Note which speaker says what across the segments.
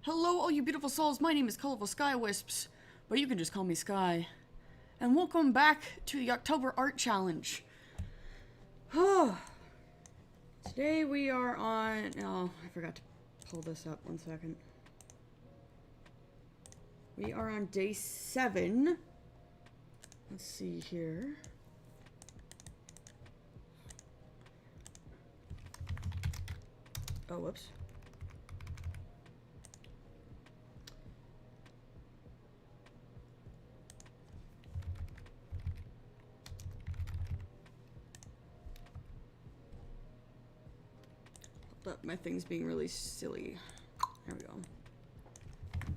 Speaker 1: Hello, all you beautiful souls. My name is Colorful Sky Wisps, but you can just call me Sky. And welcome back to the October Art Challenge. Today we are on... Oh, I forgot to pull this up. 1 second. We are on day 7. Let's see here. Oh, whoops. But my thing's being really silly. There we go.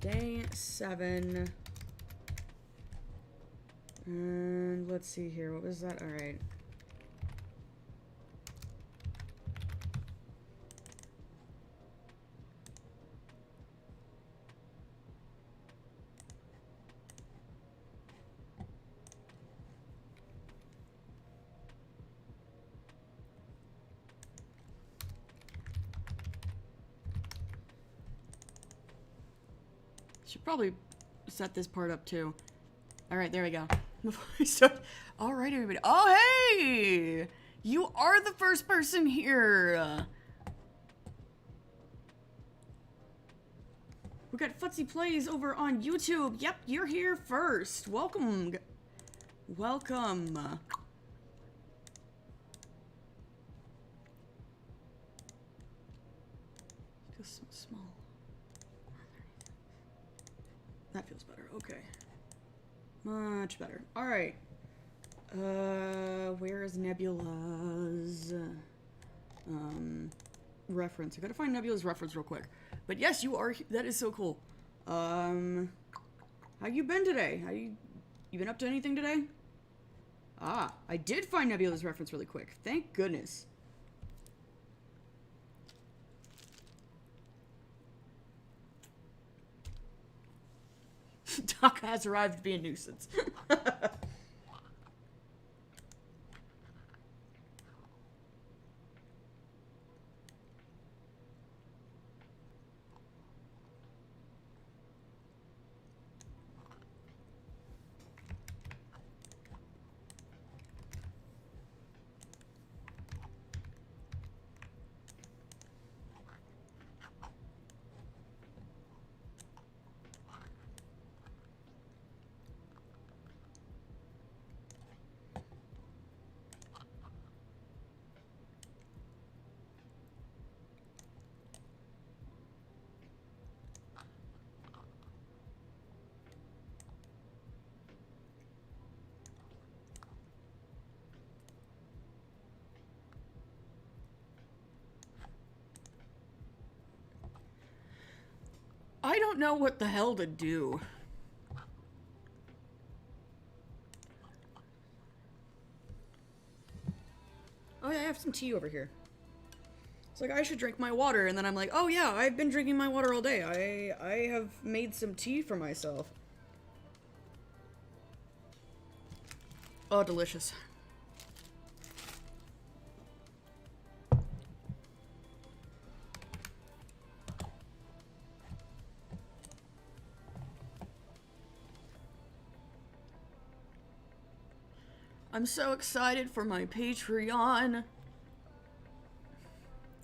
Speaker 1: Day 7. And let's see here. What was that? Alright. Should probably set this part up too. Alright, there we go. Before we start. Alright, everybody. Oh, hey! You are the first person here! We got Futzy Plays over on YouTube. Yep, you're here first. Welcome. Welcome. Feels so small. That feels better. Okay. Much better. Alright. Where is Nebula's reference? I gotta find Nebula's reference real quick. But yes, you are. That is so cool. How you been today? You been up to anything today? Ah, I did find Nebula's reference really quick. Thank goodness. Doc has arrived to be a nuisance. I don't know what the hell to do. Oh yeah, I have some tea over here. It's like I should drink my water, and then I'm like, oh yeah, I've been drinking my water all day. I have made some tea for myself. Oh, delicious. I'm so excited for my Patreon.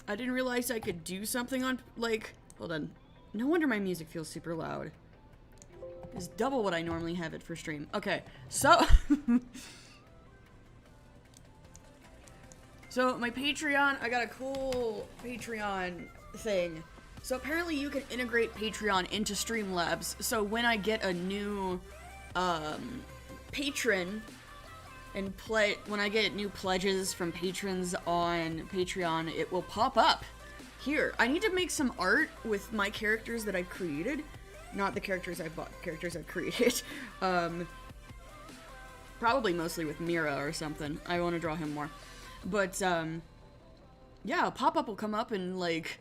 Speaker 1: I didn't realize I could do something on, like, hold on. No wonder my music feels super loud. It's double what I normally have it for stream. Okay, so... So, my Patreon, I got a cool Patreon thing. So, apparently you can integrate Patreon into Streamlabs. So, when I get a new, patron... and when I get new pledges from patrons on Patreon, it will pop up here. I need to make some art with my characters that I've created. Not the characters I've bought, characters I've created. Probably mostly with Mira or something. I want to draw him more. But, yeah, a pop-up will come up and, like,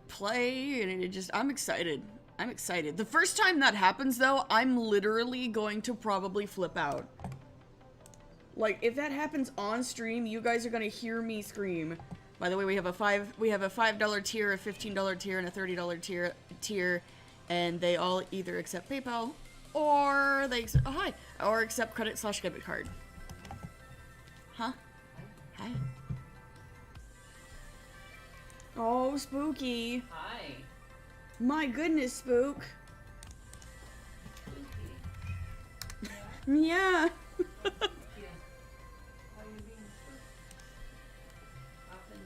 Speaker 1: play, and it just, I'm excited. I'm excited. The first time that happens, though, I'm literally going to probably flip out. Like, if that happens on stream, you guys are gonna hear me scream. By the way, we have a $5 tier, a $15 tier, and a $30 tier, and they all either accept PayPal or they accept, or accept credit/debit card. Huh? Hi. Oh, spooky.
Speaker 2: Hi.
Speaker 1: My goodness, spook.
Speaker 2: Spooky.
Speaker 1: Yeah.
Speaker 2: Yeah. Why are you being spooked? I've been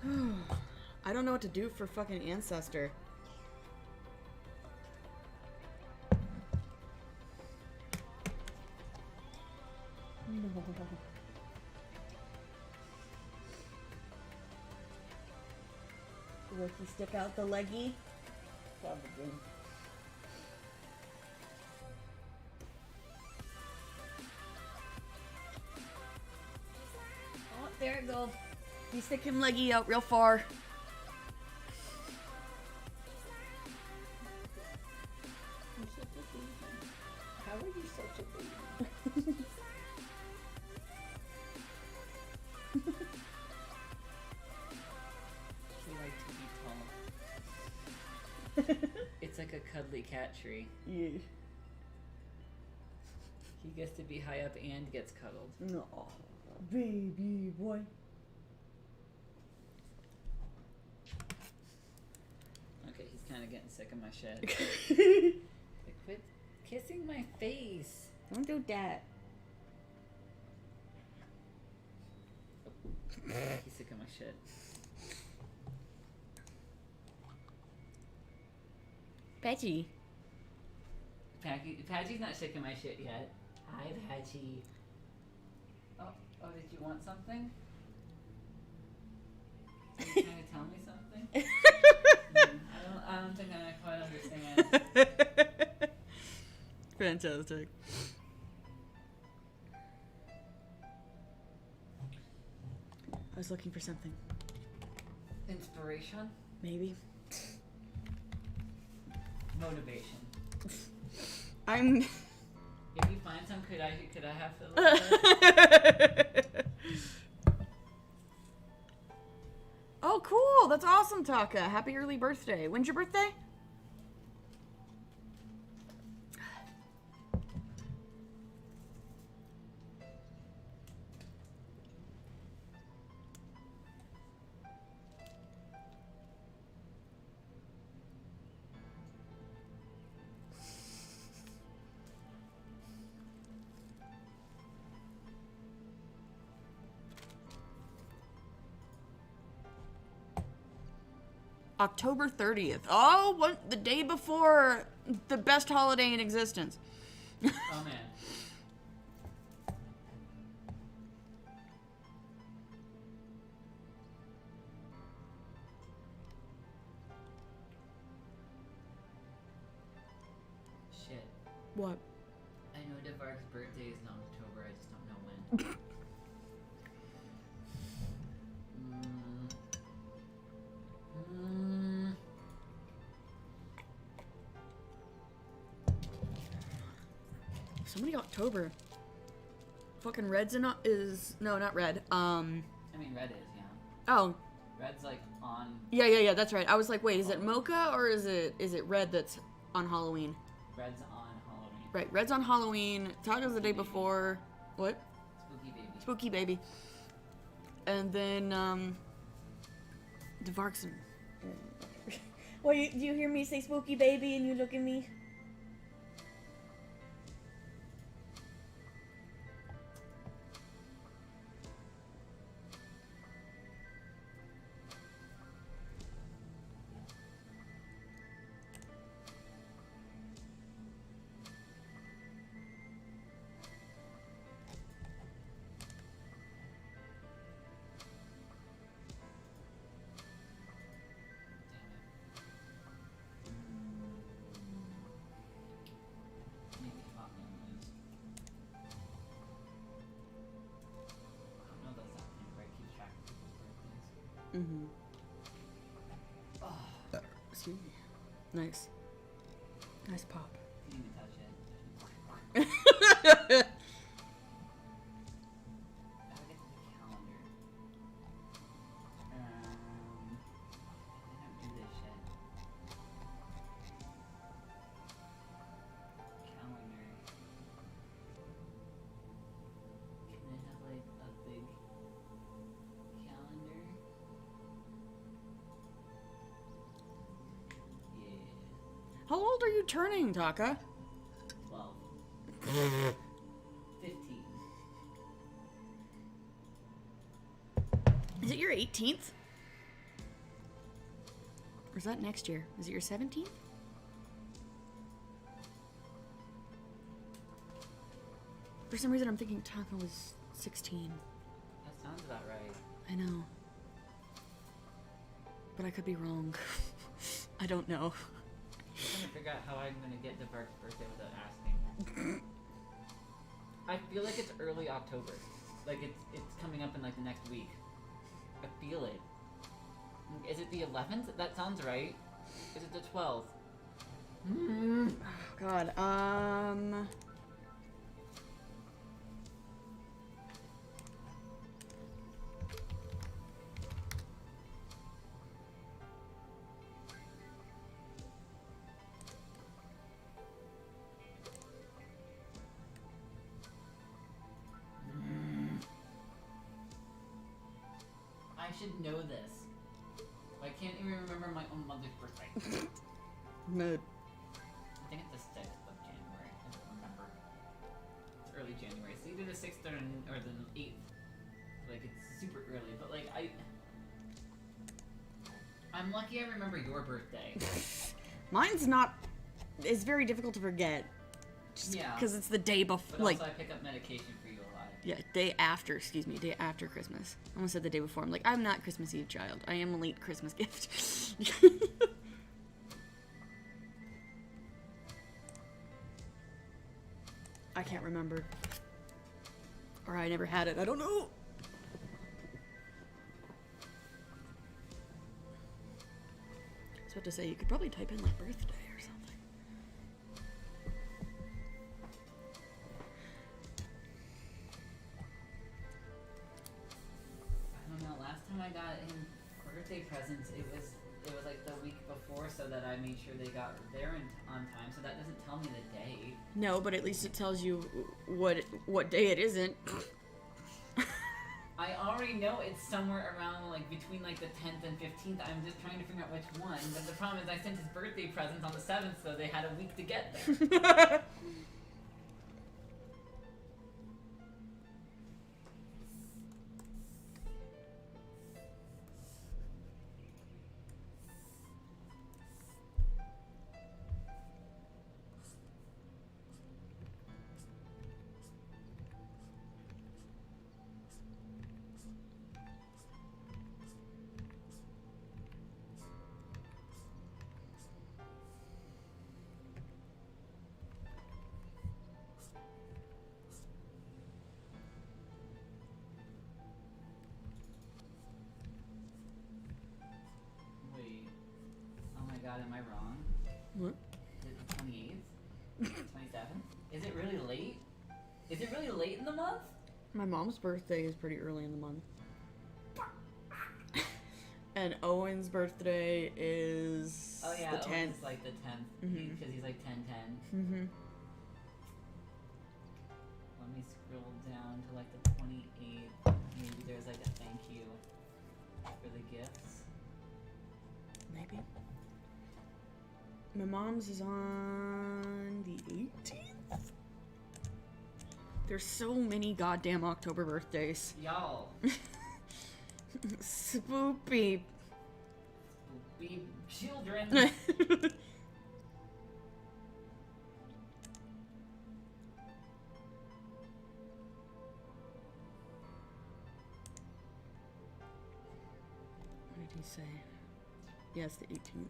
Speaker 2: spooked.
Speaker 1: I don't know what to do for fucking Ancestor. No. Will he stick out the leggy? Probably. Oh, there it goes. He stick him leggy out real far.
Speaker 2: I'm such a baby. How are you such a baby? He likes to be tall. It's like a cuddly cat tree.
Speaker 1: Yeah.
Speaker 2: He gets to be high up and gets cuddled.
Speaker 1: No. Baby boy.
Speaker 2: Okay, he's kind of getting sick of my shit. Like, quit kissing my face.
Speaker 1: Don't do that.
Speaker 2: He's sick of my shit.
Speaker 1: Patchy.
Speaker 2: Patchy's not sick of my shit yet. Hi, Patchy. Oh, did you want something? Are you trying to tell me something? I don't think I quite understand.
Speaker 1: Fantastic. I was looking for something.
Speaker 2: Inspiration?
Speaker 1: Maybe.
Speaker 2: Motivation.
Speaker 1: I'm.
Speaker 2: If you find some, could I have a little bit?
Speaker 1: Oh, cool! That's awesome, Taka. Happy early birthday. When's your birthday? October 30th. Oh, what? The day before the best holiday in existence.
Speaker 2: Oh man. Shit.
Speaker 1: What?
Speaker 2: I know Devark's birthday is in October, I just don't know when.
Speaker 1: Somebody October. Fucking Red's in is no, not Red.
Speaker 2: I mean, Red is, yeah.
Speaker 1: Oh.
Speaker 2: Red's like on.
Speaker 1: Yeah. That's right. I was like, wait, is it Mocha or is it Red that's on Halloween?
Speaker 2: Red's on Halloween.
Speaker 1: Right, Red's on Halloween. Taka's the day before. What?
Speaker 2: Spooky baby.
Speaker 1: Spooky baby. And then Devark's in. Well, do you hear me say spooky baby and you look at me? Mm-hmm.
Speaker 2: Oh.
Speaker 1: Excuse me. Nice. Nice pop.
Speaker 2: Didn't even touch it.
Speaker 1: How old are you turning, Taka?
Speaker 2: 12. 15.
Speaker 1: Is it your 18th? Or is that next year? Is it your 17th? For some reason, I'm thinking Taka was 16.
Speaker 2: That sounds about right.
Speaker 1: I know. But I could be wrong. I don't know.
Speaker 2: I'm trying to figure out how I'm gonna get to Bart's birthday without asking. I feel like it's early October. Like it's coming up in like the next week. I feel it. Is it the 11th? That sounds right. Is it the 12th?
Speaker 1: Oh, God.
Speaker 2: I should know this. I can't even remember my own mother's birthday.
Speaker 1: Mood.
Speaker 2: I think it's the 6th of January. I don't remember. It's early January. It's either the 6th or the 8th. Like, it's super early. But, like, I'm lucky I remember your birthday.
Speaker 1: Mine's not... It's very difficult to forget. Just
Speaker 2: Yeah.
Speaker 1: because it's the day before.
Speaker 2: But
Speaker 1: Like,
Speaker 2: also I pick up medication for you a lot.
Speaker 1: yeah, day after Christmas. I almost said the day before. I'm like, I'm not Christmas Eve child. I am a late Christmas gift. I can't remember. Or I never had it. I don't know. I was about to say, you could probably type in like birthday or something.
Speaker 2: I don't know. Last time I got him birthday presents, it was like the week before, so that I made sure they got there on time. So that doesn't tell me the day.
Speaker 1: No, but at least it tells you what day it isn't.
Speaker 2: I already know it's somewhere around like between like the 10th and 15th. I'm just trying to figure out which one. But the problem is I sent his birthday presents on the 7th, so they had a week to get there. Wait. Oh my god, am I wrong?
Speaker 1: What?
Speaker 2: Is it the 28th? 27th? Is it really late? Is it really late in the month?
Speaker 1: My mom's birthday is pretty early in the month. And Owen's birthday is
Speaker 2: Oh yeah,
Speaker 1: the 10th.
Speaker 2: It's like the 10th.
Speaker 1: Mhm.
Speaker 2: Because he's like 10-10.
Speaker 1: Mm-hmm.
Speaker 2: Let me scroll down to like the 28th. Maybe there's like a thank you for the gifts.
Speaker 1: Maybe. My mom's is on the 18th. There's so many goddamn October birthdays.
Speaker 2: Y'all,
Speaker 1: Spoopy.
Speaker 2: be children.
Speaker 1: What did he say? Yes, the 18th.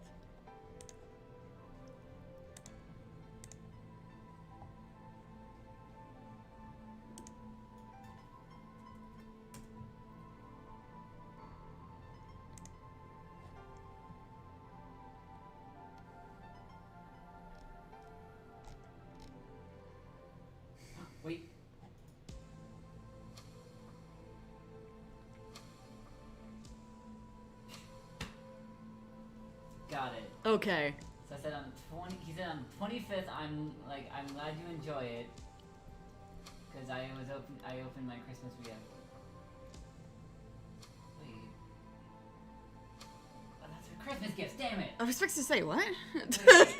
Speaker 2: Wait. Got it.
Speaker 1: Okay.
Speaker 2: So I said on 20. He said on 25th. I'm glad you enjoy it. Cause I opened my Christmas gift. Wait. Oh, that's for Christmas gifts. Damn it.
Speaker 1: I was supposed to say what?
Speaker 2: Wait.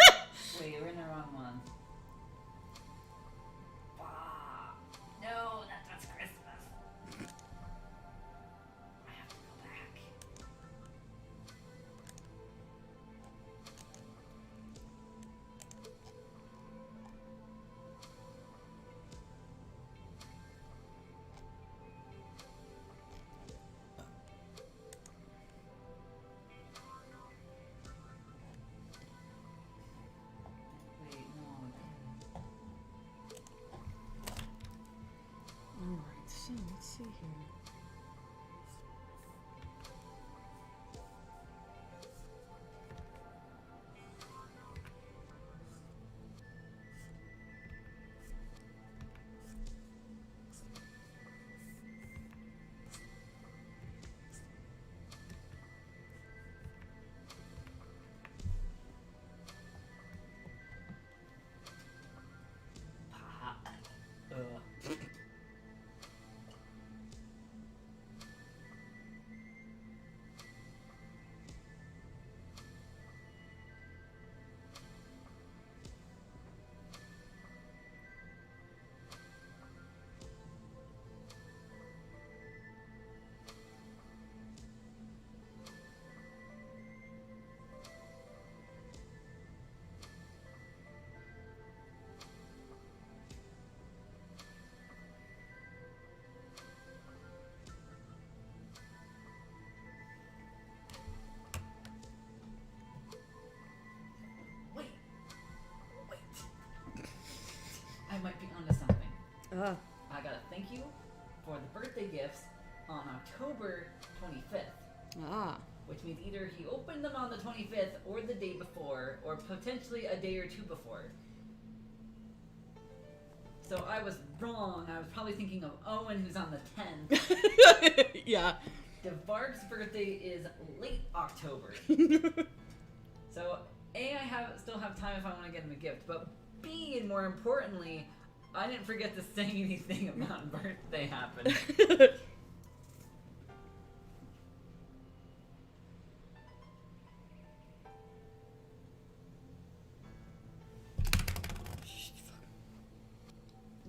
Speaker 2: Wait, we're in the wrong one. Ah, no, that's Christmas. I have to go back. Wait, no.
Speaker 1: Alright, so let's see here.
Speaker 2: Pa. Wait. I might be onto something. I got a thank you for the birthday gifts on October 25th. Which means either he opened them on the 25th or the day before, or potentially a day or two before. So I was wrong. I was probably thinking of Owen, who's on the 10th.
Speaker 1: Yeah.
Speaker 2: DeVark's birthday is late October. So A, I still have time if I want to get him a gift, but B, and more importantly, I didn't forget to say anything about birthday happened.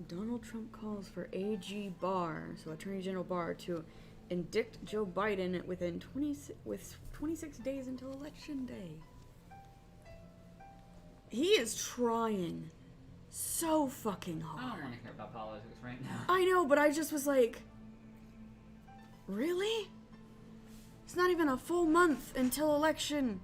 Speaker 1: Donald Trump calls for AG Barr, so Attorney General Barr, to indict Joe Biden with 26 days until Election Day. He is trying so fucking
Speaker 2: I
Speaker 1: hard.
Speaker 2: don't want to hear about politics right now.
Speaker 1: I know, but I just was like, really? It's not even a full month until election.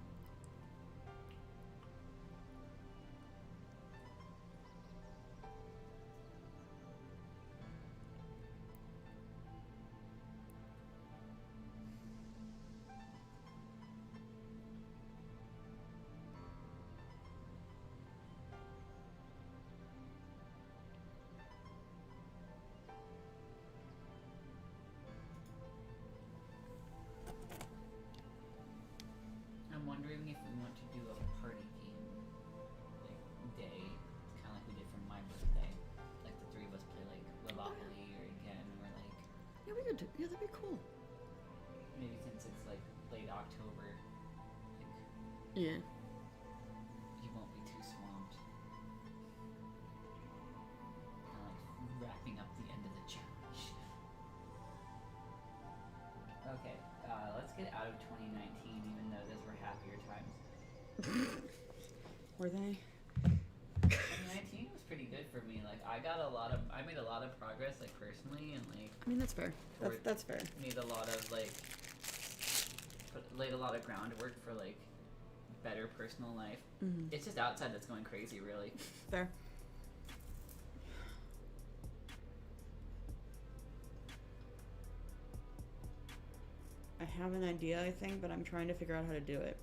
Speaker 2: I'm wondering if we want to do a party game, like, day, kind of like we did for my birthday. Like, the three of us play, like, Monopoly or again, or, like,
Speaker 1: Yeah, we could do. Yeah, that'd be cool.
Speaker 2: maybe since it's, like, late October, like,
Speaker 1: Yeah.
Speaker 2: you won't be too swamped. Kind of, like, wrapping up the end of the challenge. Okay, let's get out of 2019, even though those were happier times.
Speaker 1: Were they?
Speaker 2: 2019 was pretty good for me. Like, I made a lot of progress, like, personally, and, like,
Speaker 1: I mean, that's fair. That's fair.
Speaker 2: made a lot of, like, laid a lot of groundwork for, like, better personal life.
Speaker 1: Mm-hmm.
Speaker 2: It's just outside that's going crazy, really.
Speaker 1: Fair. I have an idea, I think, but I'm trying to figure out how to do it.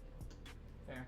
Speaker 2: Fair.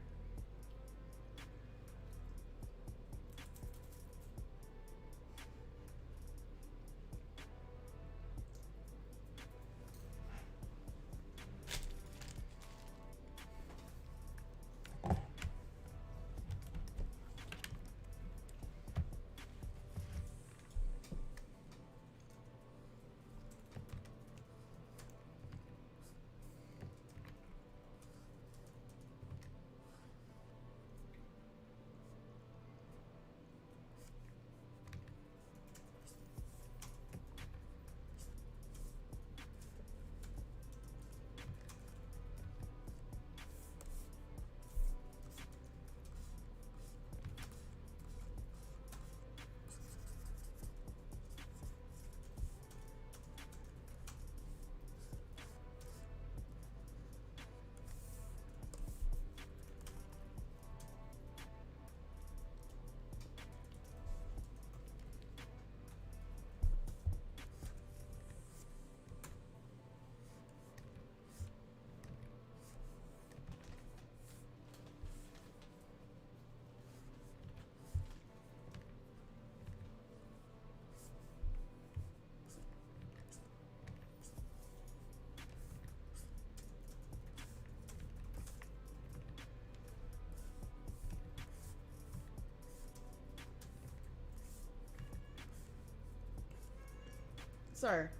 Speaker 1: Sir.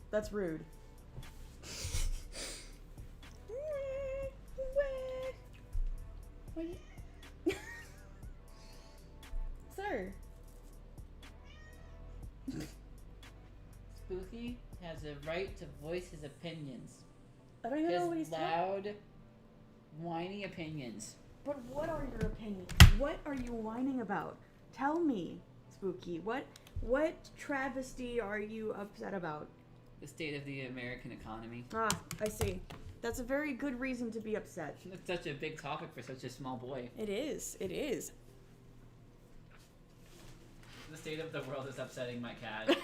Speaker 1: That's rude. What you... Sir.
Speaker 2: Spooky has a right to voice his opinions.
Speaker 1: I don't even know what he's
Speaker 2: His
Speaker 1: talking.
Speaker 2: loud, whiny opinions.
Speaker 1: But what are your opinions? What are you whining about? Tell me, Spooky. What travesty are you upset about?
Speaker 2: The state of the American economy.
Speaker 1: Ah, I see. That's a very good reason to be upset.
Speaker 2: It's such a big topic for such a small boy.
Speaker 1: It is. It is.
Speaker 2: The state of the world is upsetting my cat.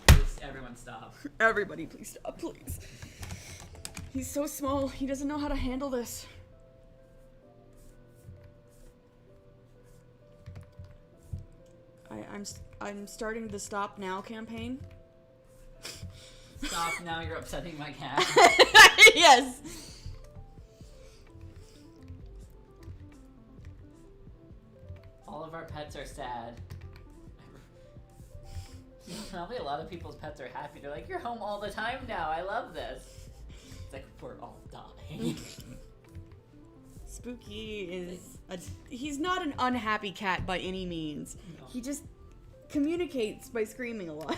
Speaker 2: Please, everyone stop.
Speaker 1: Everybody, please stop, please. He's so small. He doesn't know how to handle this. I'm starting the Stop Now campaign.
Speaker 2: Stop now, you're upsetting my cat.
Speaker 1: Yes.
Speaker 2: All of our pets are sad. Probably a lot of people's pets are happy. They're like, you're home all the time now. I love this. It's like, we're all dying.
Speaker 1: Spooky is he's not an unhappy cat by any means.
Speaker 2: No.
Speaker 1: He just communicates by screaming a lot.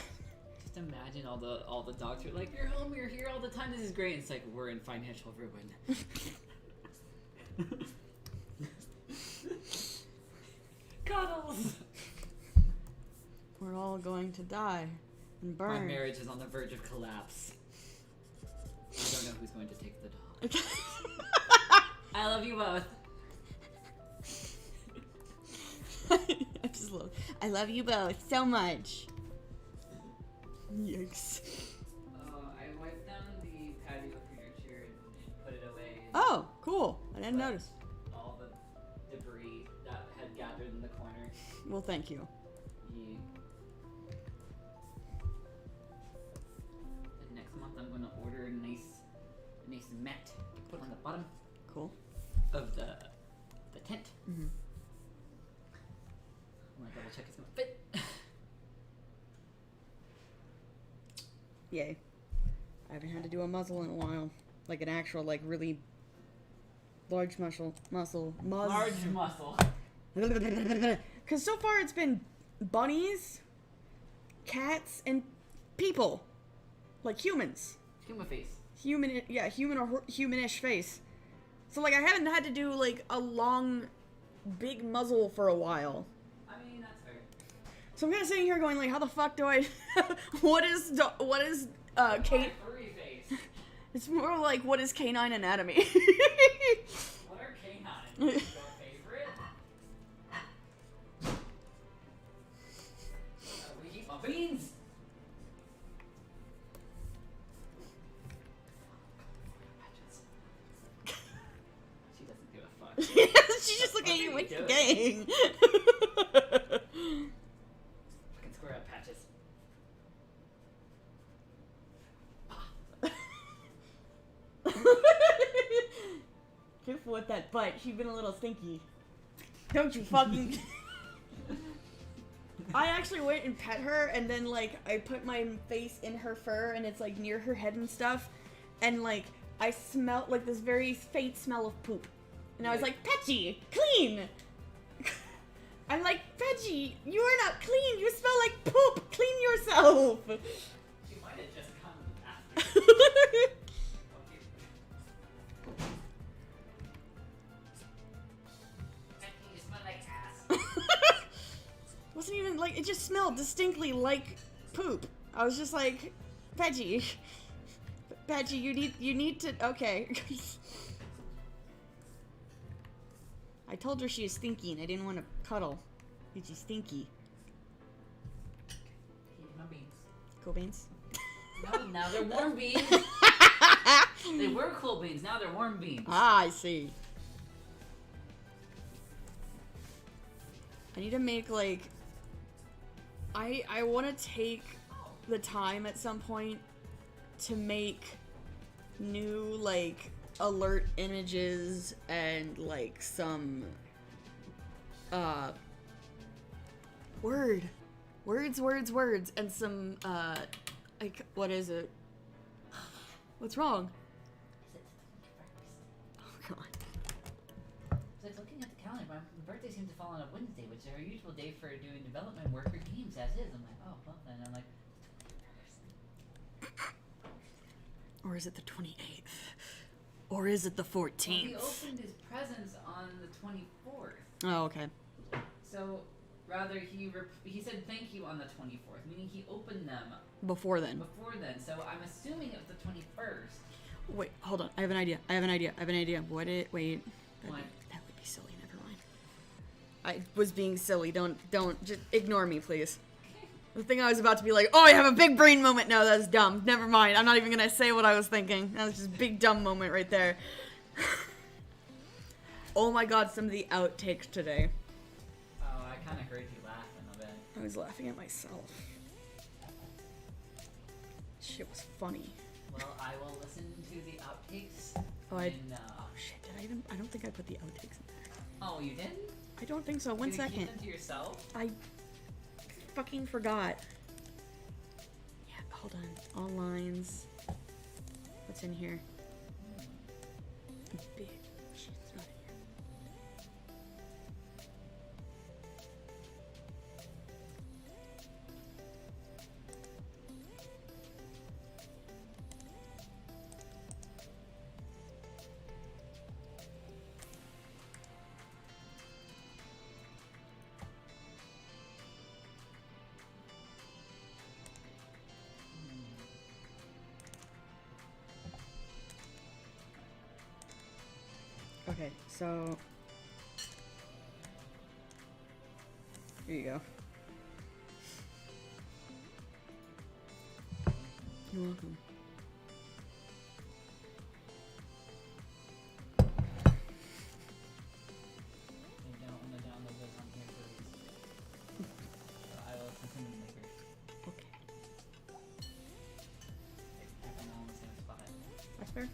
Speaker 2: Just imagine all the dogs who are like, you're home, you're here all the time, this is great. It's like, we're in financial ruin. Cuddles!
Speaker 1: We're all going to die and
Speaker 2: My
Speaker 1: burn.
Speaker 2: marriage is on the verge of collapse. I don't know who's going to take the dog. I love you both.
Speaker 1: I love you both so much. Yikes.
Speaker 2: I wiped down the patio furniture and put it away.
Speaker 1: Oh, cool. I didn't
Speaker 2: But
Speaker 1: notice.
Speaker 2: all the debris that had gathered in the corner.
Speaker 1: Well, thank you.
Speaker 2: Yeah. And next month I'm gonna order a nice mat to put on the bottom
Speaker 1: Cool.
Speaker 2: of the tent.
Speaker 1: Mm-hmm.
Speaker 2: I'm gonna double check it's gonna fit.
Speaker 1: Yay. I haven't had to do a muzzle in a while. Like an actual, like, really large muscle.
Speaker 2: Large muscle.
Speaker 1: Because so far it's been bunnies, cats, and people. Like humans.
Speaker 2: Human face.
Speaker 1: Human or humanish face. So, like, I haven't had to do, like, a long, big muzzle for a while.
Speaker 2: I mean, that's fair.
Speaker 1: So I'm kind of sitting here going, like, how the fuck do I... what is Kate...
Speaker 2: Furry face.
Speaker 1: It's more like, what is canine anatomy?
Speaker 2: What are canines? Your favorite? We eat my beans. She doesn't give a fuck.
Speaker 1: She's just looking at you like,
Speaker 2: Okay,
Speaker 1: dang.
Speaker 2: Fucking square up patches.
Speaker 1: Careful with that butt. She's been a little stinky. Don't you fucking... I actually went and pet her, and then, like, I put my face in her fur, and it's, like, near her head and stuff, and, like, I smelled, like, this very faint smell of poop. And I was like, Petchy, clean! I'm like, Petchy, you are not clean! You smell like poop! Clean yourself!
Speaker 2: She might have just come after. Okay. You smell like ass.
Speaker 1: Wasn't even, like, it just smelled distinctly like poop. I was just like, Petchy, you need to, okay. I told her she was stinky and I didn't want to cuddle. She's stinky.
Speaker 2: Eat my beans.
Speaker 1: Cool beans?
Speaker 2: No, now they're warm beans. They were cool beans, now they're warm beans.
Speaker 1: Ah, I see. I need to make, like, I want to take the time at some point to make new, like, alert images and, like, some, Words, words, words, and some, like, what is it? What's wrong?
Speaker 2: Is it the 21st?
Speaker 1: Oh, God.
Speaker 2: So I was looking at the calendar. My birthday seems to fall on a Wednesday, which is our usual day for doing development work or games as is. I'm like, oh, well then. I'm like,
Speaker 1: Or is it the 28th? Or is it the 14th?
Speaker 2: well, he opened his presents on the 24th.
Speaker 1: Oh, okay.
Speaker 2: So rather, he said thank you on the 24th, meaning he opened them
Speaker 1: Before then.
Speaker 2: before then. So I'm assuming it was the 21st.
Speaker 1: Wait, hold on. I have an idea. What it? Wait.
Speaker 2: What?
Speaker 1: That would be silly. Never mind. I was being silly. Don't. Just ignore me, please. The thing I was about to be like, oh, I have a big brain moment. No, that's dumb. Never mind. I'm not even gonna say what I was thinking. That was just a big dumb moment right there. Oh my God, some of the outtakes today.
Speaker 2: Oh, I kind of heard you laughing a bit.
Speaker 1: I was laughing at myself. Shit was funny.
Speaker 2: Well, I will listen to the outtakes.
Speaker 1: Oh,
Speaker 2: Oh
Speaker 1: shit, did I even? I don't think I put the outtakes in there.
Speaker 2: Oh, you didn't?
Speaker 1: I don't think so. One
Speaker 2: Did you
Speaker 1: second.
Speaker 2: keep them to yourself?
Speaker 1: I fucking forgot. Yeah, hold on. All lines. What's in here? Bitch. It's not in here. Okay, so here you go. You're welcome.
Speaker 2: I don't want to download those on here for release. So I will continue to make it.
Speaker 1: Okay,
Speaker 2: Keep them all in the same spot.
Speaker 1: that's fair.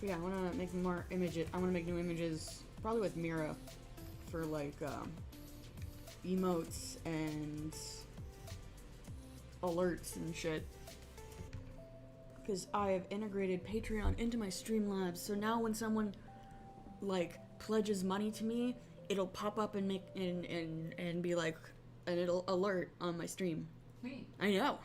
Speaker 1: Yeah, I want to make more images. I want to make new images, probably with Mira, for like emotes and alerts and shit. Because I have integrated Patreon into my Streamlabs, so now when someone like pledges money to me, it'll pop up and make and be like, and it'll alert on my stream.
Speaker 2: Sweet.
Speaker 1: I know.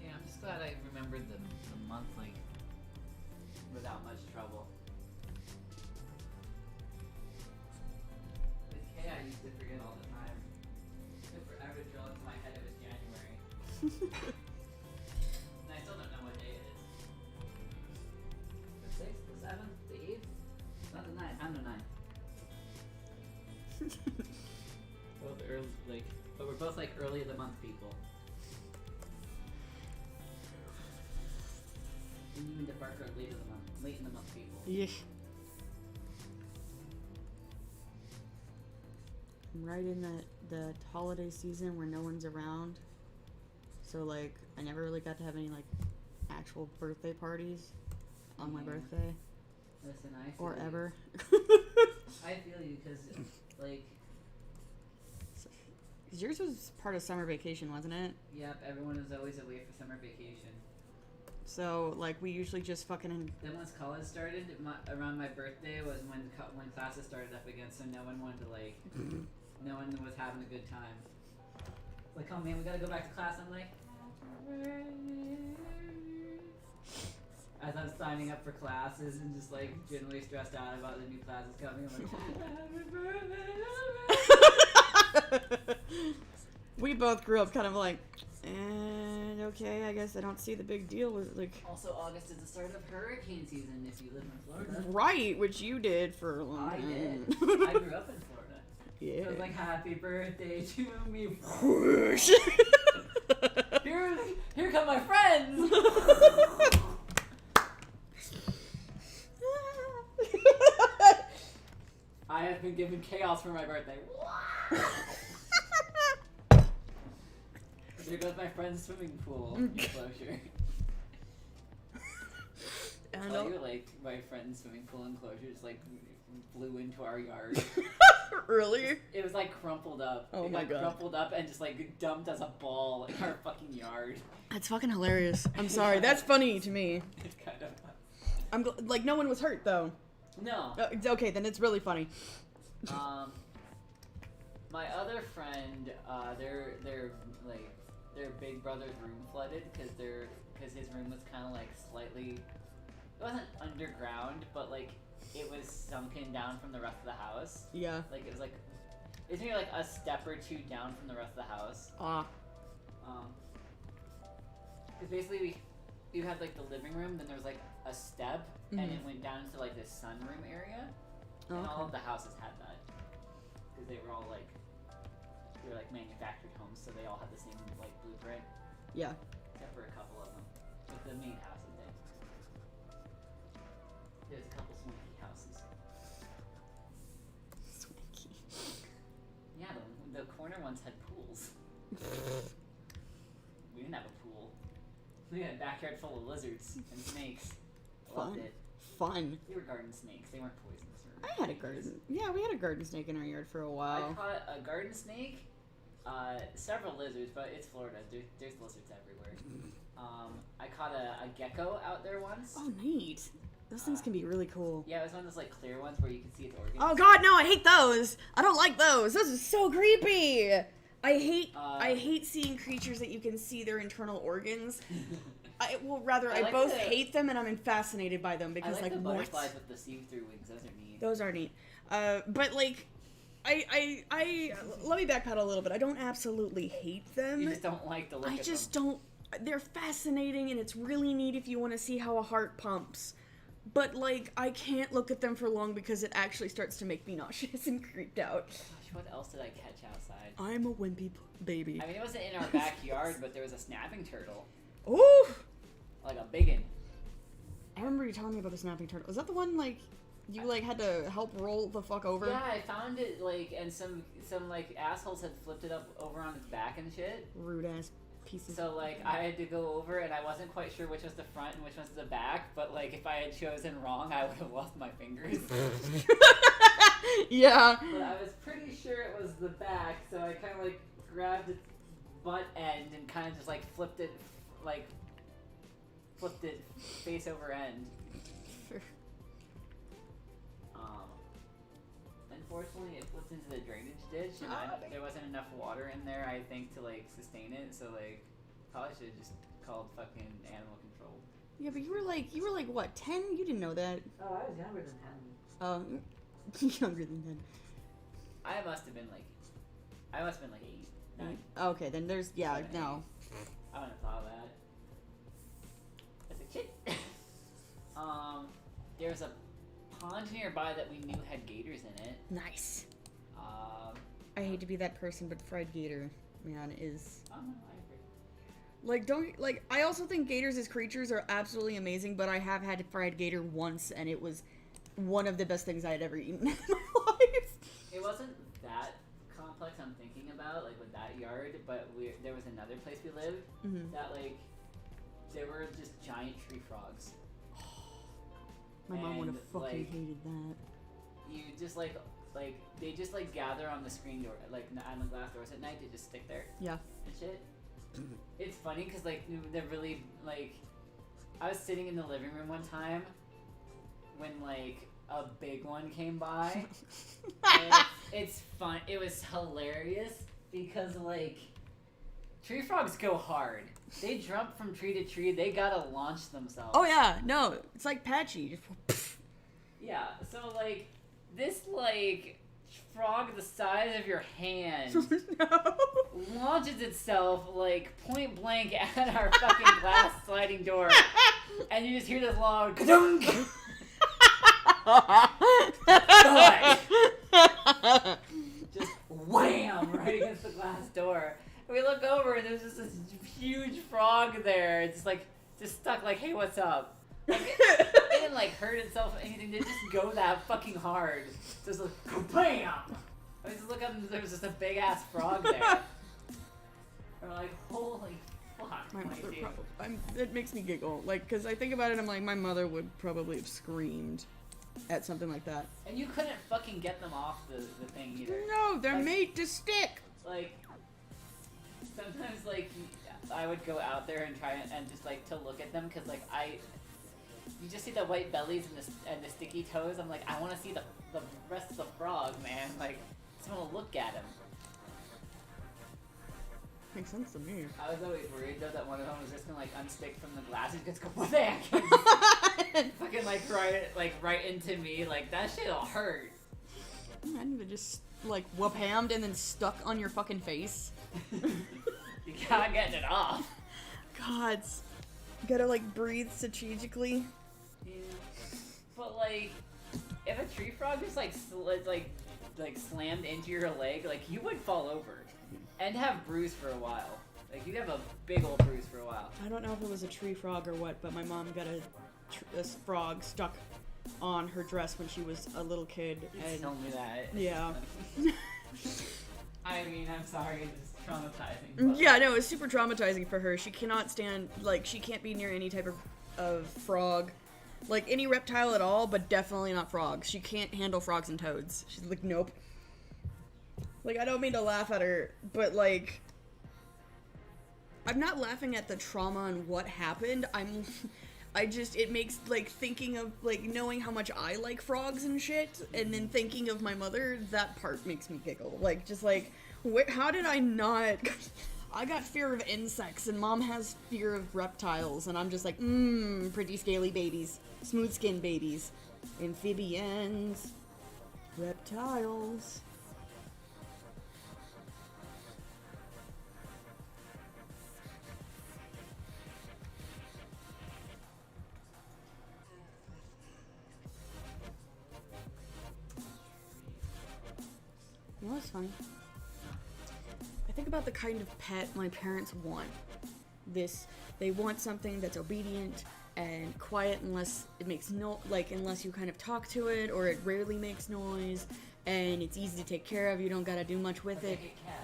Speaker 2: Yeah, I'm just glad I remembered the monthly without much trouble. With K, I used to forget all the time. It took forever to drill into my head it was January. And I still don't know what day it is. The 6th, the 7th, the 8th? Not the 9th. I'm the 9th. Both early, but we're both like early of the month people. And you and Debark are late in the month people.
Speaker 1: Yeah. I'm right in the holiday season where no one's around. So like I never really got to have any like actual birthday parties on my
Speaker 2: Yeah.
Speaker 1: birthday
Speaker 2: Listen, I feel
Speaker 1: or
Speaker 2: you.
Speaker 1: ever.
Speaker 2: I feel you because, like,
Speaker 1: 'Cause yours was part of summer vacation, wasn't it?
Speaker 2: yep, everyone is always away for summer vacation.
Speaker 1: So like we usually just fucking
Speaker 2: Then once college started, around my birthday was when classes started up again, so no one wanted to like, no one was having a good time. Like, oh man, we gotta go back to class. I'm like, as I'm signing up for classes and just like generally stressed out about the new classes coming, I'm like,
Speaker 1: we both grew up kind of like, and okay, I guess I don't see the big deal with like
Speaker 2: Also, August is the start of hurricane season if you live in Florida.
Speaker 1: right, which you did for a long
Speaker 2: I
Speaker 1: time.
Speaker 2: did. I grew up in Florida.
Speaker 1: Yeah.
Speaker 2: So I was like, happy birthday to me.
Speaker 1: Whoosh.
Speaker 2: Here come my friends. I have been given chaos for my birthday. There goes my friend's swimming pool enclosure.
Speaker 1: And
Speaker 2: Tell you, like, my friend's swimming pool enclosure just like flew into our yard.
Speaker 1: really?
Speaker 2: It was like crumpled up.
Speaker 1: Oh
Speaker 2: It
Speaker 1: my
Speaker 2: got
Speaker 1: God.
Speaker 2: crumpled up and just like dumped as a ball in our fucking yard.
Speaker 1: That's fucking hilarious. I'm sorry. That's funny to me.
Speaker 2: It's kind of
Speaker 1: I'm like no one was hurt though.
Speaker 2: no.
Speaker 1: It's okay, then it's really funny.
Speaker 2: My other friend, their big brother's room flooded because his room was kind of like slightly, it wasn't underground, but like it was sunken down from the rest of the house.
Speaker 1: Yeah.
Speaker 2: Like it was maybe like a step or two down from the rest of the house.
Speaker 1: Ah.
Speaker 2: Because basically we had like the living room, then there was like a step, and it went down to like this sunroom area, and all of the houses had that because they were all like manufactured homes, so they all had the same like blueprint,
Speaker 1: Yeah.
Speaker 2: except for a couple of them. But the main houses did. There's a couple swanky houses.
Speaker 1: Swanky.
Speaker 2: Yeah, the corner ones had pools. We didn't have a pool. We had a backyard full of lizards and snakes. Loved
Speaker 1: Fun.
Speaker 2: it.
Speaker 1: Fun.
Speaker 2: They were garden snakes. They weren't poisonous. Or
Speaker 1: I had a
Speaker 2: dangerous.
Speaker 1: garden. Yeah, we had a garden snake in our yard for a
Speaker 2: I
Speaker 1: while.
Speaker 2: caught a garden snake, several lizards, but it's Florida. There's lizards everywhere. I caught a gecko out there once.
Speaker 1: Oh, neat. Those things can be really cool.
Speaker 2: Yeah, it was one of those like clear ones where you can see its organs.
Speaker 1: Oh God, no! I hate those. I don't like those. Those are so creepy. I hate seeing creatures that you can see their internal organs. I
Speaker 2: like
Speaker 1: both
Speaker 2: the-
Speaker 1: hate them and I'm fascinated by them
Speaker 2: I
Speaker 1: because
Speaker 2: like the
Speaker 1: what?
Speaker 2: butterflies with the see-through wings. Those are neat.
Speaker 1: Those are neat. But like, I let me backpedal a little bit. I don't absolutely hate them.
Speaker 2: You just don't like the look
Speaker 1: I
Speaker 2: of
Speaker 1: just
Speaker 2: them.
Speaker 1: don't. They're fascinating, and it's really neat if you want to see how a heart pumps. But like, I can't look at them for long because it actually starts to make me nauseous and creeped out.
Speaker 2: Gosh, what else did I catch outside?
Speaker 1: I'm a wimpy baby.
Speaker 2: I mean, it wasn't in our backyard, but there was a snapping turtle.
Speaker 1: Ooh!
Speaker 2: Like a big one.
Speaker 1: I remember you telling me about the snapping turtle. Was that the one like you like had to help roll the fuck over?
Speaker 2: Yeah, I found it, like, and some like, assholes had flipped it up over on its back and shit.
Speaker 1: Rude ass pieces.
Speaker 2: So, like, I had to go over, and I wasn't quite sure which was the front and which was the back, but, like, if I had chosen wrong, I would have lost my fingers.
Speaker 1: Yeah.
Speaker 2: But I was pretty sure it was the back, so I kind of, like, grabbed its butt end and kind of just, like, flipped it face over end. Unfortunately, it flipped into the drainage ditch, and there wasn't enough water in there, I think, to, like, sustain it, so, like, probably should have just called fucking animal control.
Speaker 1: Yeah, but you were like what, 10? You didn't know that.
Speaker 2: Oh, I was younger than 10.
Speaker 1: Younger than 10.
Speaker 2: I must have been like 8, 9.
Speaker 1: Okay, then there's, yeah,
Speaker 2: 7,
Speaker 1: no.
Speaker 2: 8. I wouldn't have thought of that. As a kid. There was a pond nearby that we knew had gators in it.
Speaker 1: Nice. I hate to be that person, but fried gator, man, is...
Speaker 2: I don't know, I agree.
Speaker 1: Like, I also think gators as creatures are absolutely amazing, but I have had fried gator once, and it was one of the best things I had ever eaten in my life.
Speaker 2: It wasn't that complex I'm thinking about, like, with that yard, but there was another place we lived that, like, there were just giant tree frogs.
Speaker 1: My mom would have fucking
Speaker 2: like,
Speaker 1: hated that.
Speaker 2: You just, like, they just, like, gather on the screen door, like, on the glass doors at night, they just stick there.
Speaker 1: Yeah.
Speaker 2: And shit. It's funny, because, like, they're really, like, I was sitting in the living room one time when, like, a big one came by. And it's fun. It was hilarious, because, like, tree frogs go hard. They jump from tree to tree. They gotta launch themselves.
Speaker 1: Oh yeah, no, it's like Patchy.
Speaker 2: Yeah, so, like, this, like, frog the size of your hand
Speaker 1: No.
Speaker 2: launches itself, like, point blank at our fucking glass sliding door. And you just hear this loud ka-dunk! Just wham! Right against the glass door. And we look over and there's just this huge frog there. It's like, just stuck like, hey, what's up? Like, it didn't, like, hurt itself or anything. They just go that fucking hard. Just like, bam! I just look up and there was just a big ass frog there. We're like, holy fuck.
Speaker 1: My
Speaker 2: like,
Speaker 1: mother
Speaker 2: dude.
Speaker 1: probably. It makes me giggle. Like, because I think about it, I'm like, my mother would probably have screamed at something like that.
Speaker 2: And you couldn't fucking get them off the thing either.
Speaker 1: No, they're
Speaker 2: Like-
Speaker 1: made to stick.
Speaker 2: Like, sometimes, like, I would go out there and try and just, like, to look at them, because, like, you just see the white bellies and the sticky toes. I'm like, I want to see the rest of the frog, man. Like, I just want to look at him.
Speaker 1: Makes sense to me.
Speaker 2: I was always worried, though, that one of them was just gonna, like, unstick from the glass and just go, what the heck? Fucking, like, right into me. Like, that shit'll hurt.
Speaker 1: I need to just, like, whoop hammed and then stuck on your fucking face.
Speaker 2: You gotta get it off.
Speaker 1: God. Gotta, like, breathe strategically.
Speaker 2: Yeah. But, like, if a tree frog just, like, slammed into your leg, like, you would fall over. And have bruise for a while. Like, you'd have a big old bruise for a while.
Speaker 1: I don't know if it was a tree frog or what, but my mom got a frog stuck on her dress when she was a little kid.
Speaker 2: You
Speaker 1: And
Speaker 2: told me that.
Speaker 1: yeah.
Speaker 2: I mean, I'm sorry, it's traumatizing. But
Speaker 1: Yeah, no, it's super traumatizing for her. She cannot stand, like, she can't be near any type of frog. Like, any reptile at all, but definitely not frogs. She can't handle frogs and toads. She's like, nope. Like, I don't mean to laugh at her, but, like, I'm not laughing at the trauma and what happened. It makes, like, thinking of, like, knowing how much I like frogs and shit, and then thinking of my mother, that part makes me giggle. Like, just like, how did I not... I got fear of insects, and Mom has fear of reptiles, and I'm just like, pretty scaly babies. Smooth skin babies. Amphibians. Reptiles. funny? I think about the kind of pet my parents want. They want something that's obedient and quiet unless it makes unless you kind of talk to it, or it rarely makes noise, and it's easy to take care of, you don't gotta do much with it.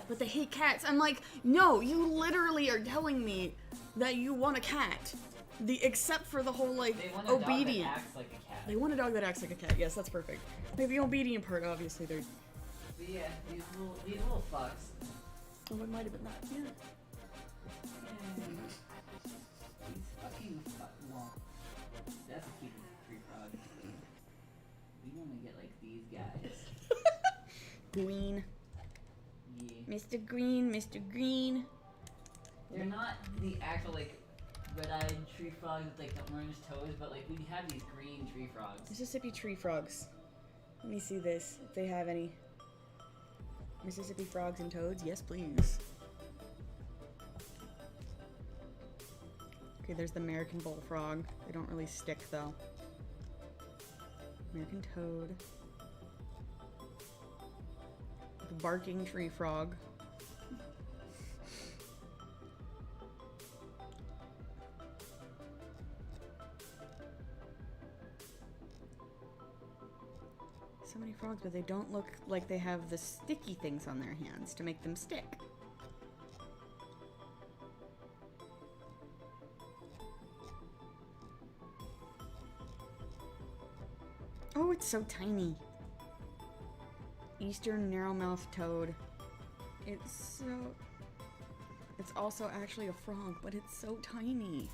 Speaker 1: But they hate cats. I'm like, no, you literally are telling me that you want a cat. Except for the whole, like,
Speaker 2: They want a
Speaker 1: obedient.
Speaker 2: dog that acts like a cat.
Speaker 1: They want a dog that acts like a cat. Yes, that's perfect. Maybe the obedient part, obviously, they're...
Speaker 2: But yeah, these little fucks.
Speaker 1: Oh, it might have been that. Yeah.
Speaker 2: These fucking well, that's a cute tree frog. We only get like these guys.
Speaker 1: Green.
Speaker 2: Yeah.
Speaker 1: Mr. Green, Mr. Green.
Speaker 2: They're not the actual like red-eyed tree frogs with like the orange toes, but like we have these green tree frogs.
Speaker 1: Mississippi tree frogs. Let me see this, if they have any. Mississippi frogs and toads? Yes, please. Okay, there's the American bullfrog. They don't really stick, though. American toad. The barking tree frog. So many frogs, but they don't look like they have the sticky things on their hands to make them stick. Oh, it's so tiny. Eastern narrowmouth toad. It's also actually a frog, but it's so tiny.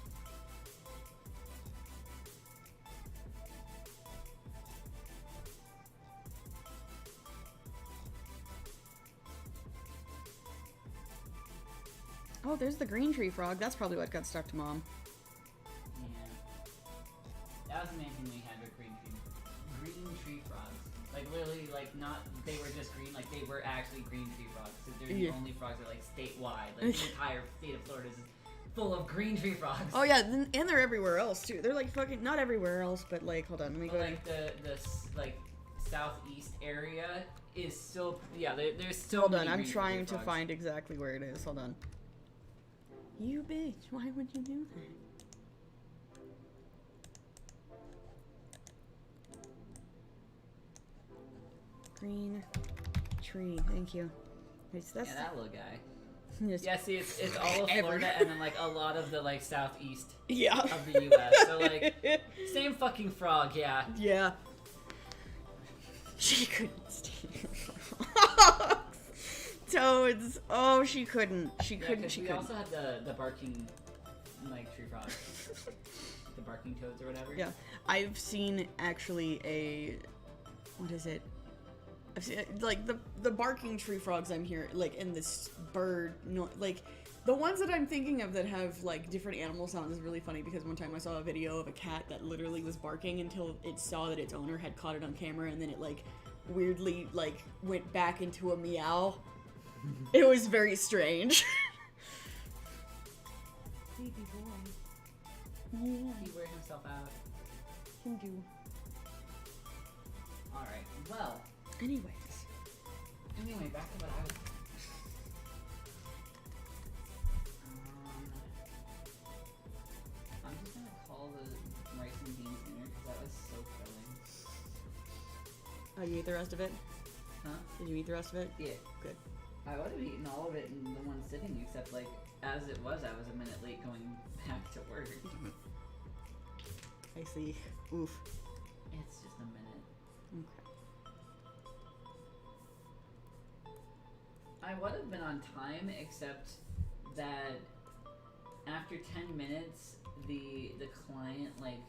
Speaker 1: Oh, there's the green tree frog. That's probably what got stuck to Mom.
Speaker 2: Yeah. That was the main thing we had with green tree frogs. Like literally, like not they were just green, like they were actually green tree frogs. So they're the only frogs that are like statewide. Like the entire state of Florida is full of green tree frogs.
Speaker 1: Oh yeah, and they're everywhere else too. They're like fucking not everywhere else, but like hold on, let me go.
Speaker 2: Like the like southeast area is still there's still.
Speaker 1: Hold on, I'm trying to find exactly where it is. Hold on. You bitch, why would you do that? Green tree, thank you. That's
Speaker 2: that little guy.
Speaker 1: Yes.
Speaker 2: Yeah, see, it's all of Florida and then like a lot of the like southeast of the U.S. So like same fucking frog, yeah.
Speaker 1: Yeah. She couldn't stand toads. Oh, she couldn't. She couldn't.
Speaker 2: We also had the barking like tree frogs, the barking toads or whatever.
Speaker 1: Yeah, I've seen actually what is it? I've seen like the barking tree frogs. I'm here like in this bird like the ones that I'm thinking of that have like different animal sounds is really funny because one time I saw a video of a cat that literally was barking until it saw that its owner had caught it on camera, and then it like weirdly like went back into a meow. It was very strange. Baby boy. Yeah.
Speaker 2: He wear himself out.
Speaker 1: Can do.
Speaker 2: Alright, well.
Speaker 1: Anyway,
Speaker 2: back to what I was. I'm just gonna call the rice and beans dinner because that was so filling.
Speaker 1: Oh, you ate the rest of it?
Speaker 2: Huh?
Speaker 1: Did you eat the rest of it?
Speaker 2: Yeah.
Speaker 1: Good.
Speaker 2: I would have eaten all of it in the one sitting, except like as it was, I was a minute late going back to work.
Speaker 1: I see. Oof.
Speaker 2: It's just a minute.
Speaker 1: Okay.
Speaker 2: I would have been on time, except that after 10 minutes, the client like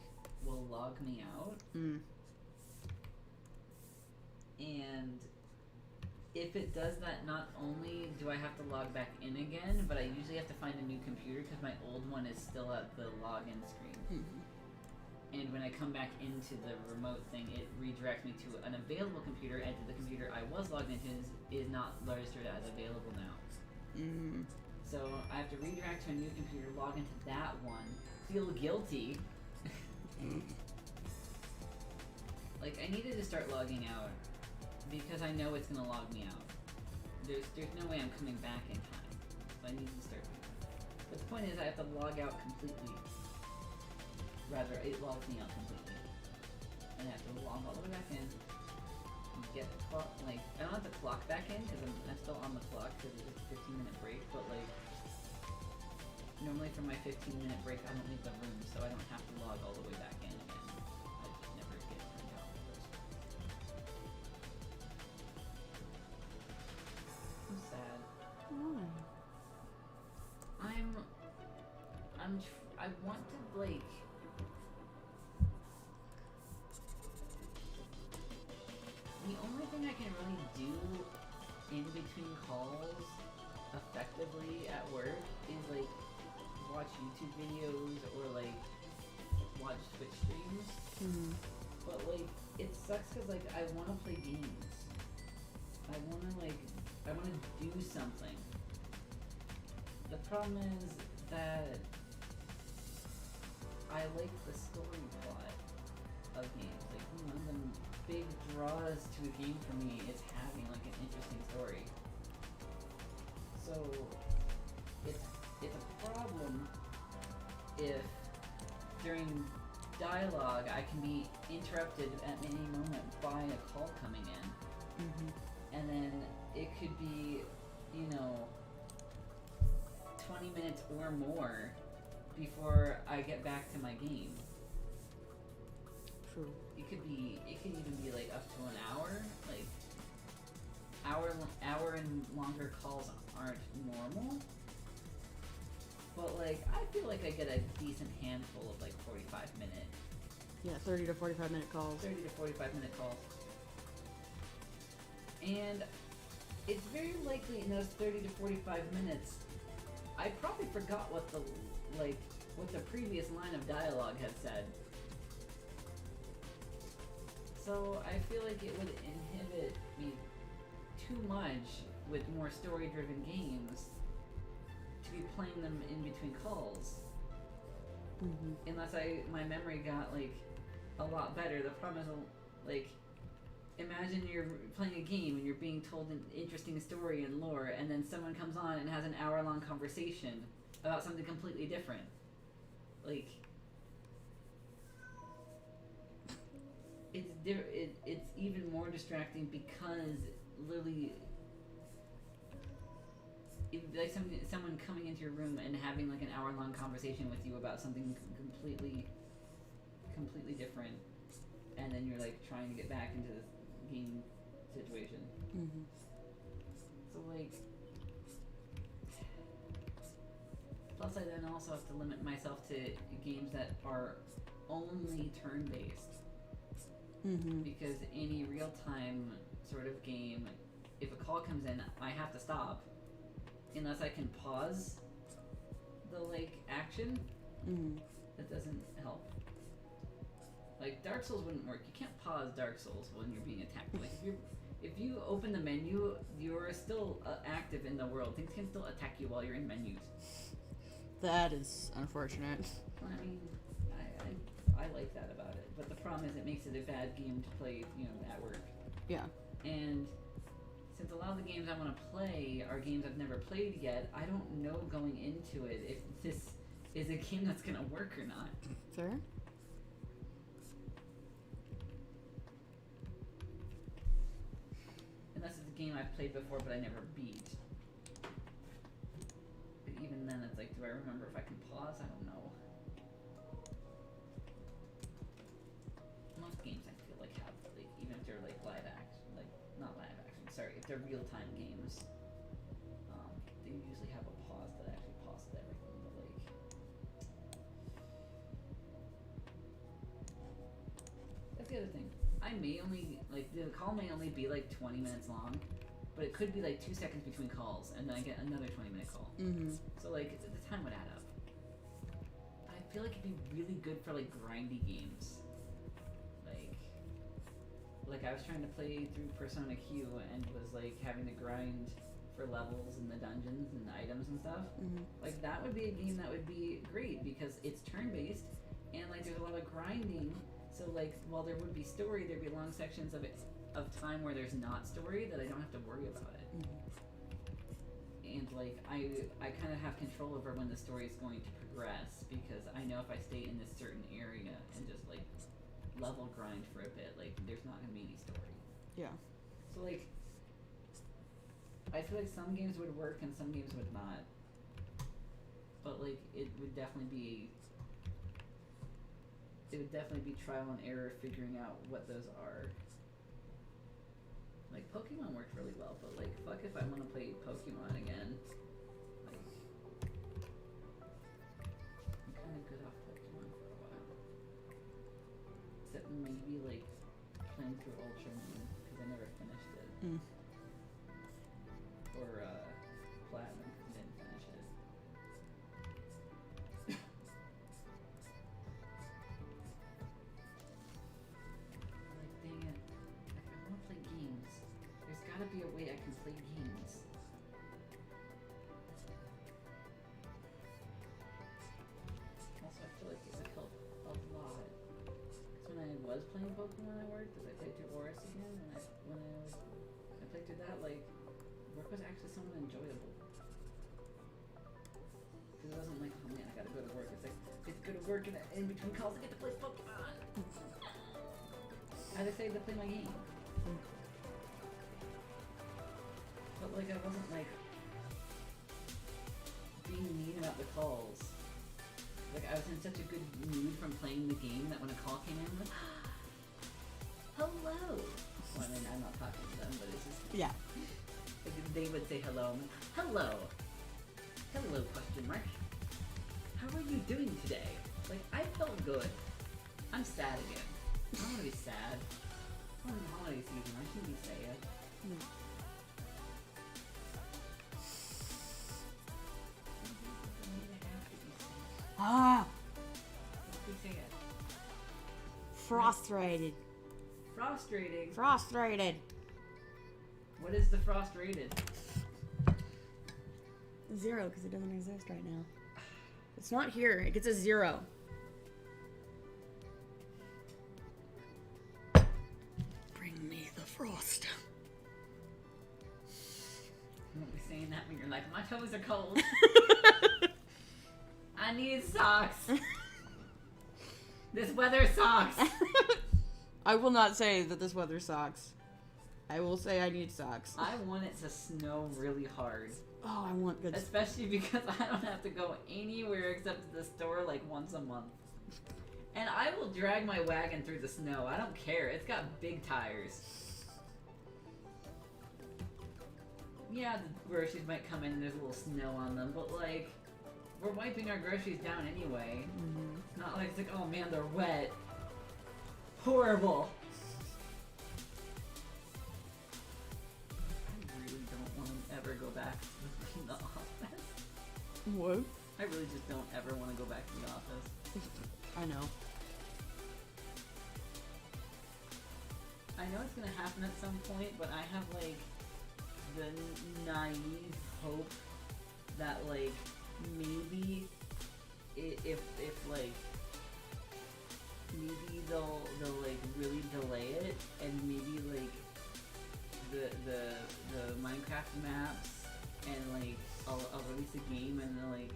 Speaker 2: will log me out, and if it does that, not only do I have to log back in again, but I usually have to find a new computer because my old one is still at the login screen. And when I come back into the remote thing, it redirects me to an available computer, and the computer I was logged into is not registered as available now. So I have to redirect to a new computer, log into that one, feel guilty. Like, I needed to start logging out because I know it's going to log me out. there's no way I'm coming back in time. So I need to start. But the point is, I have to log out completely. Rather, it logs me out completely, and I have to log all the way back in. And get the clock. Like, I don't have to clock back in because I'm still on the clock because it's a 15-minute break. But like, normally for my 15-minute break, I don't leave the room, so I don't have to log all the way back in again. I just never get turned out with those. I'm sad.
Speaker 1: Why?
Speaker 2: I want to like. The only thing I can really do in between calls effectively at work is like watch YouTube videos or like watch Twitch streams.
Speaker 1: Mm-hmm.
Speaker 2: But like it sucks because like I want to play games. I want to do something. The problem is that I like the story plot of games. Like one of the big draws to a game for me is having like an interesting story. So it's a problem if during dialogue I can be interrupted at any moment by a call coming in.
Speaker 1: Mm-hmm.
Speaker 2: And then it could be, 20 minutes or more before I get back to my game.
Speaker 1: True.
Speaker 2: It could even be like up to an hour. Like hour and longer calls aren't normal. But like I feel like I get a decent handful of like 45-minute.
Speaker 1: Yeah, 30 to 45-minute calls.
Speaker 2: 30 to 45-minute calls. And it's very likely in those 30 to 45 minutes, I probably forgot what the previous line of dialogue had said. So I feel like it would inhibit me too much with more story-driven games to be playing them in between calls.
Speaker 1: Mm-hmm.
Speaker 2: Unless my memory got like a lot better. The problem is like, imagine you're playing a game and you're being told an interesting story and lore, and then someone comes on and has an hour-long conversation about something completely different. Like, it's even more distracting because literally, like someone coming into your room and having like an hour-long conversation with you about something completely different, and then you're like trying to get back into this game situation.
Speaker 1: Mm-hmm.
Speaker 2: So like, plus I then also have to limit myself to games that are only turn-based.
Speaker 1: Mm-hmm.
Speaker 2: Because any real-time sort of game, if a call comes in, I have to stop unless I can pause the like action.
Speaker 1: Mm-hmm.
Speaker 2: That doesn't help. Like Dark Souls wouldn't work. You can't pause Dark Souls when you're being attacked. Like if you open the menu, you're still active in the world. Things can still attack you while you're in menus.
Speaker 1: That is unfortunate.
Speaker 2: I mean, I like that about it. But the problem is it makes it a bad game to play, at work.
Speaker 1: Yeah.
Speaker 2: And since a lot of the games I want to play are games I've never played yet, I don't know going into it if this is a game that's going to work or not.
Speaker 1: Fair.
Speaker 2: Unless it's a game I've played before but I never beat. But even then, it's like, do I remember if I can pause? I don't know. Most games I feel like have, like, even if they're like live action, like, not live action, sorry, if they're real-time games, they usually have a pause that actually pauses everything, but like, that's the other thing. I may only, like, the call may only be like 20 minutes long, but it could be like 2 seconds between calls, and then I get another 20-minute call.
Speaker 1: Mm-hmm.
Speaker 2: So like, the time would add up. I feel like it'd be really good for like grindy games. Like I was trying to play through Persona Q and was like having to grind for levels in the dungeons and items and stuff.
Speaker 1: Mm-hmm.
Speaker 2: Like that would be a game that would be great because it's turn-based and like there's a lot of grinding. So like while there would be story, there'd be long sections of time where there's not story that I don't have to worry about it.
Speaker 1: Mm-hmm.
Speaker 2: and like I kind of have control over when the story is going to progress, because I know if I stay in this certain area and just like level grind for a bit, like there's not gonna be any story.
Speaker 1: Yeah.
Speaker 2: So like, I feel like some games would work and some games would not. But like, it would definitely be trial and error figuring out what those are. Like Pokemon worked really well, but like, fuck if I want to play Pokemon again. Like, I'm kind of good off Pokemon for a while. Except maybe like playing through Ultra Moon, because I never finished it.
Speaker 1: Mm.
Speaker 2: Or Platinum, because I didn't finish it. Like, dang it. Like, I want to play games. There's gotta be a way I can play games. Also, I feel like it would help a lot. Because when I was playing Pokemon at work, because I played through Oris again, and when I played through that, like, work was actually somewhat enjoyable. Because it wasn't like, oh man, I gotta go to work. It's like, I get to go to work and in between calls I get to play Pokemon. I decided to play my game. But like, I wasn't like being mean about the calls. Like, I was in such a good mood from playing the game that when a call came in, I'm like, hello. Well, I mean, I'm not talking to them, but it's just
Speaker 1: Yeah.
Speaker 2: like they would say hello. I'm like, hello. Hello, question mark. How are you doing today? Like, I felt good. I'm sad again. I don't want to be sad. I'm in the holiday season. I shouldn't be sad.
Speaker 1: Ah,
Speaker 2: Be sad.
Speaker 1: frustrated.
Speaker 2: Frustrating.
Speaker 1: Frustrated.
Speaker 2: What is the frost rated?
Speaker 1: 0, because it doesn't exist right now. It's not here. It gets a 0. Bring me the frost.
Speaker 2: You won't be saying that when you're like, my toes are cold. I need socks. This weather sucks.
Speaker 1: I will not say that this weather sucks. I will say I need socks.
Speaker 2: I want it to snow really hard.
Speaker 1: Oh, I want good.
Speaker 2: Especially because I don't have to go anywhere except to the store like once a month. And I will drag my wagon through the snow. I don't care. It's got big tires. Yeah, the groceries might come in and there's a little snow on them, but like, we're wiping our groceries down anyway.
Speaker 1: Mhm.
Speaker 2: It's not like it's like, oh man, they're wet. Horrible. I really don't want to ever go back to the office.
Speaker 1: What?
Speaker 2: I really just don't ever want to go back to the office.
Speaker 1: I know.
Speaker 2: I know it's gonna happen at some point, but I have like the naive hope that like maybe if like maybe they'll like really delay it, and maybe like the Minecraft maps, and like I'll release a game and they'll like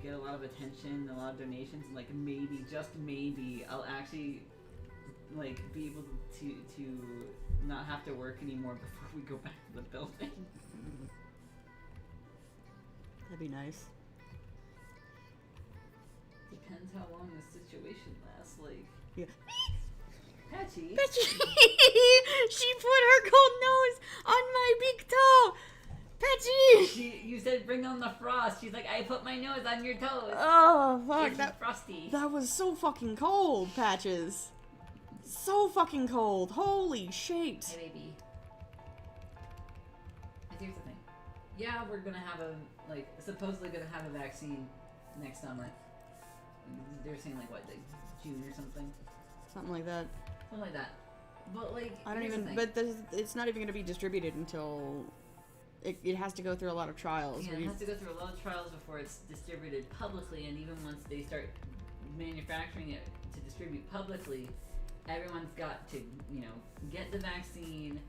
Speaker 2: get a lot of attention, a lot of donations, and like maybe, just maybe, I'll actually like be able to not have to work anymore before we go back to the building.
Speaker 1: That'd be nice.
Speaker 2: Depends how long the situation lasts. Like,
Speaker 1: Yeah.
Speaker 2: Patchy.
Speaker 1: Patchy! She put her cold nose on my big toe! Patchy!
Speaker 2: You said bring on the frost. She's like, I put my nose on your toes.
Speaker 1: Oh, fuck.
Speaker 2: It's frosty.
Speaker 1: That was so fucking cold, Patches. So fucking cold. Holy shit.
Speaker 2: Hey, baby. Here's the thing. Yeah, we're gonna have supposedly gonna have a vaccine next summer. They're saying like what, like June or something?
Speaker 1: Something like that.
Speaker 2: Something like that. But like,
Speaker 1: I don't
Speaker 2: here's the
Speaker 1: even,
Speaker 2: thing.
Speaker 1: but it's not even going to be distributed until it has to go through a lot of trials.
Speaker 2: Yeah, it has to go through a lot of trials before it's distributed publicly, and even once they start manufacturing it to distribute publicly, everyone's got to, get the vaccine,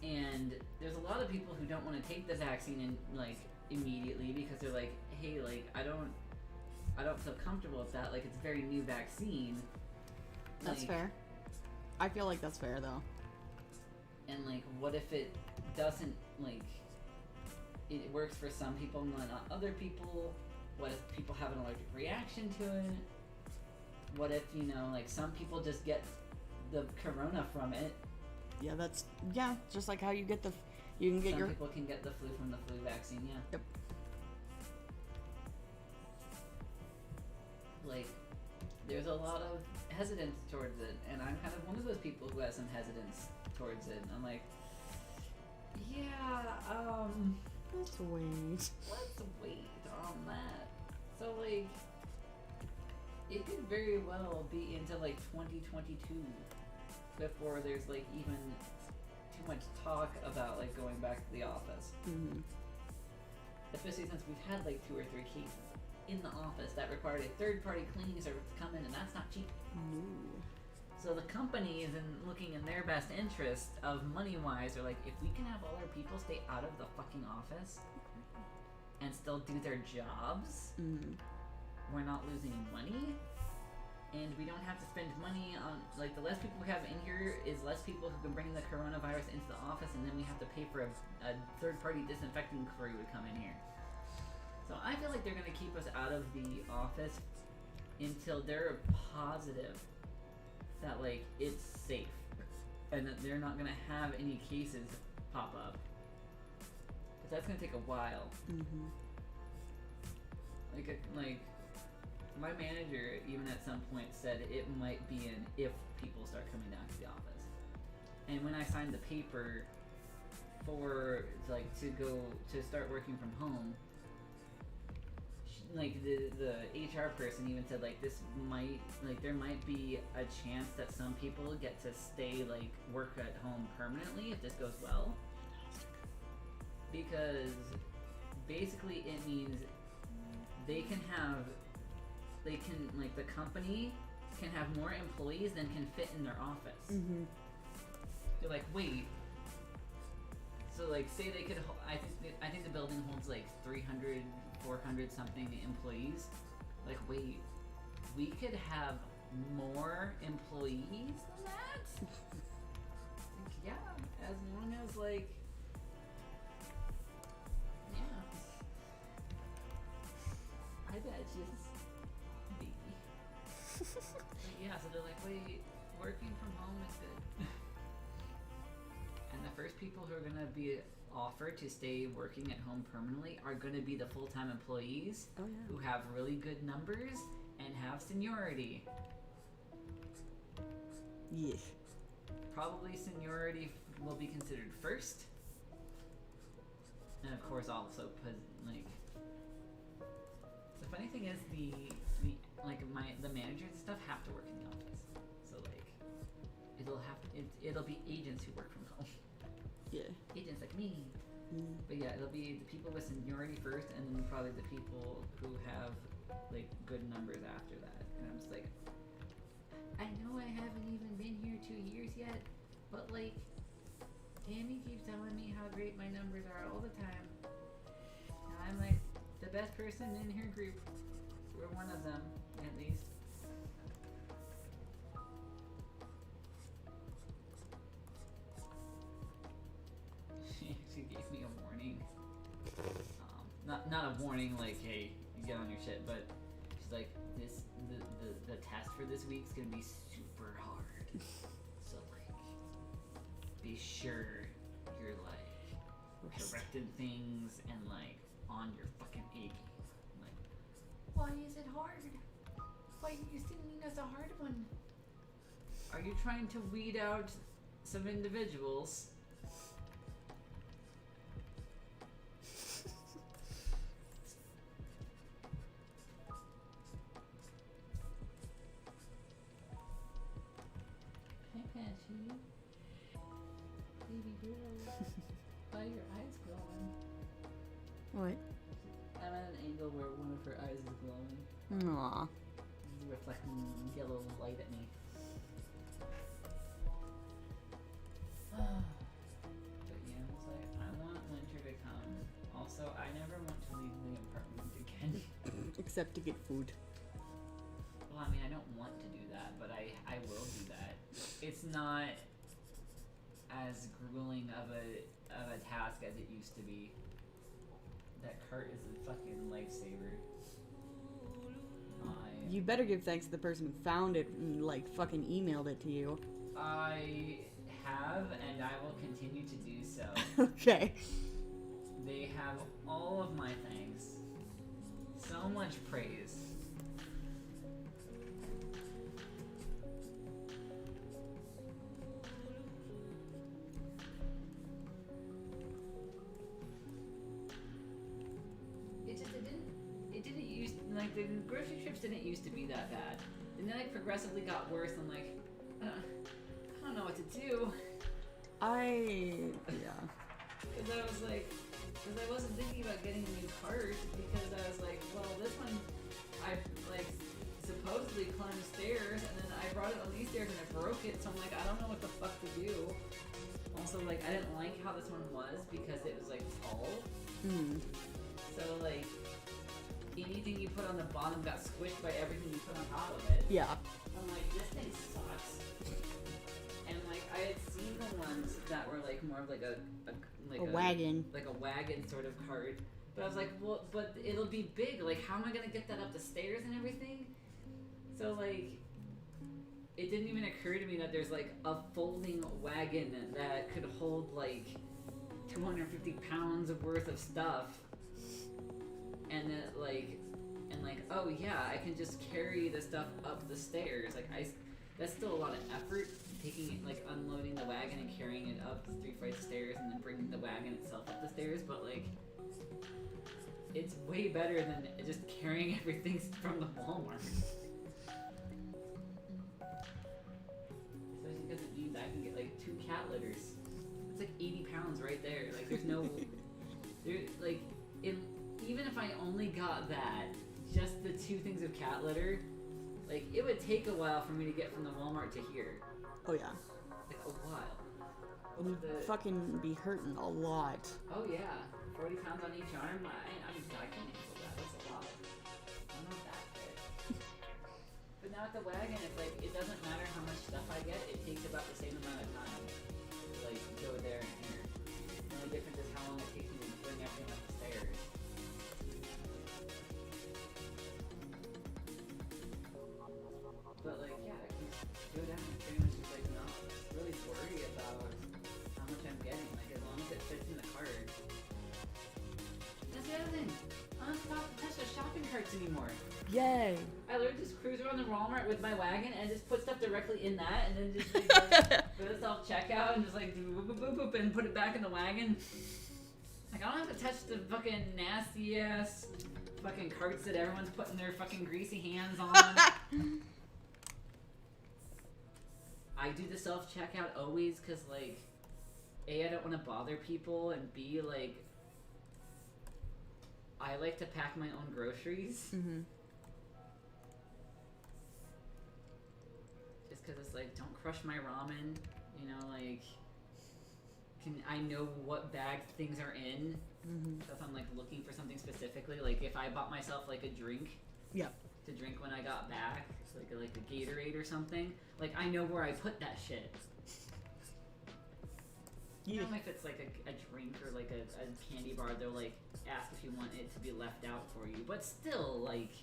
Speaker 2: And there's a lot of people who don't want to take the vaccine and like immediately because they're like, hey, like I don't feel comfortable with that. Like it's a very new vaccine.
Speaker 1: That's
Speaker 2: Like,
Speaker 1: fair. I feel like that's fair though.
Speaker 2: And like, what if it doesn't like? It works for some people, not other people. What if people have an allergic reaction to it? What if like some people just get the corona from it?
Speaker 1: Yeah, just like how you get you can get
Speaker 2: Some
Speaker 1: your
Speaker 2: people can get the flu from the flu vaccine. Yeah.
Speaker 1: Yep.
Speaker 2: Like, there's a lot of hesitance towards it, and I'm kind of one of those people who has some hesitance towards it. And I'm like, yeah,
Speaker 1: Let's wait.
Speaker 2: let's wait on that. So like, it could very well be into like 2022 before there's like even too much talk about like going back to the office.
Speaker 1: Mm-hmm.
Speaker 2: Especially since we've had like 2 or 3 cases in the office that required a third-party cleaning service to come in, and that's not cheap.
Speaker 1: No.
Speaker 2: So the company is looking in their best interest of money-wise. They're like, if we can have all our people stay out of the fucking office and still do their jobs,
Speaker 1: Mm-hmm.
Speaker 2: we're not losing money, and we don't have to spend money on, like, the less people we have in here is less people who can bring the coronavirus into the office, and then we have to pay for a third-party disinfecting crew to come in here. So I feel like they're going to keep us out of the office until they're positive that, like, it's safe and that they're not going to have any cases pop up. Because that's going to take a while.
Speaker 1: Mm-hmm.
Speaker 2: Like, my manager even at some point said it might be an if people start coming down to the office. And when I signed the paper for, like, to start working from home, like the HR person even said like this might like there might be a chance that some people get to stay like work at home permanently if this goes well, because basically it means they can like the company can have more employees than can fit in their office.
Speaker 1: Mm-hmm.
Speaker 2: They're like, wait, so like say they could I think the building holds like 300 400 something employees. Like, wait, we could have more employees than that? Like, yeah, as long as like, yeah, I bet just maybe. But yeah, so they're like, wait, working from home is good. And the first people who are gonna be offered to stay working at home permanently are going to be the full-time employees who have really good numbers and have seniority.
Speaker 1: Yes.
Speaker 2: Probably seniority will be considered first, and of course also like the funny thing is the managers and stuff have to work in the office, so like it'll be agents who work from home.
Speaker 1: Yeah.
Speaker 2: Agents like me.
Speaker 1: Mm.
Speaker 2: But yeah, it'll be the people with seniority first, and then probably the people who have like good numbers after that. And I'm just like, I know I haven't even been here 2 years yet, but like, Tammy keeps telling me how great my numbers are all the time. And I'm like the best person in her group. We're one of them, at least. She gave me a warning. Not a warning like, hey, you get on your shit, but she's like, the test for this week's gonna be super hard. So like, be sure you're like correcting things and like on your fucking A game. Like, why is it hard? Why are you sending us a hard one? Are you trying to weed out some individuals? Baby girl, why are your eyes glowing?
Speaker 1: What?
Speaker 2: I'm at an angle where one of her eyes is glowing.
Speaker 1: Aww.
Speaker 2: It's reflecting yellow light at me. But
Speaker 1: except to get food.
Speaker 2: Well, I mean, I don't want to do that, but I will do that. It's not as grueling of a task as it used to be. That cart is a fucking lifesaver.
Speaker 1: You better give thanks to the person who found it and, like, fucking emailed it to you.
Speaker 2: I have, and I will continue to do so.
Speaker 1: Okay.
Speaker 2: They have all of my thanks. So much praise. It didn't use, like, the grocery trips didn't used to be that bad. And then it progressively got worse. I'm like, I don't know what to do.
Speaker 1: Yeah.
Speaker 2: Because I wasn't thinking about getting a new cart because I was like, well, this one, I, like, supposedly climbed stairs, and then I brought it on these stairs and I broke it, so I'm like, I don't know what the fuck to do. Also, like, I didn't like how this one was because it was, like, tall. So, like, anything you put on the bottom got squished by everything you put on top of it.
Speaker 1: Yeah.
Speaker 2: I'm like, this thing sucks. And, like, I had seen the ones that were, like, more of, like, a
Speaker 1: wagon.
Speaker 2: Like a wagon sort of cart. But I was like, well, but it'll be big. Like, how am I going to get that up the stairs and everything? So, like, it didn't even occur to me that there's, like, a folding wagon that could hold, like, 250 pounds of worth of stuff. And then, like, oh, yeah, I can just carry the stuff up the stairs. Like, that's still a lot of effort, taking it, like, unloading the wagon and carrying it up 3 flights of stairs and then bringing the wagon itself up the stairs, but, like, it's way better than just carrying everything from the Walmart. Especially because it means I can get, like, 2 cat litters. It's, like, 80 pounds right there. Like, there's no... even if I only got that, just the 2 things of cat litter, like, it would take a while for me to get from the Walmart to here.
Speaker 1: Oh, yeah.
Speaker 2: Like, a while.
Speaker 1: You'd fucking be hurting a lot.
Speaker 2: Oh, yeah. 40 pounds on each arm? I can handle that. That's a lot. I'm not that fit. But now at the wagon, it's like, it doesn't matter how much stuff I get, it takes about the same amount of time to, like, go there and here. The only difference is how long it takes me to bring everything up the stairs. But, like, yeah, I can go down and pretty much just, like, not really worry about how much I'm getting. Like, as long as it fits in the cart. That's the other thing. I don't have to touch the shopping carts anymore.
Speaker 1: Yay.
Speaker 2: I literally just cruise around the Walmart with my wagon and just put stuff directly in that and then just, like, go to self-checkout and just, like, do boop, boop, boop, boop, and put it back in the wagon. Like, I don't have to touch the fucking nasty-ass fucking carts that everyone's putting their fucking greasy hands on. I do the self-checkout always because, like, A, I don't want to bother people, and B, like, I like to pack my own groceries.
Speaker 1: Mm-hmm.
Speaker 2: Just because it's like, don't crush my ramen, you know, like, I know what bag things are in.
Speaker 1: Mm-hmm.
Speaker 2: So if I'm, like, looking for something specifically, like, if I bought myself, like, a drink.
Speaker 1: Yep.
Speaker 2: To drink when I got back, so like a Gatorade or something. Like, I know where I put that shit.
Speaker 1: Yeah.
Speaker 2: You know, if it's like a drink or like a candy bar, they'll like ask if you want it to be left out for you. But still, like,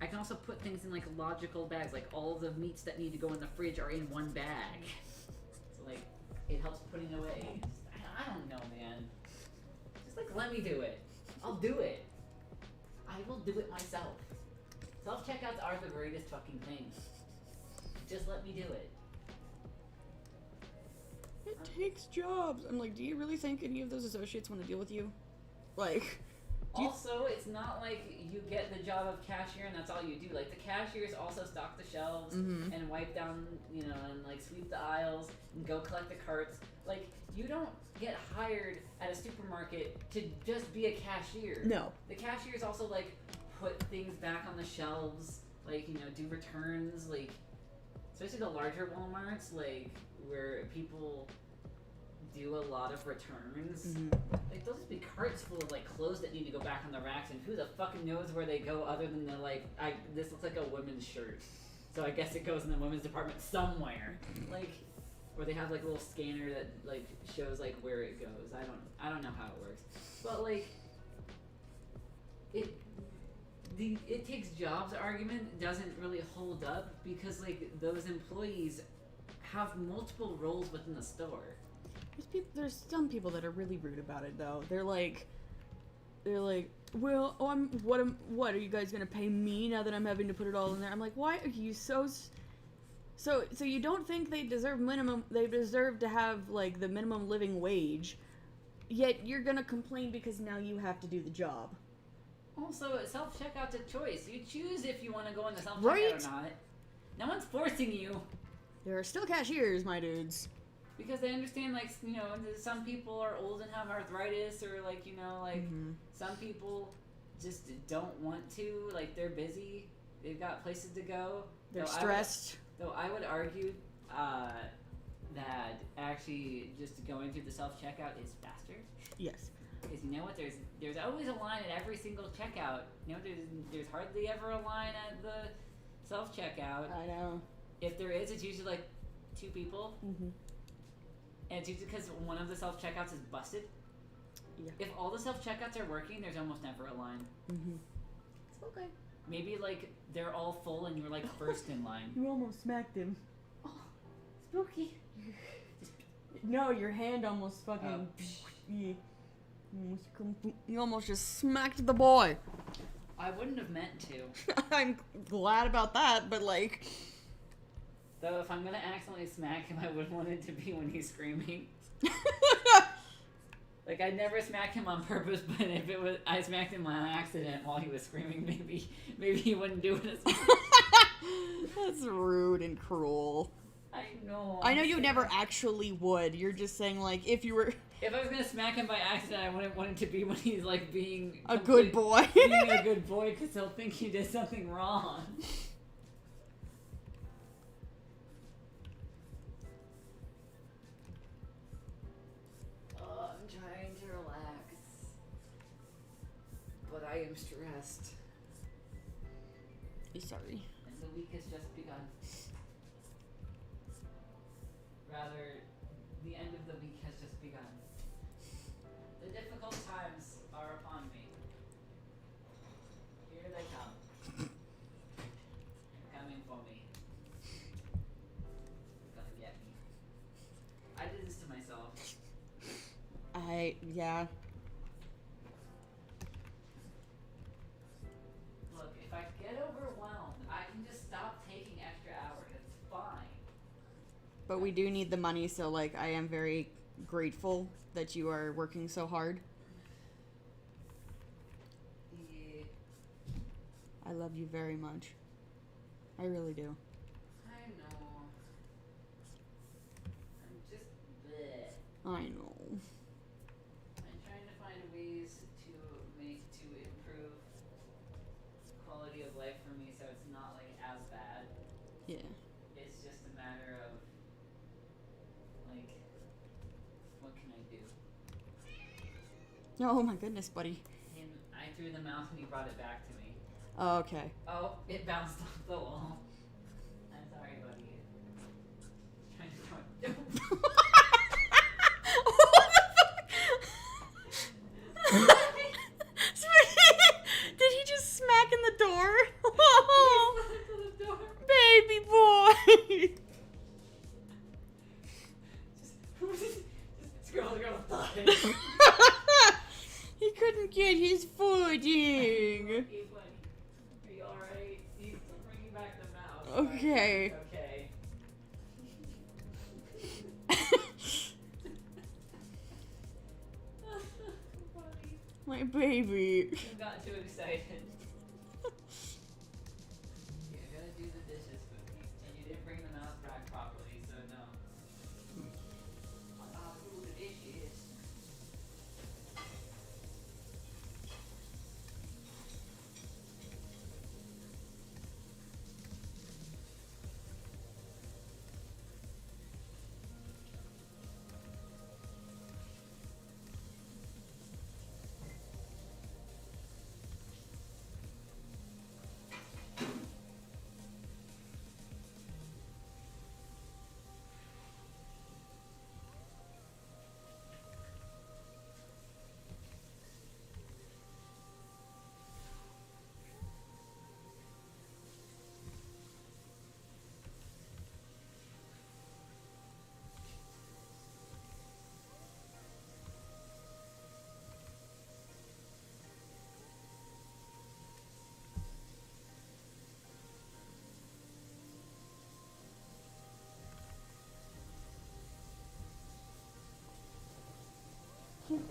Speaker 2: I can also put things in like logical bags. Like, all the meats that need to go in the fridge are in one bag. So like, it helps putting away. I don't know, man. Just like, let me do it. I'll do it. I will do it myself. Self-checkouts are the greatest fucking thing. Just let me do it.
Speaker 1: It takes jobs. I'm like, do you really think any of those associates want to deal with you? Like...
Speaker 2: Also, it's not like you get the job of cashier and that's all you do. Like, the cashiers also stock the shelves and wipe down, you know, and like sweep the aisles and go collect the carts. Like, you don't get hired at a supermarket to just be a cashier.
Speaker 1: No.
Speaker 2: The cashiers also like put things back on the shelves, like, you know, do returns, like, especially the larger Walmarts, like, where people do a lot of returns,
Speaker 1: Mm-hmm.
Speaker 2: like those would be carts full of like clothes that need to go back on the racks, and who the fucking knows where they go other than the like, this looks like a women's shirt, so I guess it goes in the women's department somewhere, like, or they have like a little scanner that like shows like where it goes. I don't know how it works, but like it takes jobs argument doesn't really hold up because like those employees have multiple roles within the store.
Speaker 1: There's some people that are really rude about it though. They're like, well, what are you guys gonna pay me now that I'm having to put it all in there? I'm like, why are you so you don't think they deserve they deserve to have like the minimum living wage, yet you're gonna complain because now you have to do the job.
Speaker 2: Also, self-checkout's a choice. You choose if you want to go in the self-checkout
Speaker 1: Right?
Speaker 2: or not. No one's forcing you.
Speaker 1: There are still cashiers, my dudes.
Speaker 2: Because they understand, like, you know, some people are old and have arthritis, or, like, you know, like, some people just don't want to. Like, they're busy. They've got places to go.
Speaker 1: They're stressed.
Speaker 2: Though I would argue that actually just going through the self-checkout is faster.
Speaker 1: Yes.
Speaker 2: Because you know what? There's always a line at every single checkout. You know, there's hardly ever a line at the self-checkout.
Speaker 1: I know.
Speaker 2: If there is, it's usually like 2 people.
Speaker 1: Mm-hmm.
Speaker 2: And it's usually because one of the self-checkouts is busted.
Speaker 1: Yeah.
Speaker 2: If all the self-checkouts are working, there's almost never a line.
Speaker 1: Mm-hmm. It's okay.
Speaker 2: Maybe like they're all full and you're like first in line.
Speaker 1: You almost smacked him.
Speaker 2: Oh, spooky.
Speaker 1: No, your hand almost fucking... Yeah. You almost just smacked the boy.
Speaker 2: I wouldn't have meant to.
Speaker 1: I'm glad about that, but like...
Speaker 2: Though if I'm gonna accidentally smack him, I would want it to be when he's screaming. Like, I'd never smack him on purpose, but if it was I smacked him on accident while he was screaming, maybe he wouldn't do it as much.
Speaker 1: That's rude and cruel.
Speaker 2: I know.
Speaker 1: I know you never actually would. You're just saying, like, if you were...
Speaker 2: If I was gonna smack him by accident, I wouldn't want it to be when he's, like, being...
Speaker 1: a good boy.
Speaker 2: being a good boy, because he'll think he did something wrong. Oh, I'm trying to relax. But I am stressed.
Speaker 1: Sorry.
Speaker 2: And the week has just begun. Rather, the end of the week has just begun. The difficult times are upon me. Here they come. Coming for me. Gonna get me. I did this to myself.
Speaker 1: Yeah.
Speaker 2: Look, if I get overwhelmed, I can just stop taking extra hours. It's fine.
Speaker 1: But we do need the money, so, like, I am very grateful that you are working so hard.
Speaker 2: Yeah.
Speaker 1: I love you very much. I really do.
Speaker 2: I know. I'm just bleh.
Speaker 1: I know.
Speaker 2: I'm trying to find ways to improve quality of life for me so it's not like as bad.
Speaker 1: Yeah.
Speaker 2: It's just a matter of like what can I do?
Speaker 1: Oh my goodness, buddy.
Speaker 2: And I threw the mouse and he brought it back to me.
Speaker 1: Oh, okay.
Speaker 2: Oh, it bounced off the wall. I'm sorry, buddy. Trying to throw it.
Speaker 1: Did he just smack in the door? Oh, baby boy.
Speaker 2: Scroll.
Speaker 1: He couldn't get his footing.
Speaker 2: Okay, buddy. Are you alright? He's bringing back the mouse.
Speaker 1: Okay.
Speaker 2: Okay. Buddy.
Speaker 1: My baby.
Speaker 2: You got too excited. Yeah, I gotta do the dishes, and you didn't bring the mouse back properly, so no. I gotta do the dishes.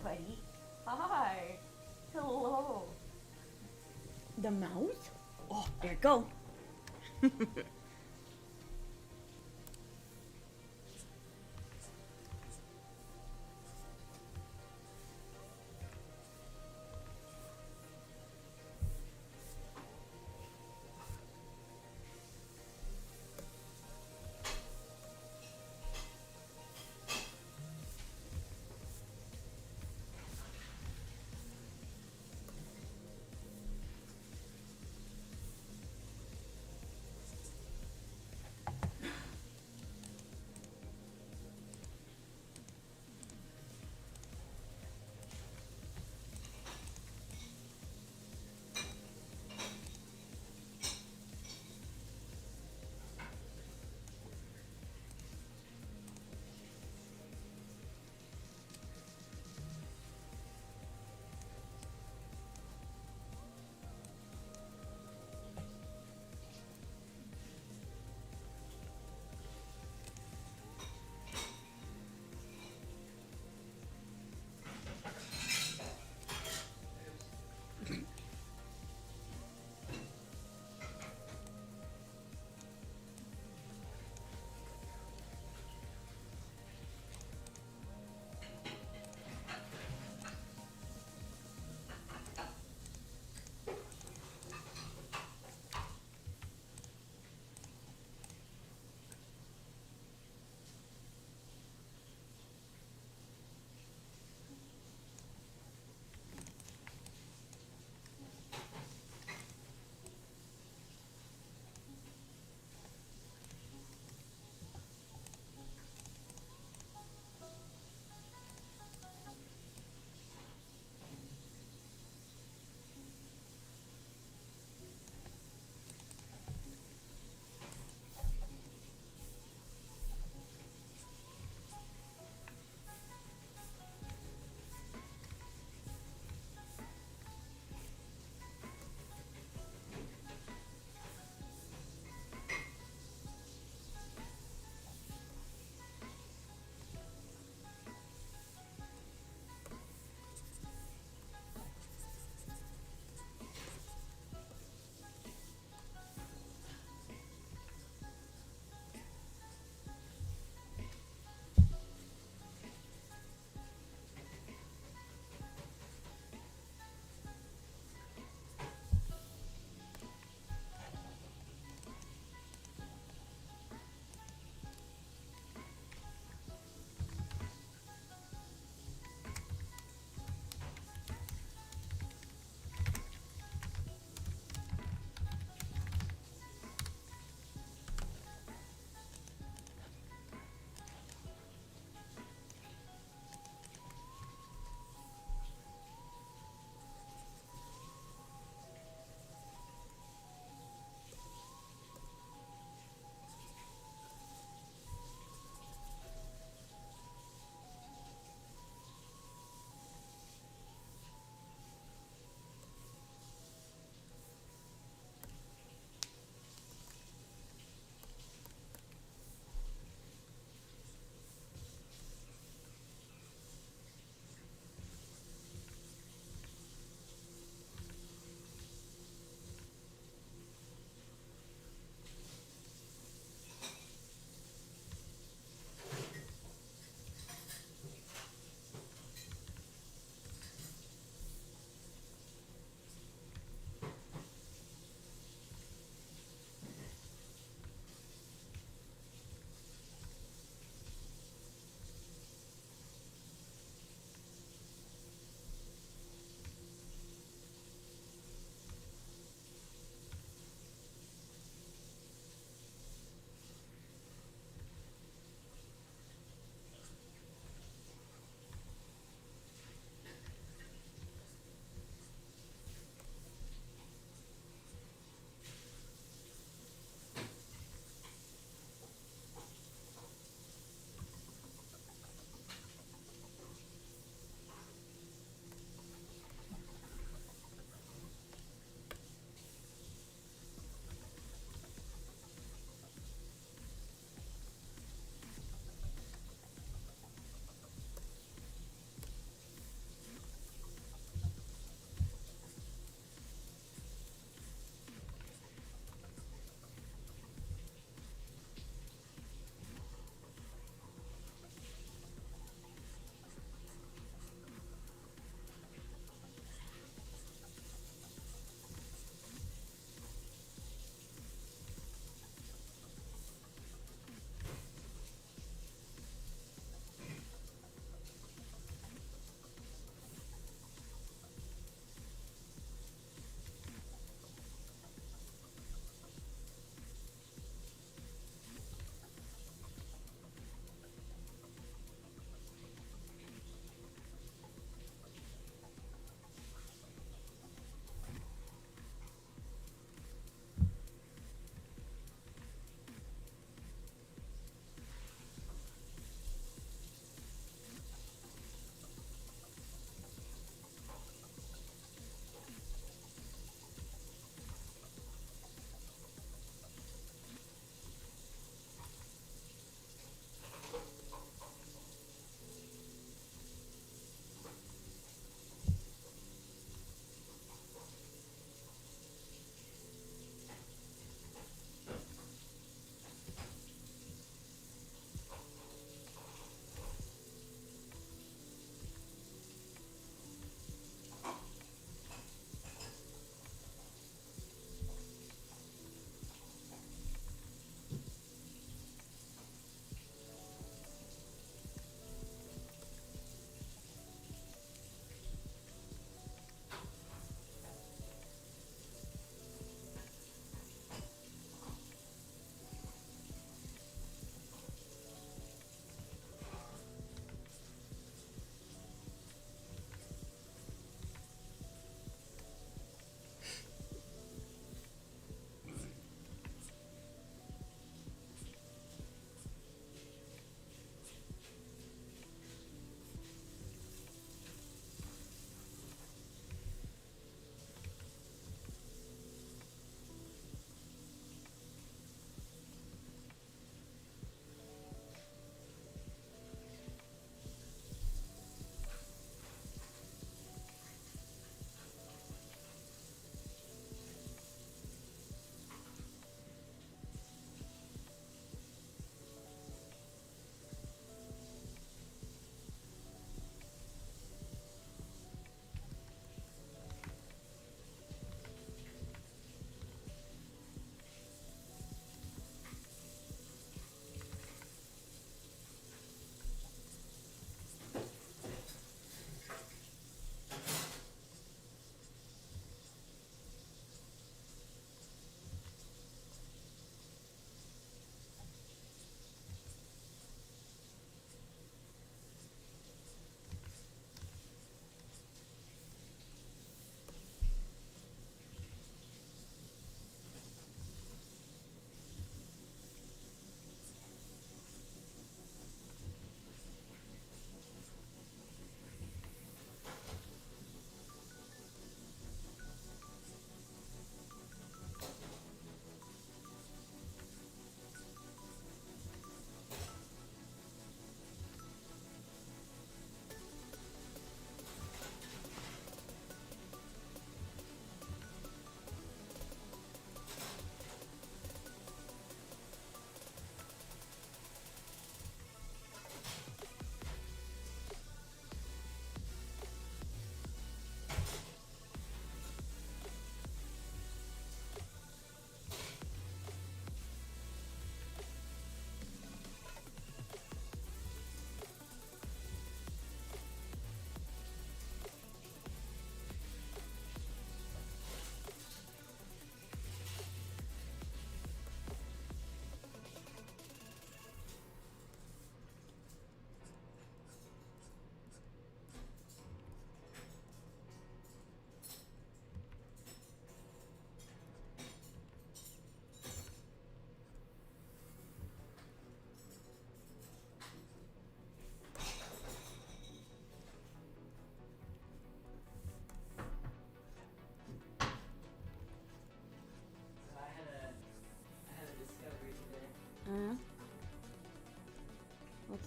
Speaker 3: buddy. Hi. Hello.
Speaker 1: The mouth? Oh, there you go.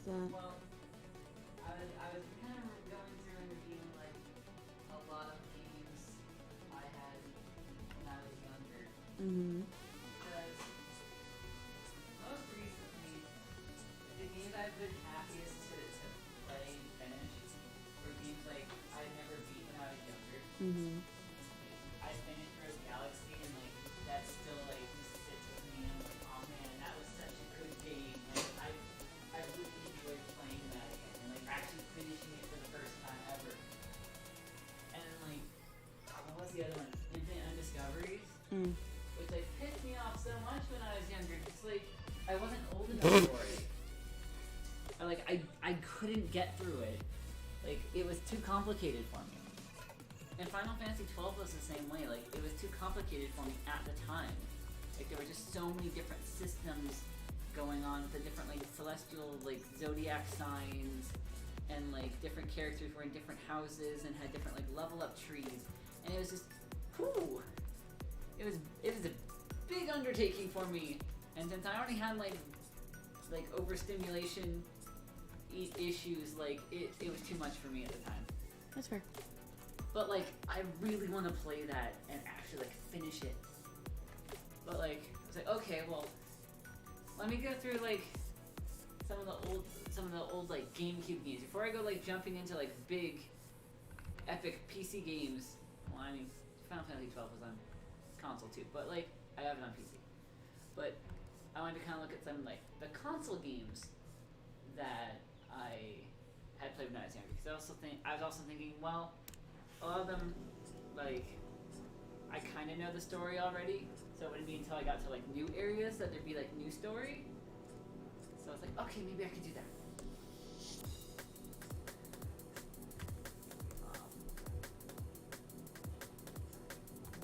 Speaker 1: that?
Speaker 2: Well, I was kind of going through and reviewing like a lot of games I had when I was younger.
Speaker 1: Mm-hmm.
Speaker 2: Because most recently, the games I've been happiest to play and finish were games like I never beat when I was younger.
Speaker 1: Mm-hmm.
Speaker 2: I finished Rogue Galaxy and like that still like just sits with me and I'm like, oh man, that was such a good game. Like I really enjoyed playing that again and like actually finishing it for the first time ever. And then like what was the other one? Infinite Undiscoveries?
Speaker 1: Mm.
Speaker 2: Which like pissed me off so much when I was younger because like I wasn't old enough for it. I couldn't get through it. Like it was too complicated for me. And Final Fantasy XII was the same way. Like it was too complicated for me at the time. Like there were just so many different systems going on with the different like celestial like zodiac signs and like different characters were in different houses and had different like level up trees. And it was just whew. It was a big undertaking for me. And since I already had like overstimulation issues, like it was too much for me at the time.
Speaker 1: That's fair.
Speaker 2: But like I really want to play that and actually like finish it. But like I was like, okay, well, let me go through like some of the old like GameCube games before I go like jumping into like big epic PC games. Well, I mean, Final Fantasy XII was on console too, but like I have it on PC. But I wanted to kind of look at some like the console games that I had played when I was younger. Because I was also thinking, well, a lot of them, like, I kind of know the story already, so it wouldn't be until I got to like new areas that there'd be like new story. So I was like, okay, maybe I could do that.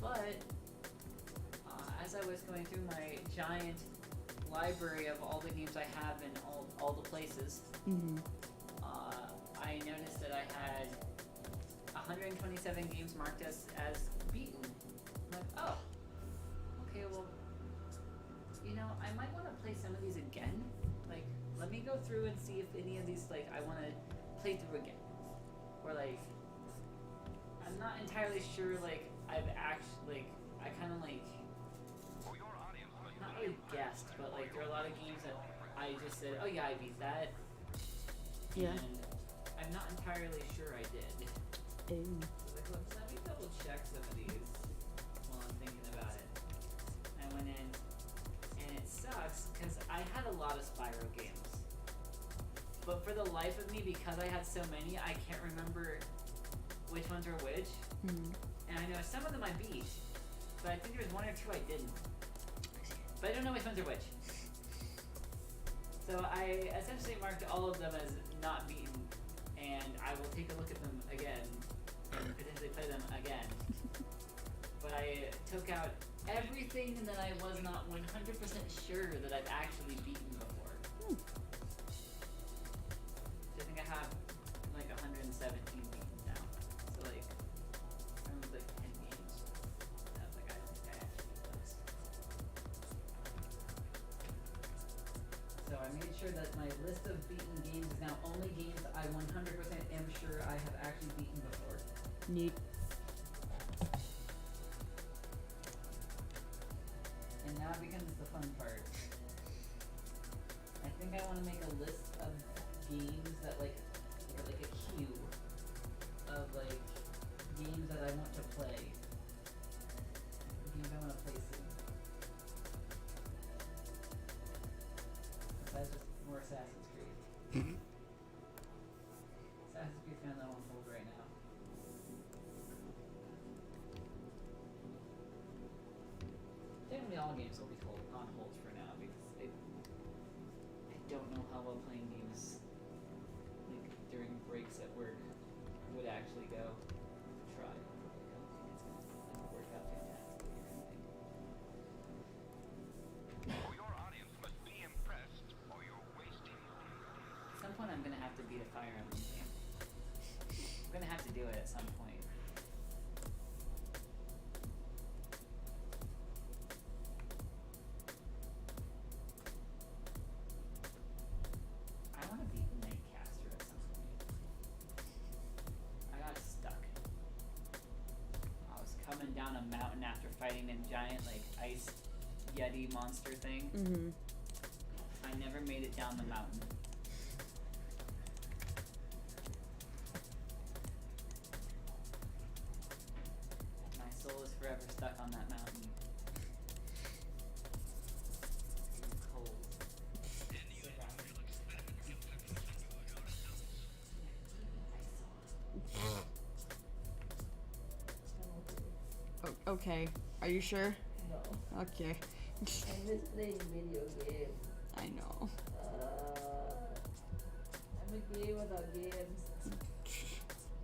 Speaker 2: But as I was going through my giant library of all the games I have in all the places,
Speaker 1: Mm-hmm.
Speaker 2: I noticed that I had 127 games marked as beaten. I'm like, oh, okay, well, you know, I might want to play some of these again. Like, let me go through and see if any of these, like, I want to play through again. Or, like, I'm not entirely sure, like, I've actually, like, I kind of, like, not really guessed, but, like, there are a lot of games that I just said, oh yeah, I beat that.
Speaker 1: Yeah.
Speaker 2: And I'm not entirely sure I did. So like, let me double check some of these while I'm thinking about it. I went in, and it sucks because I had a lot of Spyro games. But for the life of me, because I had so many, I can't remember which ones are which.
Speaker 1: Mm-hmm.
Speaker 2: And I know some of them I beat, but I think there was one or two I didn't. But I don't know which ones are which. So I essentially marked all of them as not beaten, and I will take a look at them again and potentially play them again. But I took out everything that I was not 100% sure that I've actually beaten before.
Speaker 1: Hmm.
Speaker 2: So I think I have like 117 beaten now. So like, I remember like 10 games. And I was like, I don't think I actually beat those. So I made sure that my list of beaten games is now only games I 100% am sure I have actually beaten before.
Speaker 1: Neat.
Speaker 2: And now becomes the fun part. I think I want to make a list of games that like a queue of like games that I want to play. Games I want to play soon. That's just more Assassin's Creed.
Speaker 1: Mm-hmm.
Speaker 2: Assassin's Creed's kind of low on hold right now. Generally, all games will be on hold for now because I don't know how well playing games like during breaks at work would actually go. Try. I don't think it's gonna work out fantastically or anything.
Speaker 4: Your audience must be impressed, or you're wasting.
Speaker 2: At some point, I'm gonna have to beat a Fire Emblem game. I'm gonna have to do it at some point. I want to beat fucking giant like ice yeti monster thing.
Speaker 1: Mm-hmm.
Speaker 2: I never made it down the mountain. My soul is forever stuck on that mountain. Cold.
Speaker 1: Okay. Are you sure?
Speaker 3: No.
Speaker 1: Okay.
Speaker 3: I miss playing video games.
Speaker 1: I know.
Speaker 3: I'm a gay without games.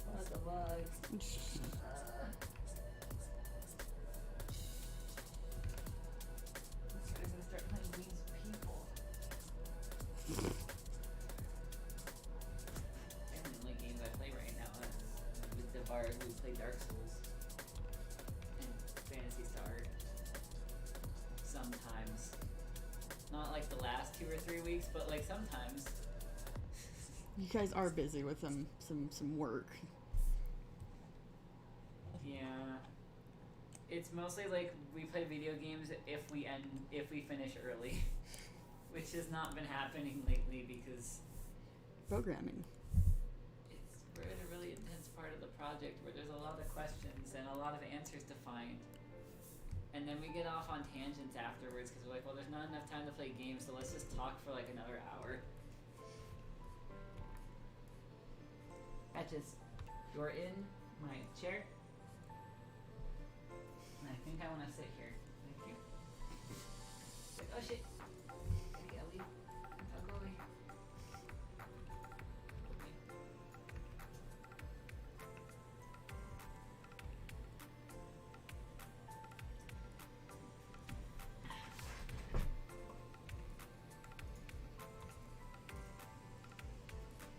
Speaker 3: What the fuck? I'm gonna start playing games with people.
Speaker 2: And the only games I play right now is with Devar, who play Dark Souls and Phantasy Star. Sometimes. Not like the last 2 or 3 weeks, but like sometimes.
Speaker 1: You guys are busy with some work.
Speaker 2: Yeah. It's mostly like we play video games if we finish early. Which has not been happening lately because
Speaker 1: Programming.
Speaker 2: we're at a really intense part of the project where there's a lot of questions and a lot of answers to find. And then we get off on tangents afterwards because we're like, well, there's not enough time to play games, so let's just talk for like another hour. Patches, you're in my chair. And I think I want to sit here. Thank you. Like, oh shit. Okay, I'll leave. I'll go away. Okay.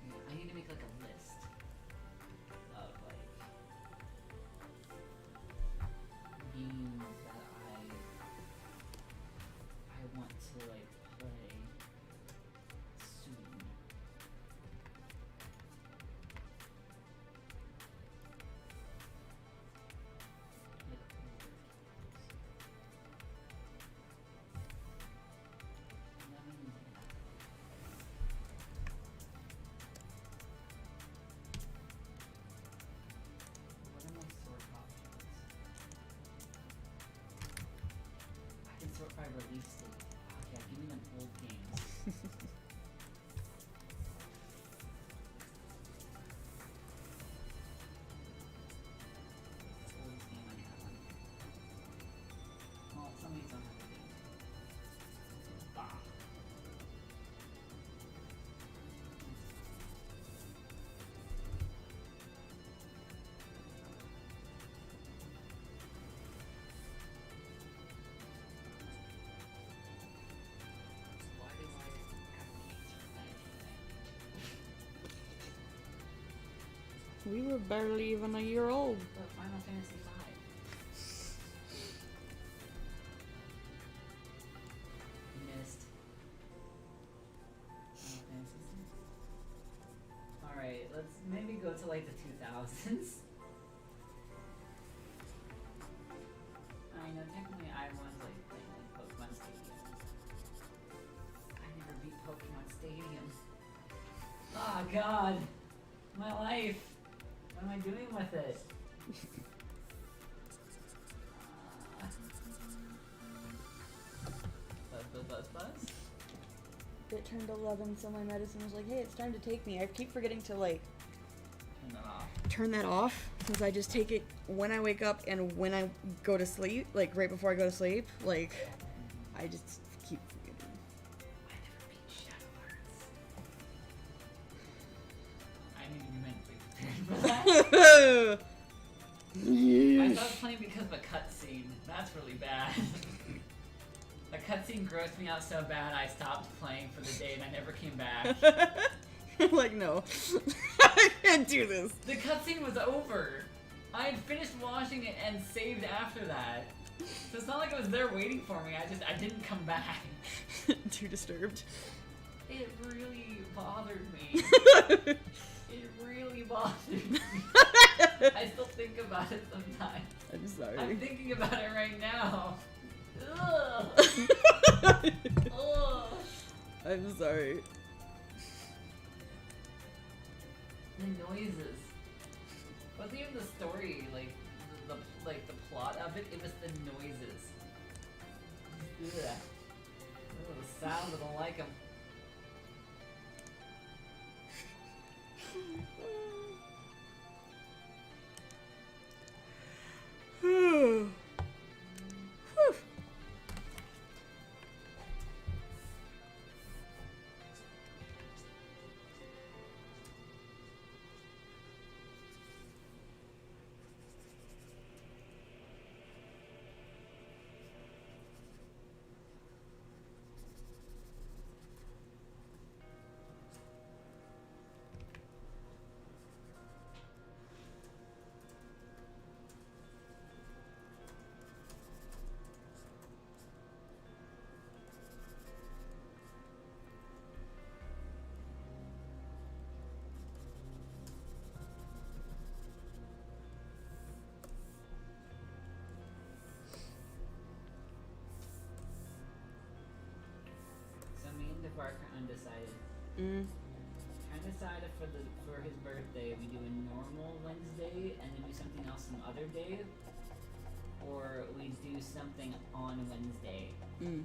Speaker 2: Yeah, I need to make like a list of like games that I want to like play soon. Like older games. Let me look at that. What are my sort options? I can sort by release date. Oh yeah, give me them old games. Oldest game I have on here. Well, some of these don't have a date. Bah. Why do I have games from 1990?
Speaker 1: We were barely even a year old.
Speaker 2: But Final Fantasy V. Missed. Final Fantasy VI. Alright, let's maybe go to like the 2000s. I know technically I was like playing like Pokemon Stadium. I never beat Pokemon Stadium. Oh god! My life! What am I doing with it? Buzz?
Speaker 1: It turned 11, so my medicine was like, hey, it's time to take me. I keep forgetting to, like,
Speaker 2: Turn that off.
Speaker 1: turn that off, because I just take it when I wake up and when I go to sleep, like, right before I go to sleep. Like, I just keep forgetting.
Speaker 2: I never beat Shadow Hearts. I need to be mentally prepared for that. I stopped playing because of a cutscene. That's really bad. A cutscene grossed me out so bad I stopped playing for the day and I never came back.
Speaker 1: Like, no. I can't do this.
Speaker 2: The cutscene was over. I had finished watching it and saved after that. So it's not like it was there waiting for me. I didn't come back.
Speaker 1: Too disturbed.
Speaker 2: It really bothered me. It really bothered me. I still think about it sometimes.
Speaker 1: I'm
Speaker 2: I'm
Speaker 1: sorry.
Speaker 2: thinking about it right now. Ugh. Ugh.
Speaker 1: I'm sorry.
Speaker 2: The noises. Wasn't even the story, like the plot of it. It was the noises. Ugh. Oh, the sound. I don't like them.
Speaker 1: Whew.
Speaker 2: So me and Devark are undecided.
Speaker 1: Mm.
Speaker 2: Trying to decide if for his birthday we do a normal Wednesday and then do something else some other day, or we do something on Wednesday
Speaker 1: Mm.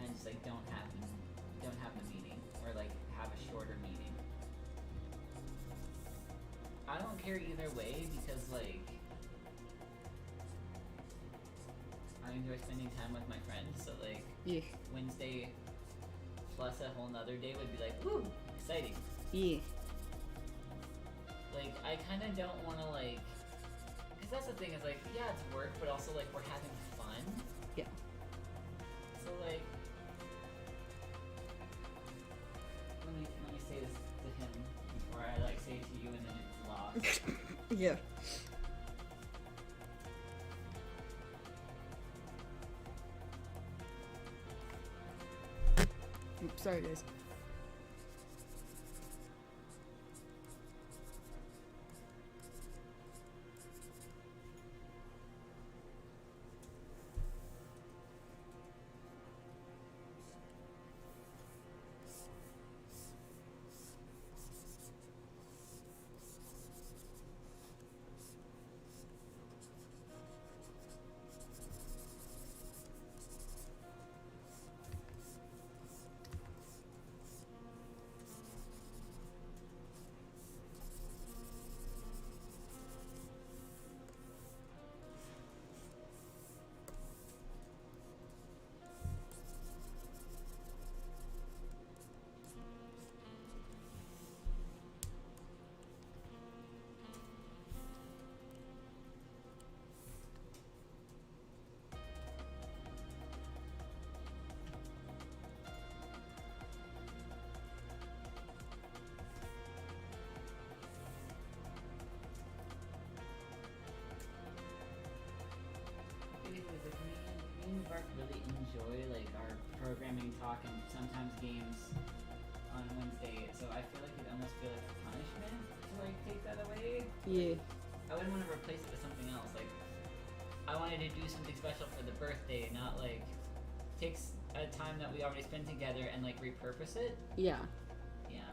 Speaker 2: and just like don't have the meeting, or like have a shorter meeting. I don't care either way because like I enjoy spending time with my friends, so like
Speaker 1: Yeah.
Speaker 2: Wednesday plus a whole nother day would be like, woo, exciting.
Speaker 1: Yeah.
Speaker 2: Like, I kind of don't want to, like, because that's the thing, is like, yeah, it's work, but also, like, we're having fun.
Speaker 1: Yeah.
Speaker 2: So, like, let me say this to him before I, like, say it to you and then it's lost.
Speaker 1: Yeah. Oops, sorry guys.
Speaker 2: Basically, like, me and Bart really enjoy, like, our programming talk and sometimes games on Wednesday, so I feel like it'd almost feel like a punishment to, like, take that away.
Speaker 1: Yeah.
Speaker 2: I wouldn't want to replace it with something else. Like, I wanted to do something special for the birthday, not like takes a time that we already spend together and like repurpose it.
Speaker 1: Yeah.
Speaker 2: Yeah.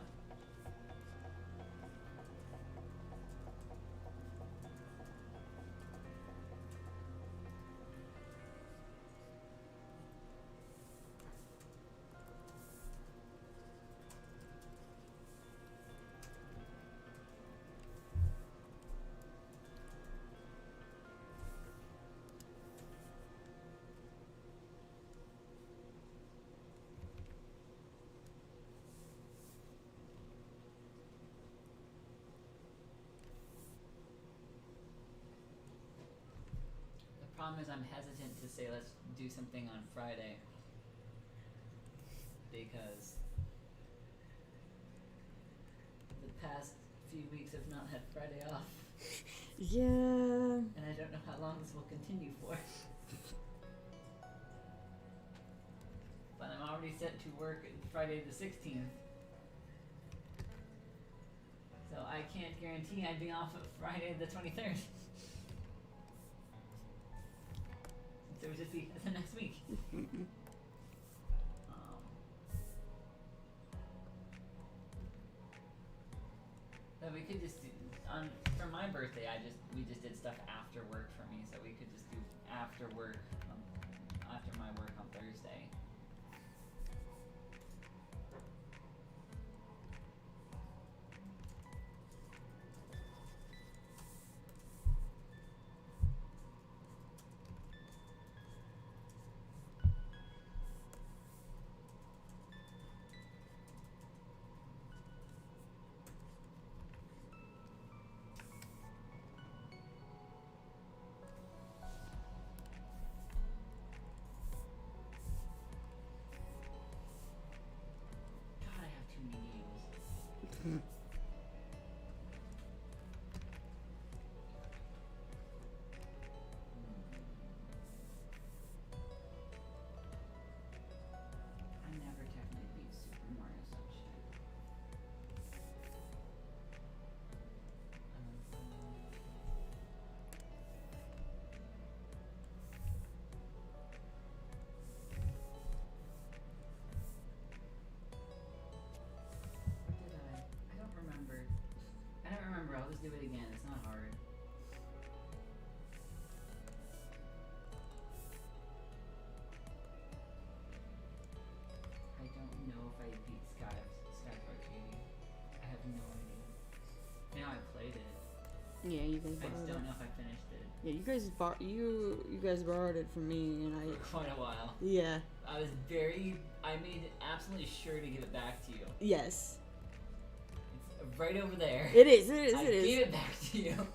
Speaker 2: The problem is I'm hesitant to say let's do something on Friday because the past few weeks have not had Friday off,
Speaker 1: Yeah.
Speaker 2: and I don't know how long this will continue for. But I'm already set to work Friday the 16th. So I can't guarantee I'd be off of Friday the 23rd. So we'll just see the next week. But we could just do, for my birthday. We just did stuff after work for me, so we could just do after work, after my work on Thursday. God, I have too many games. I never technically beat Super Mario Sunshine. Or did I? I don't remember. I don't remember. I'll just do it again. It's not hard. I don't know if I beat Sky Arcade. I have no idea. I know I played it.
Speaker 1: Yeah, you guys
Speaker 2: I just
Speaker 1: borrowed
Speaker 2: don't
Speaker 1: it.
Speaker 2: know if I finished it
Speaker 1: Yeah, you guys borrowed it from me, and
Speaker 2: for quite a while.
Speaker 1: yeah,
Speaker 2: I made absolutely sure to give it back to you.
Speaker 1: yes,
Speaker 2: It's right over there.
Speaker 1: it is.
Speaker 2: I gave it back to you.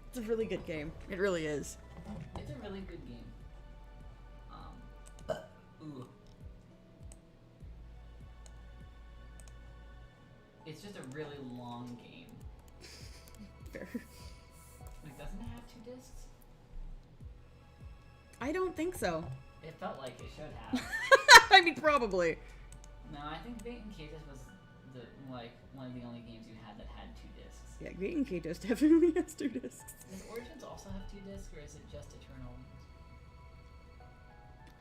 Speaker 1: It's a really good game. It really is.
Speaker 2: It's a really good game. Ooh. It's just a really long game.
Speaker 1: Fair.
Speaker 2: Like, doesn't it have 2 discs?
Speaker 1: I don't think so.
Speaker 2: It felt like it should have.
Speaker 1: I mean, probably.
Speaker 2: No, I think Bait and Cages was one of the only games you had that had 2 discs.
Speaker 1: Yeah, Great and Katos definitely has 2 discs.
Speaker 2: Does Origins also have 2 discs, or is it just Eternal?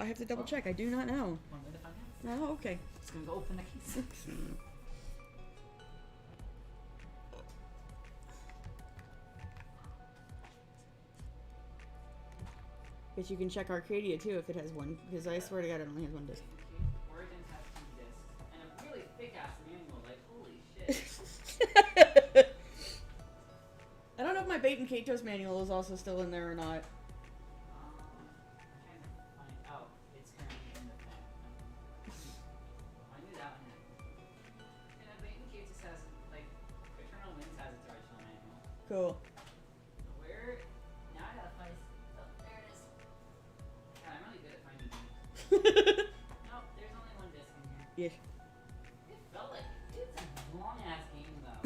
Speaker 1: I have to double check. I do not know.
Speaker 2: Want me to find out?
Speaker 1: Oh, okay.
Speaker 2: Just gonna go open the case.
Speaker 1: But you can check Arcadia too if it has one, because I swear to God it only has 1 disc.
Speaker 2: Origins has 2 discs and a really thick ass manual. Like, holy shit.
Speaker 1: I don't know if my Bait and Katos manual is also still in there or not.
Speaker 2: I'm trying to find. Oh, it's currently in the thing. I knew that one. And Bait and Cages has Eternal Winds has its original manual.
Speaker 1: Cool.
Speaker 2: Where? Now I gotta find. Oh, there it is. God, I'm really good at finding things. Nope, there's only 1 disc in here.
Speaker 1: Yeah.
Speaker 2: It felt like it's a long ass game though.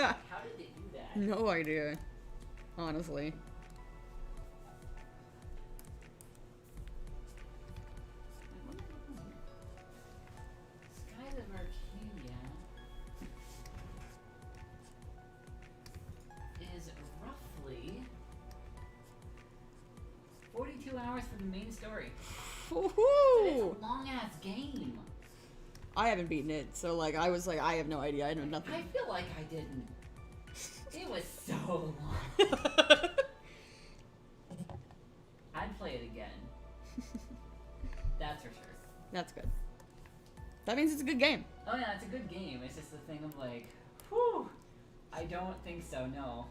Speaker 2: How did they do that?
Speaker 1: No idea. Honestly.
Speaker 2: What am I looking here? Skies of Arcadia is roughly 42 hours for the main story. It's
Speaker 1: Woohoo!
Speaker 2: a long ass game.
Speaker 1: I haven't beaten it, so like I was like, I have no idea. I know nothing.
Speaker 2: I feel like I didn't. It was so long. I'd play it again. That's for sure.
Speaker 1: That's good. That means it's a good game.
Speaker 2: Oh yeah, it's a good game. It's just the thing of like, whew. I don't think so. No.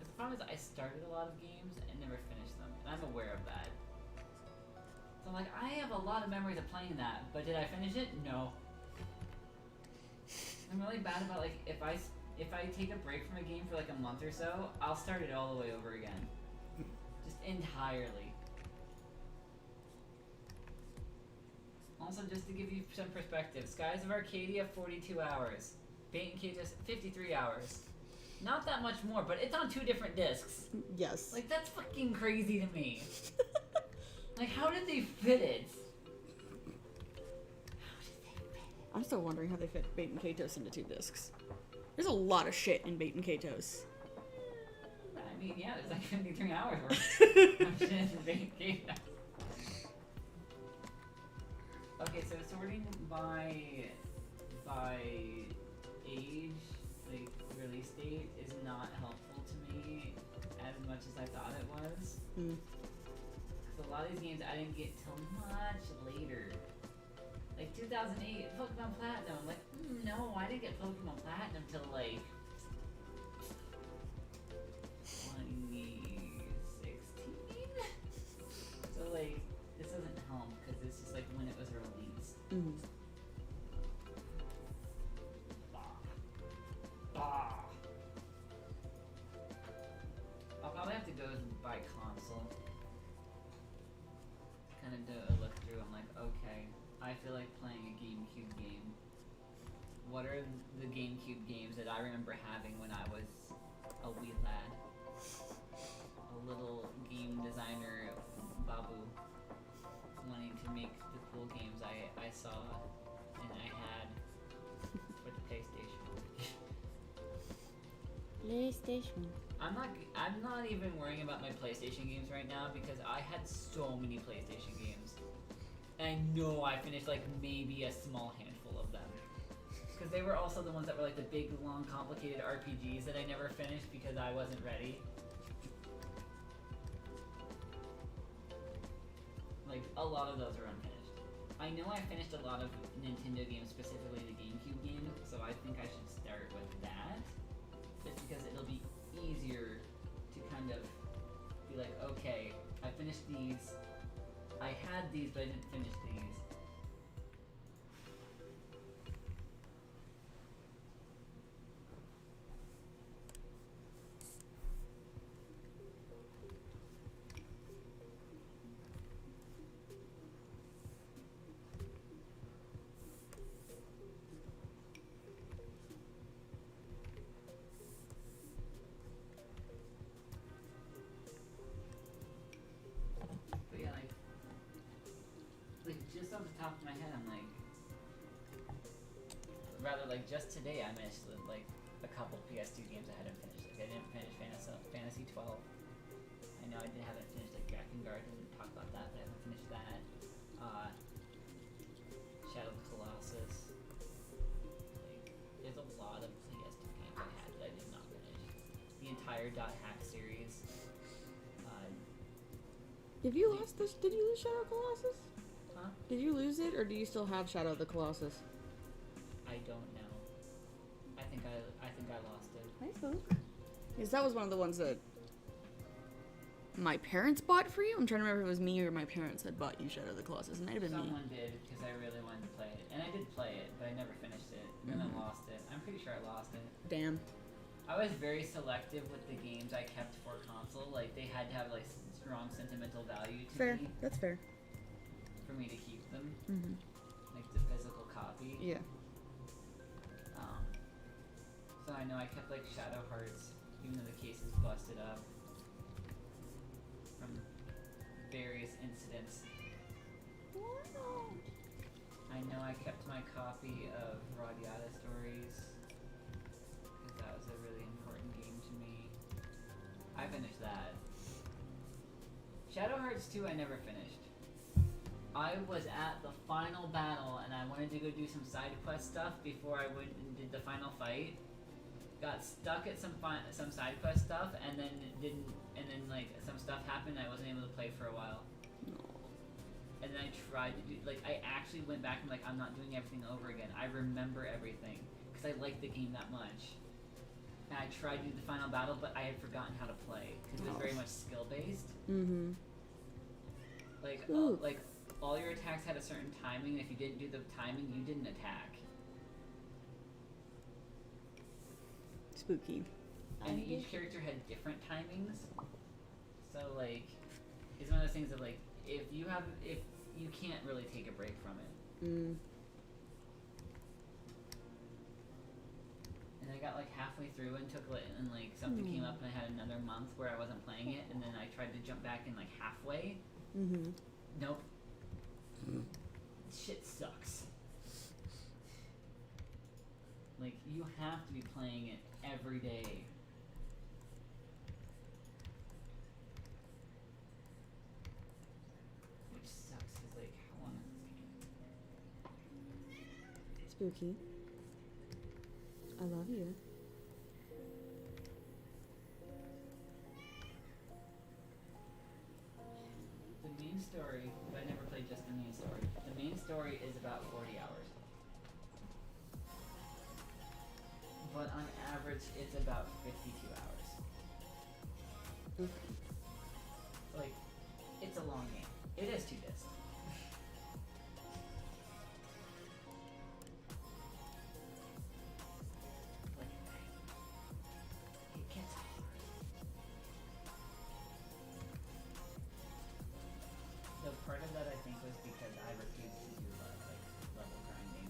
Speaker 2: The problem is I started a lot of games and never finished them, and I'm aware of that. So I'm like, I have a lot of memories of playing that, but did I finish it? No. I'm really bad about like if I take a break from a game for like a month or so, I'll start it all the way over again, just entirely. Also, just to give you some perspective, Skies of Arcadia 42 hours, Bait and Cages 53 hours. Not that much more, but it's on 2 different discs.
Speaker 1: Yes.
Speaker 2: Like, that's fucking crazy to me. Like, how did they fit it?
Speaker 1: I'm still wondering how they fit Bait and Katos into 2 discs. There's a lot of shit in Bait and Kato's.
Speaker 2: I mean, yeah, there's like 53 hours worth of shit in vacation. Okay, so sorting by age, like release date, is not helpful to me as much as I thought it was.
Speaker 1: Mm.
Speaker 2: Because a lot of these games I didn't get till much later. Like 2008, Pokemon Platinum. Like, no, I didn't get Pokemon Platinum till like 2016. So like, this doesn't help because it's just like when it was released.
Speaker 1: Mm.
Speaker 2: I'll probably have to go buy console. Kind of do a look through. I'm like, okay, I feel like playing a GameCube game. What are the GameCube games that I remember having when I was a wee lad? A little game designer, Babu, wanting to make the cool games I saw and I had for the PlayStation.
Speaker 1: PlayStation.
Speaker 2: I'm not even worrying about my PlayStation games right now because I had so many PlayStation games. And I know I finished like maybe a small handful of them. Because they were also the ones that were like the big, long, complicated RPGs that I never finished because I wasn't ready. Like, a lot of those are unfinished. I know I finished a lot of Nintendo games, specifically the GameCube games, so I think I should start with that. Just because it'll be easier to kind of be like, okay, I finished these. I had these, but I didn't finish these. But yeah, like just off the top of my head, I'm like, rather like just today I missed like a couple PS2 games I hadn't finished. Like I didn't finish Fantasy 12. I know I haven't finished like Drakengard, didn't talk about that, but I haven't finished that. Shadow of the Colossus. Like, there's a lot of PS2 games I had that I did not finish. The entire .hack series.
Speaker 1: Did you lose this? Did you lose Shadow of the Colossus?
Speaker 2: Huh?
Speaker 1: Did you lose it, or do you still have Shadow of the Colossus?
Speaker 2: I don't know. I think I lost it.
Speaker 1: I hope. Because that was one of the ones that my parents bought for you. I'm trying to remember if it was me or my parents had bought you Shadow of the Colossus. It might have been me.
Speaker 2: Someone did because I really wanted to play it, and I did play it, but I never finished it. And then I lost it. I'm pretty sure I lost it.
Speaker 1: Damn.
Speaker 2: I was very selective with the games I kept for console. Like they had to have like strong sentimental value to
Speaker 1: Fair.
Speaker 2: me
Speaker 1: That's fair.
Speaker 2: for me to keep them,
Speaker 1: Mm-hmm.
Speaker 2: like the physical copy.
Speaker 1: Yeah.
Speaker 2: So I know I kept like Shadow Hearts, even though the case is busted up from various incidents. I know I kept my copy of Radiata Stories because that was a really important game to me. I finished that. Shadow Hearts 2 I never finished. I was at the final battle and I wanted to go do some side quest stuff before I went and did the final fight. Got stuck at some side quest stuff and then like some stuff happened and I wasn't able to play for a while. And then I tried to do, like, I actually went back and, like, I'm not doing everything over again. I remember everything, because I liked the game that much. And I tried to do the final battle, but I had forgotten how to play, because it was very much skill-based.
Speaker 1: Mm-hmm.
Speaker 2: Like, all your attacks had a certain timing, and if you didn't do the timing, you didn't attack.
Speaker 1: Spooky.
Speaker 2: And each character had different timings. So, like, it's one of those things that, like, if you can't really take a break from it.
Speaker 1: Mm.
Speaker 2: And I got like halfway through and something came up and I had another month where I wasn't playing it and then I tried to jump back in like halfway.
Speaker 1: Mm-hmm.
Speaker 2: Nope. Shit sucks. Like, you have to be playing it every day. Which sucks, cause like, how long is this game?
Speaker 1: Spooky. I love you.
Speaker 2: The main story, but I never played just the main story. The main story is about 40 hours. But on average, it's about 52 hours.
Speaker 1: Okay.
Speaker 2: Like, it's a long game. It is 2 discs. Like, it gets hard. So part of that I think was because I refused to do like level grinding.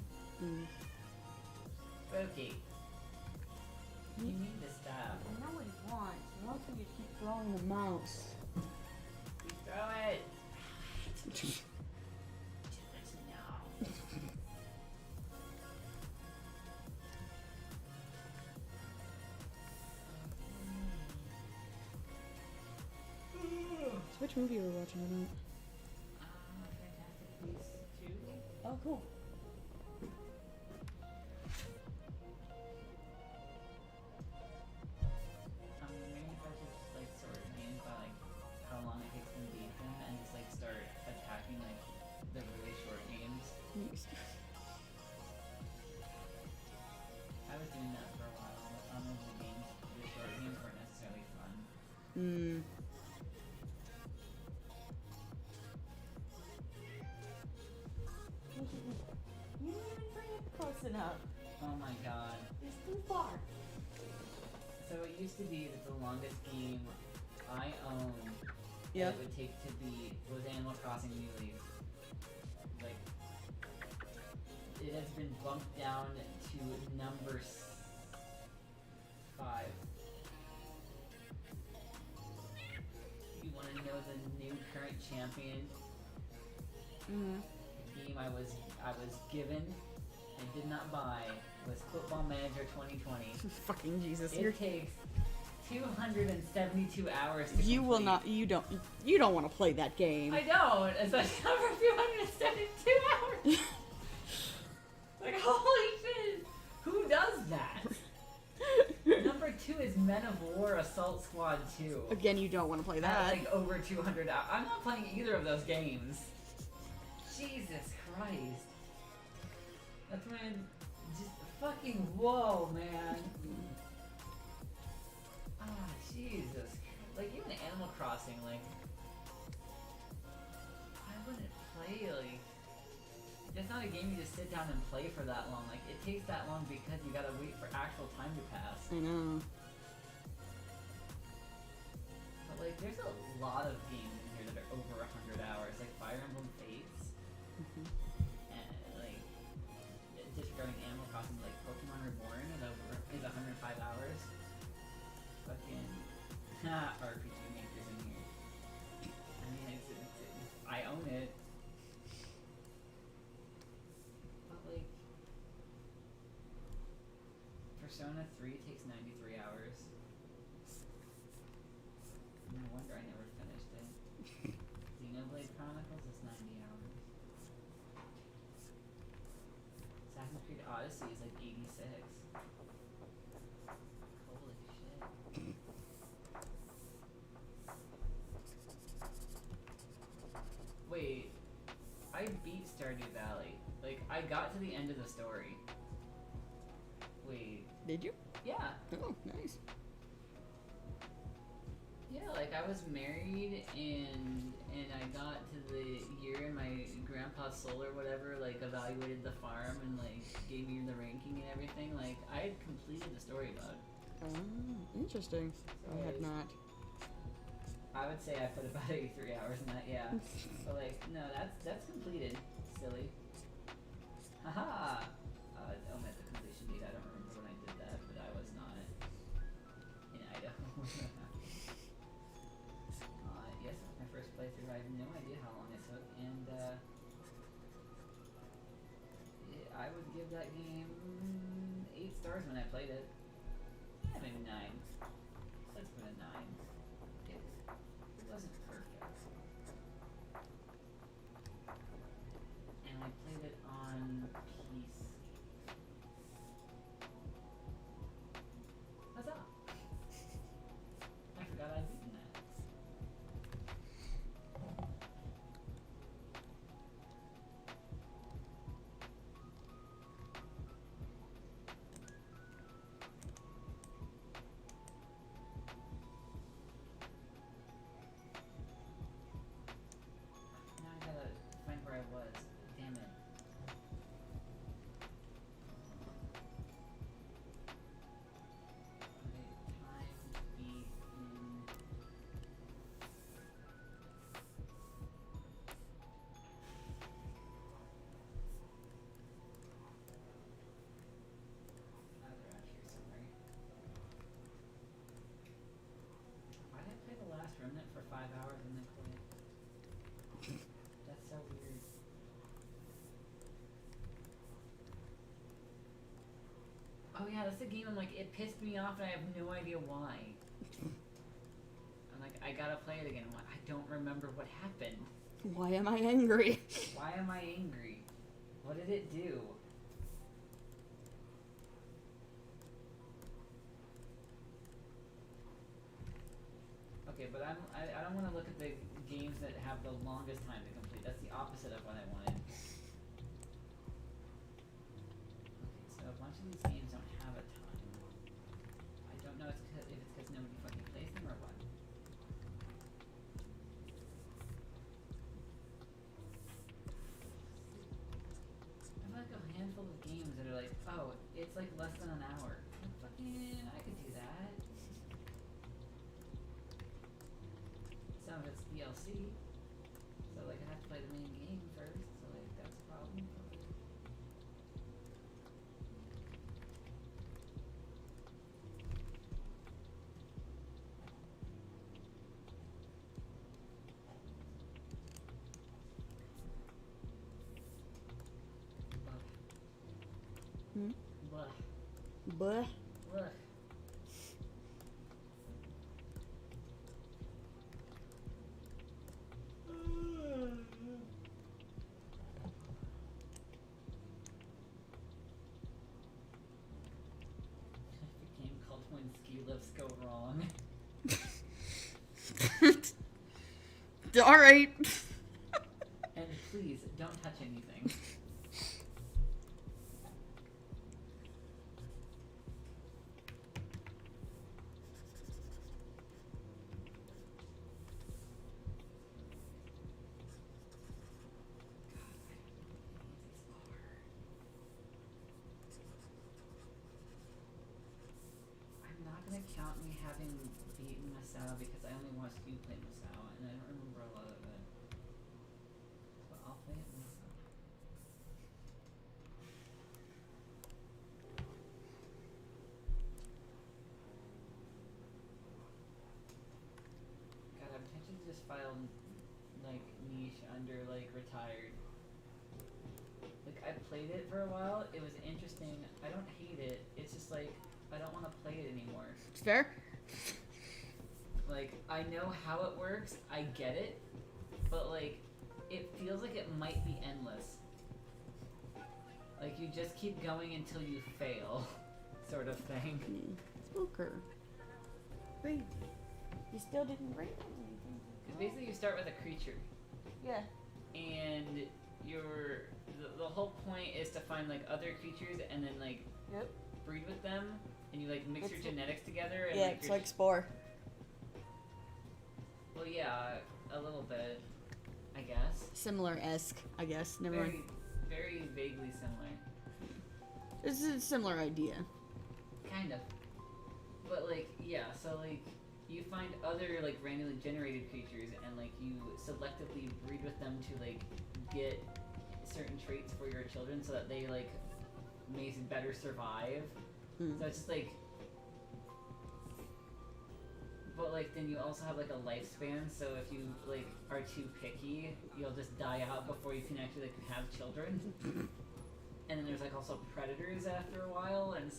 Speaker 2: Okay. You need to stop.
Speaker 1: I know what he wants. I also you keep throwing the mouse.
Speaker 2: You throw it. Do it now.
Speaker 1: So which movie are we watching tonight?
Speaker 2: Fantastic Beasts 2.
Speaker 1: Oh, cool.
Speaker 2: I'm wondering if I should just like sort games by like how long it takes them to beat them and just like start attacking like the really short games. I was doing that for a while. Some of the games, the short games weren't necessarily fun.
Speaker 3: You didn't even bring it close enough.
Speaker 2: Oh my god.
Speaker 3: It's too far.
Speaker 2: So it used to be that the longest game I owned
Speaker 1: Yeah.
Speaker 2: that it would take to beat was Animal Crossing New Leaf. Like, it has been bumped down to number 5. You want to know the new current champion?
Speaker 1: Mm-hmm.
Speaker 2: The game I was given and did not buy was Football Manager 2020.
Speaker 1: Fucking Jesus.
Speaker 2: It takes 272 hours to
Speaker 1: You will
Speaker 2: complete.
Speaker 1: not. You don't want to play that game.
Speaker 2: I don't, especially for 272 hours. Like, holy shit! Who does that? Number 2 is Men of War Assault Squad 2.
Speaker 1: Again, you don't want to play
Speaker 2: That's
Speaker 1: that.
Speaker 2: like over 200 hours. I'm not playing either of those games. Jesus Christ. That's when just fucking whoa, man. Ah, Jesus. Like, even Animal Crossing, like, I wouldn't play, like, it's not a game you just sit down and play for that long. Like, it takes that long because you gotta wait for actual time to pass.
Speaker 1: I know.
Speaker 2: But, like, there's a lot of games in here that are over 100 hours. Like, Fire Emblem Fates, and, like, disregarding Animal Crossing, like, Pokemon Reborn is 105 hours. Fucking RPG Maker's in here. I mean, I own it. But, like, Persona 3 takes 93 hours. No wonder I never finished it. Xenoblade Chronicles is 90 hours. Assassin's Creed Odyssey is like 86. Holy shit. Wait, I beat Stardew Valley. Like, I got to the end of the story. Wait,
Speaker 1: Did you?
Speaker 2: yeah.
Speaker 1: Oh, nice.
Speaker 2: Yeah, like I was married and I got to the year and my grandpa Soul or whatever like evaluated the farm and like gave me the ranking and everything. Like I had completed the story mode.
Speaker 1: Oh, interesting. I had not.
Speaker 2: I would say I put about 83 hours in that, yeah. But like, no, that's completed. Silly. Haha. Omit the completion date. I don't remember when I did that, but I was not in Idaho. Yes, my first playthrough. I have no idea how long it took, and I would give that game 8 stars. Remnant for 5 hours and then quit. That's so weird. Oh yeah, that's the game. I'm like, it pissed me off, and I have no idea why. I'm like, I gotta play it again. I'm like, I don't remember what happened.
Speaker 1: Why am I angry?
Speaker 2: Why am I angry? What did it do? Okay, but I don't want to look at the games that have the longest time to complete. That's the opposite of what I wanted. Okay, so a bunch of these games don't have a time. I don't know if it's because nobody fucking plays them or what. I have like a handful of games that are like, oh, it's like less than an hour. Like, fucking, I could do that. Some of it's DLC, so like I have to play the main game first, so like that's a problem.
Speaker 1: Hmm?
Speaker 2: Blah.
Speaker 1: Buh.
Speaker 2: Blah. A game called When Ski Lifts Go Wrong.
Speaker 1: Alright.
Speaker 2: And please, don't touch anything. I'm not gonna count me having beaten Masao because I only watched you play Masao and I don't remember a lot of it. But I'll play it myself. God, I'm tempted to just file like niche under like retired. Like I played it for a while, it was interesting. I don't hate it. It's just like I don't want to play it anymore.
Speaker 1: It's fair.
Speaker 2: Like I know how it works, I get it, but like it feels like it might be endless. Like you just keep going until you fail, sort of thing.
Speaker 1: Spooker. Wait. You still didn't rate anything.
Speaker 2: Because basically you start with a creature,
Speaker 1: Yeah.
Speaker 2: and the whole point is to find like other creatures and then like
Speaker 1: Yep.
Speaker 2: breed with them, and you like mix your
Speaker 1: It's-
Speaker 2: genetics together. And
Speaker 1: Yeah,
Speaker 2: like,
Speaker 1: it's
Speaker 2: your
Speaker 1: like Spore.
Speaker 2: well, yeah, a little bit, I guess.
Speaker 1: Similar-esque, I guess. Never mind.
Speaker 2: Very, very vaguely similar.
Speaker 1: It's a similar idea.
Speaker 2: Kind of. But like, yeah, so like you find other like randomly generated creatures and like you selectively breed with them to like get certain traits for your children so that they like may better survive.
Speaker 1: Hmm.
Speaker 2: So it's just like, but like then you also have like a lifespan, so if you like are too picky, you'll just die out before you can actually like have children. And then there's like also predators after a while, and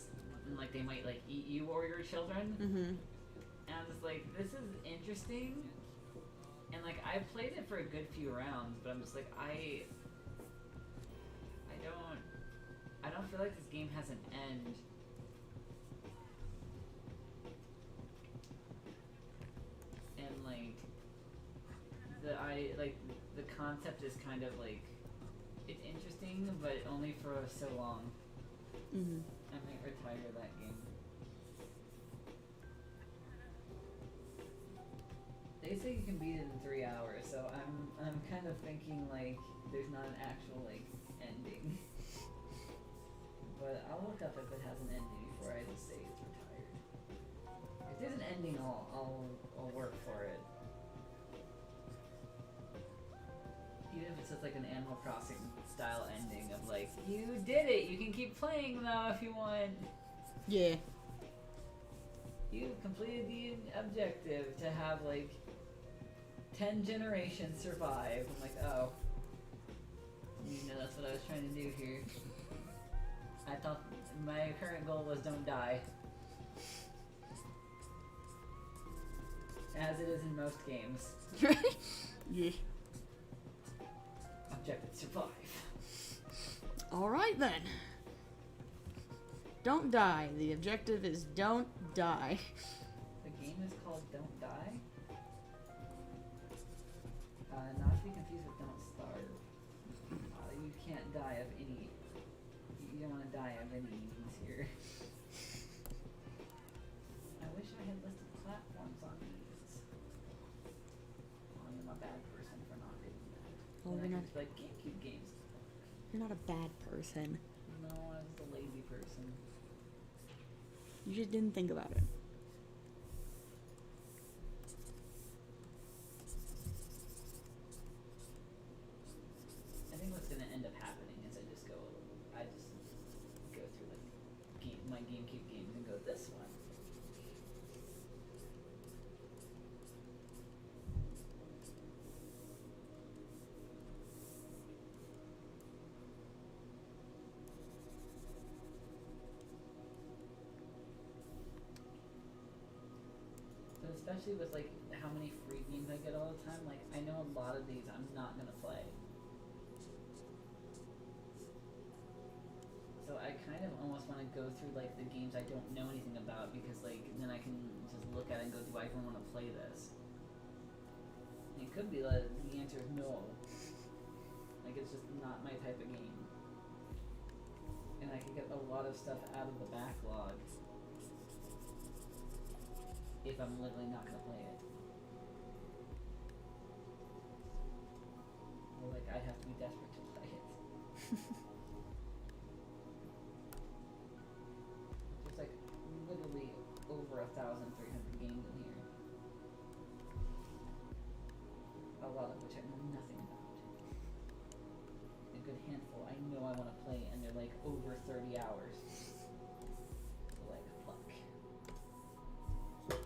Speaker 2: like they might like eat you or your children.
Speaker 1: Mm-hmm.
Speaker 2: And I was like, this is interesting. And like I played it for a good few rounds, but I'm just like I don't feel like this game has an end. And like the concept is kind of like it's interesting, but only for so long.
Speaker 1: Mm-hmm.
Speaker 2: I might retire that game. They say you can beat it in 3 hours, so I'm kind of thinking like there's not an actual like ending. But I'll look up if it has an ending before I just say it's retired. If there's an ending, I'll work for it. Even if it's just like an Animal Crossing style ending of like, you did it, you can keep playing though if you want.
Speaker 1: Yeah.
Speaker 2: You completed the objective to have like 10 generations survive. I'm like, oh. You know, that's what I was trying to do here. I thought my current goal was don't die. As it is in most games.
Speaker 1: Yeah.
Speaker 2: Objective survive.
Speaker 1: Alright then. Don't die. The objective is don't die.
Speaker 2: The game is called Don't Die. Not to be confused with Don't Starve. You can't die of any. You don't want to die of any means here. I wish I had listed platforms on these. I am a bad person for not doing that.
Speaker 1: Oh,
Speaker 2: And I
Speaker 1: you're
Speaker 2: could just be like GameCube games.
Speaker 1: You're not a bad person.
Speaker 2: No, I was the lazy person.
Speaker 1: You just didn't think about it.
Speaker 2: I think what's gonna end up happening is I just go through like my GameCube games and go this one. But especially with like how many free games I get all the time, like I know a lot of these I'm not gonna play. So I kind of almost want to go through like the games I don't know anything about because like then I can just look at it and go, do I even want to play this? And it could be that the answer is no. Like it's just not my type of game. And I could get a lot of stuff out of the backlog if I'm literally not gonna play it. Or like I'd have to be desperate to play it. There's like literally over 1,300 games in here. A lot of which I know nothing about. A good handful I know I want to play and they're like over 30 hours. So like fuck. I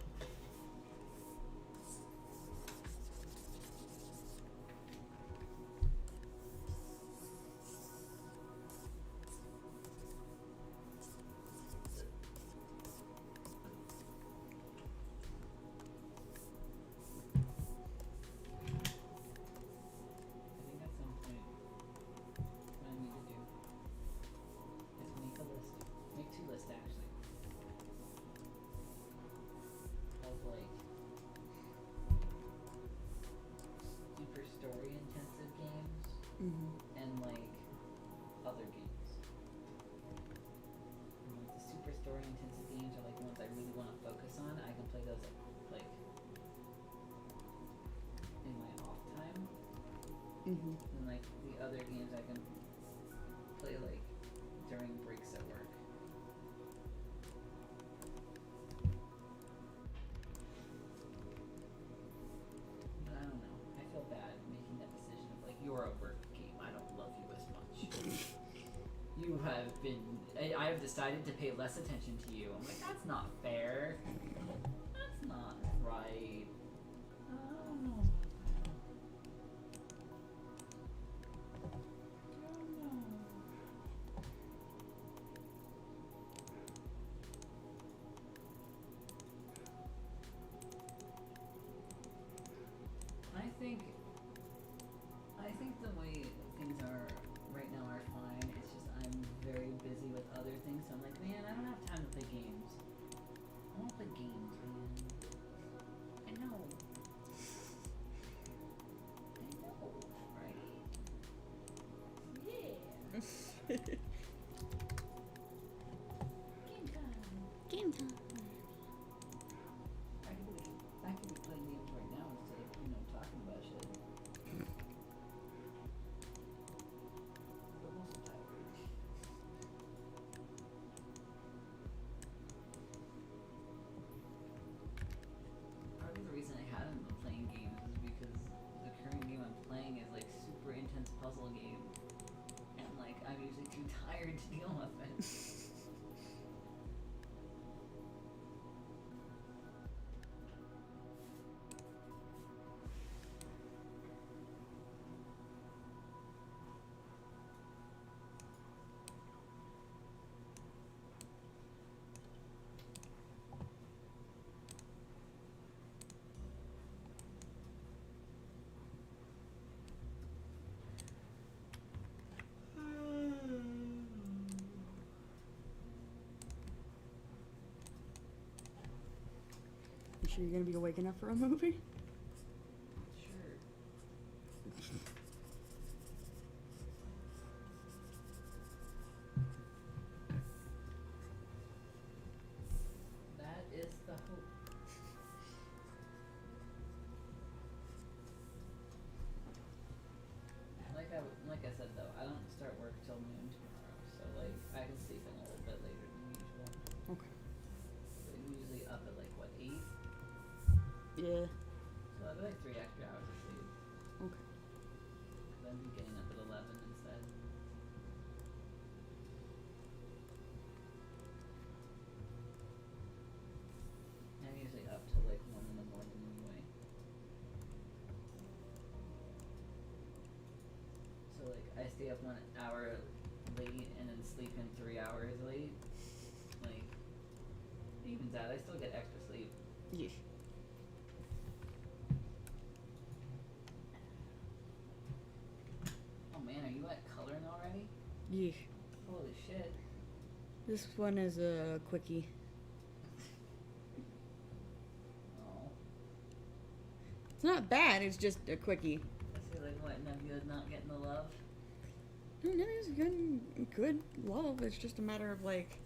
Speaker 2: think at some point, what I need to do is make a list, make 2 lists actually, of like super story intensive games
Speaker 1: Mm-hmm.
Speaker 2: and like other games. And like the super story intensive games are like the ones I really want to focus on. I can play those like in my off time.
Speaker 1: Mm-hmm.
Speaker 2: And like the other games I can play like during breaks at work. But I don't know. I feel bad making that decision of like you're a work game. I don't love you as much. You have been. I have decided to pay less attention to you. I'm like that's not fair. That's not right. I don't know. I think the way things are right now are fine. It's just I'm very busy with other things. So I'm like, man, I don't have time to play games. I want to play games, man. I know. Right? Yeah. Game time.
Speaker 1: Game time.
Speaker 2: I could be playing games right now instead of, talking about shit. But I'm also tired. Part of the reason I haven't been playing games is because the current game I'm playing is like super intense puzzle game. And like I'm usually too tired to deal with it.
Speaker 1: Are you gonna be awake enough for a movie?
Speaker 2: Sure. That is the hope. Like I said though, I don't start work till noon tomorrow, so like I can sleep in a little bit later than usual.
Speaker 1: Okay.
Speaker 2: So I'm usually up at like what, 8?
Speaker 1: Yeah.
Speaker 2: So that'd be like 3 extra hours of sleep.
Speaker 1: Okay.
Speaker 2: Then be getting up at 11 instead. I'm usually up till like 1 in the morning anyway. So like I stay up 1 hour late and then sleep in 3 hours late. Like it evens out. I still get extra sleep.
Speaker 1: Yeah.
Speaker 2: Oh man, are you at coloring already?
Speaker 1: Yeah.
Speaker 2: Holy shit.
Speaker 1: This one is a quickie.
Speaker 2: Oh.
Speaker 1: It's not bad, it's just a quickie.
Speaker 2: I feel like what, Nebula's not getting the love?
Speaker 1: No, it's good love. It's just a matter of like,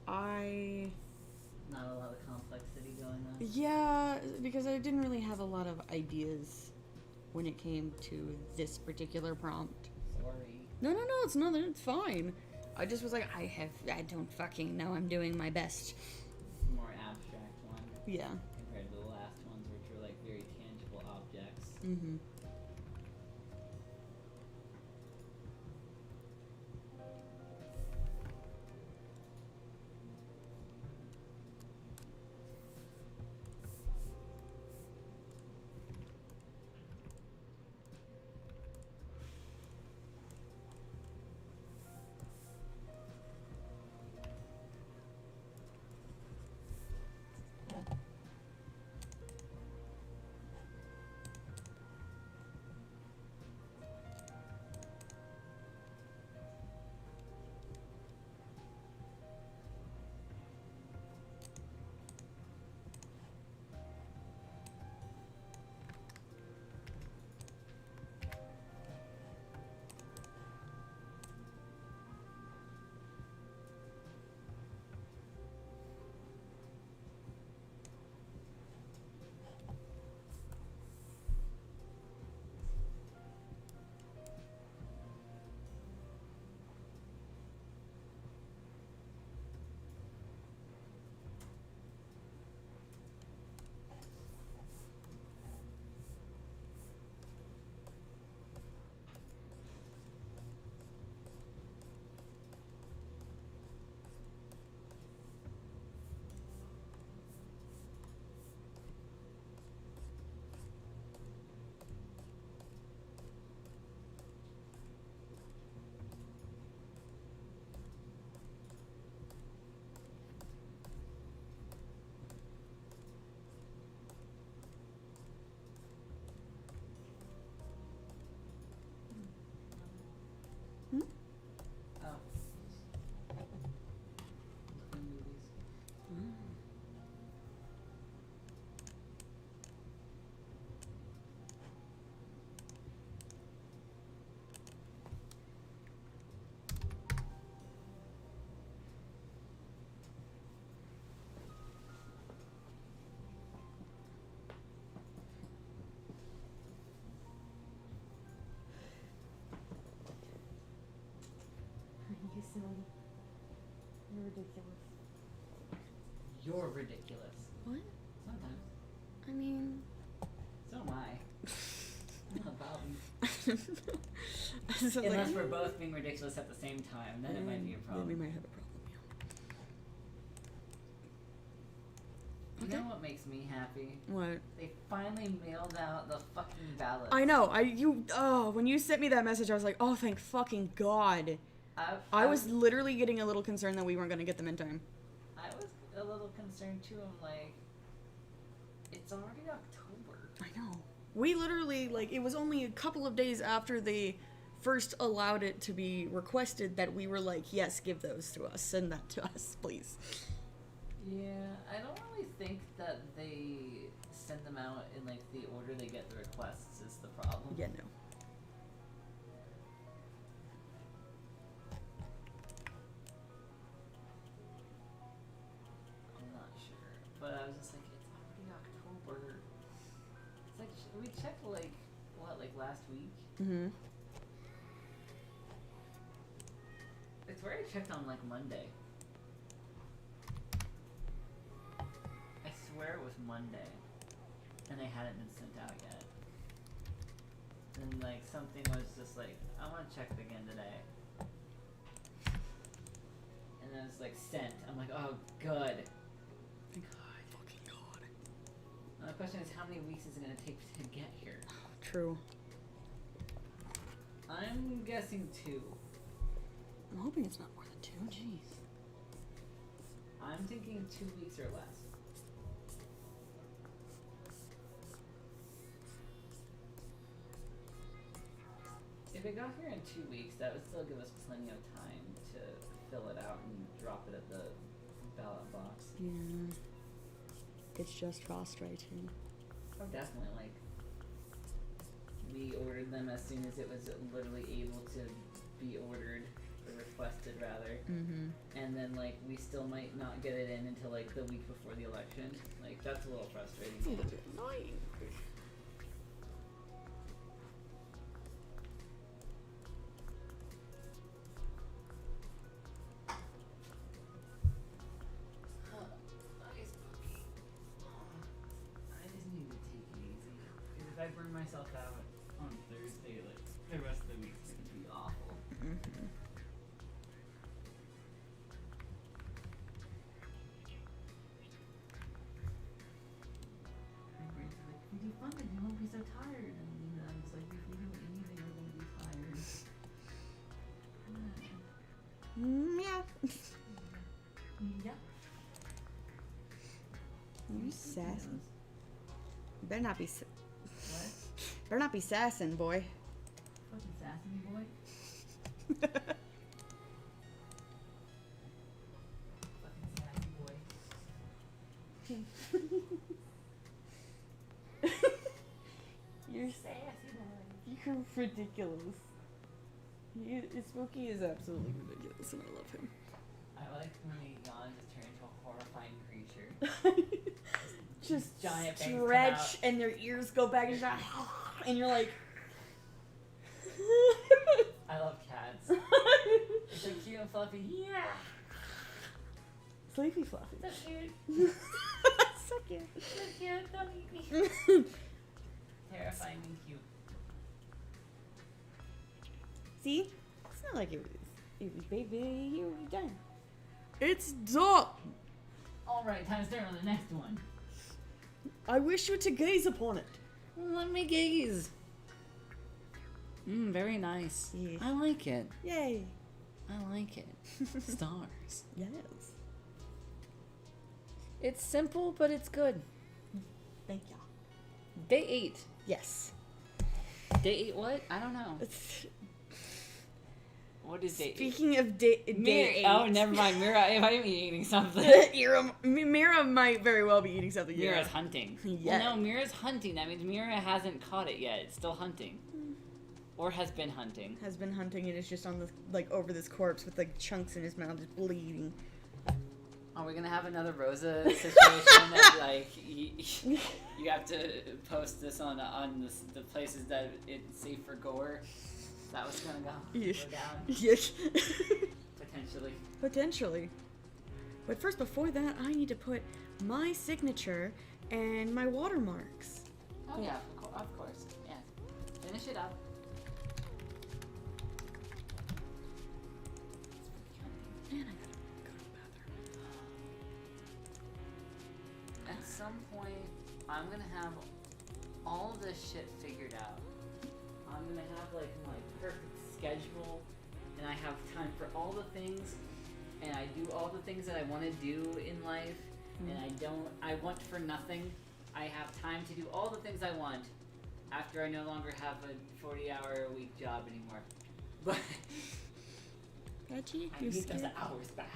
Speaker 2: Not a lot of complexity going on.
Speaker 1: yeah, because I didn't really have a lot of ideas when it came to this particular prompt.
Speaker 2: Sorry.
Speaker 1: No, it's nothing. It's fine. I just was like, I don't fucking know. I'm doing my best.
Speaker 2: More abstract one
Speaker 1: Yeah.
Speaker 2: compared to the last ones, which were like very tangible objects.
Speaker 1: Mm-hmm.
Speaker 2: Oh. Looking movies.
Speaker 1: You silly. You're ridiculous.
Speaker 2: You're ridiculous.
Speaker 1: What?
Speaker 2: Sometimes.
Speaker 1: I mean,
Speaker 2: So am I. I'm not Bobby.
Speaker 1: So, like,
Speaker 2: Unless we're both being ridiculous at the same time, then it might be a problem.
Speaker 1: Then we might have a problem.
Speaker 2: You
Speaker 1: Okay.
Speaker 2: know what makes me happy?
Speaker 1: Yeah. What?
Speaker 2: They finally mailed out the fucking ballot.
Speaker 1: I know. When you sent me that message, I was like, oh, thank fucking God. I was literally getting a little concerned that we weren't gonna get them in time.
Speaker 2: I was a little concerned too. I'm like, it's already October.
Speaker 1: I know. We literally, like, it was only a couple of days after they first allowed it to be requested that we were like, yes, give those to us. Send that to us, please.
Speaker 2: Yeah, I don't really think that they them out in like the order they get the requests is the problem.
Speaker 1: Yeah, no.
Speaker 2: I'm not sure, but I was just like, it's already October. It's like we checked like what, like last week?
Speaker 1: Mm-hmm.
Speaker 2: I swear I checked on like Monday. I swear it was Monday, and they hadn't been sent out yet. And like something was just like, I want to check it again today. And then it's like sent. I'm like, oh, good.
Speaker 1: God, fucking God.
Speaker 2: Now the question is, how many weeks is it gonna take to get here?
Speaker 1: True.
Speaker 2: I'm guessing 2.
Speaker 1: I'm hoping it's not more than 2. Jeez.
Speaker 2: I'm thinking 2 weeks or less. If it got here in 2 weeks, that would still give us plenty of time to fill it out and drop it at the ballot box.
Speaker 1: Yeah. It's just frustrating.
Speaker 2: Oh, definitely. Like, we ordered them as soon as it was literally able to be ordered, or requested rather.
Speaker 1: Mm-hmm.
Speaker 2: And then, like, we still might not get it in until, like, the week before the election. Like, that's a little frustrating.
Speaker 1: It's a little bit annoying.
Speaker 2: I just need to take it easy. Because if I burn myself out on Thursday, like, the rest of the week's gonna be awful.
Speaker 1: Mm-hmm.
Speaker 2: My brain's like, if you do fun, you won't be so tired. And I'm just like, if you do anything, you're gonna be tired.
Speaker 1: Yeah.
Speaker 2: Yeah.
Speaker 1: You sassy. You better not be.
Speaker 2: What?
Speaker 1: Better not be sassing, boy.
Speaker 2: Fucking sassy boy. Fucking sassy boy.
Speaker 1: You're
Speaker 2: Sassy boy.
Speaker 1: You're ridiculous. Smokey is absolutely ridiculous, and I love him.
Speaker 2: I like when he yawns and turns into a horrifying creature.
Speaker 1: Just
Speaker 2: Giant fangs come
Speaker 1: stretch,
Speaker 2: out.
Speaker 1: and their ears go back, and, and you're like.
Speaker 2: I love cats. It's so cute and fluffy. Yeah.
Speaker 1: Sleepy Fluffy.
Speaker 2: So cute.
Speaker 1: So cute.
Speaker 2: So cute. Don't eat me. Terrifying and cute.
Speaker 1: See? It's not like it was baby. You were done. It's done.
Speaker 2: Alright, time to start on the next one.
Speaker 1: I wish you to gaze upon it.
Speaker 2: Let me gaze. Very nice.
Speaker 1: Yeah.
Speaker 2: I like it.
Speaker 1: Yay.
Speaker 2: I like it. Stars.
Speaker 1: Yes.
Speaker 2: It's simple, but it's good.
Speaker 1: Thank you.
Speaker 2: Day 8.
Speaker 1: Yes.
Speaker 2: Day 8 what? I don't know. What is day 8?
Speaker 1: Speaking of day 8.
Speaker 2: Oh, never mind. Mira, I might be eating something.
Speaker 1: Mira might very well be eating something. Yeah.
Speaker 2: Mira's hunting.
Speaker 1: Yeah.
Speaker 2: Well, no, Mira's hunting. That means Mira hasn't caught it yet. It's still hunting. Or has been hunting.
Speaker 1: Has been hunting and is just on the over this corpse with like chunks in his mouth, just bleeding.
Speaker 2: Are we gonna have another Rosa situation that like you have to post this on the places that it's safe for gore? Is that what's gonna go down?
Speaker 1: Yes.
Speaker 2: Potentially.
Speaker 1: Potentially. But first, before that, I need to put my signature and my watermarks.
Speaker 2: Oh yeah, of course. Yeah. Finish it up.
Speaker 1: Man, I gotta go to the bathroom.
Speaker 2: At some point, I'm gonna have all this shit figured out. I'm gonna have like my perfect schedule, and I have time for all the things, and I do all the things that I want to do in life, and I want for nothing. I have time to do all the things I want after I no longer have a 40-hour-a-week job anymore. But
Speaker 1: Patchy,
Speaker 2: I
Speaker 1: you
Speaker 2: need those
Speaker 1: scared?
Speaker 2: hours back.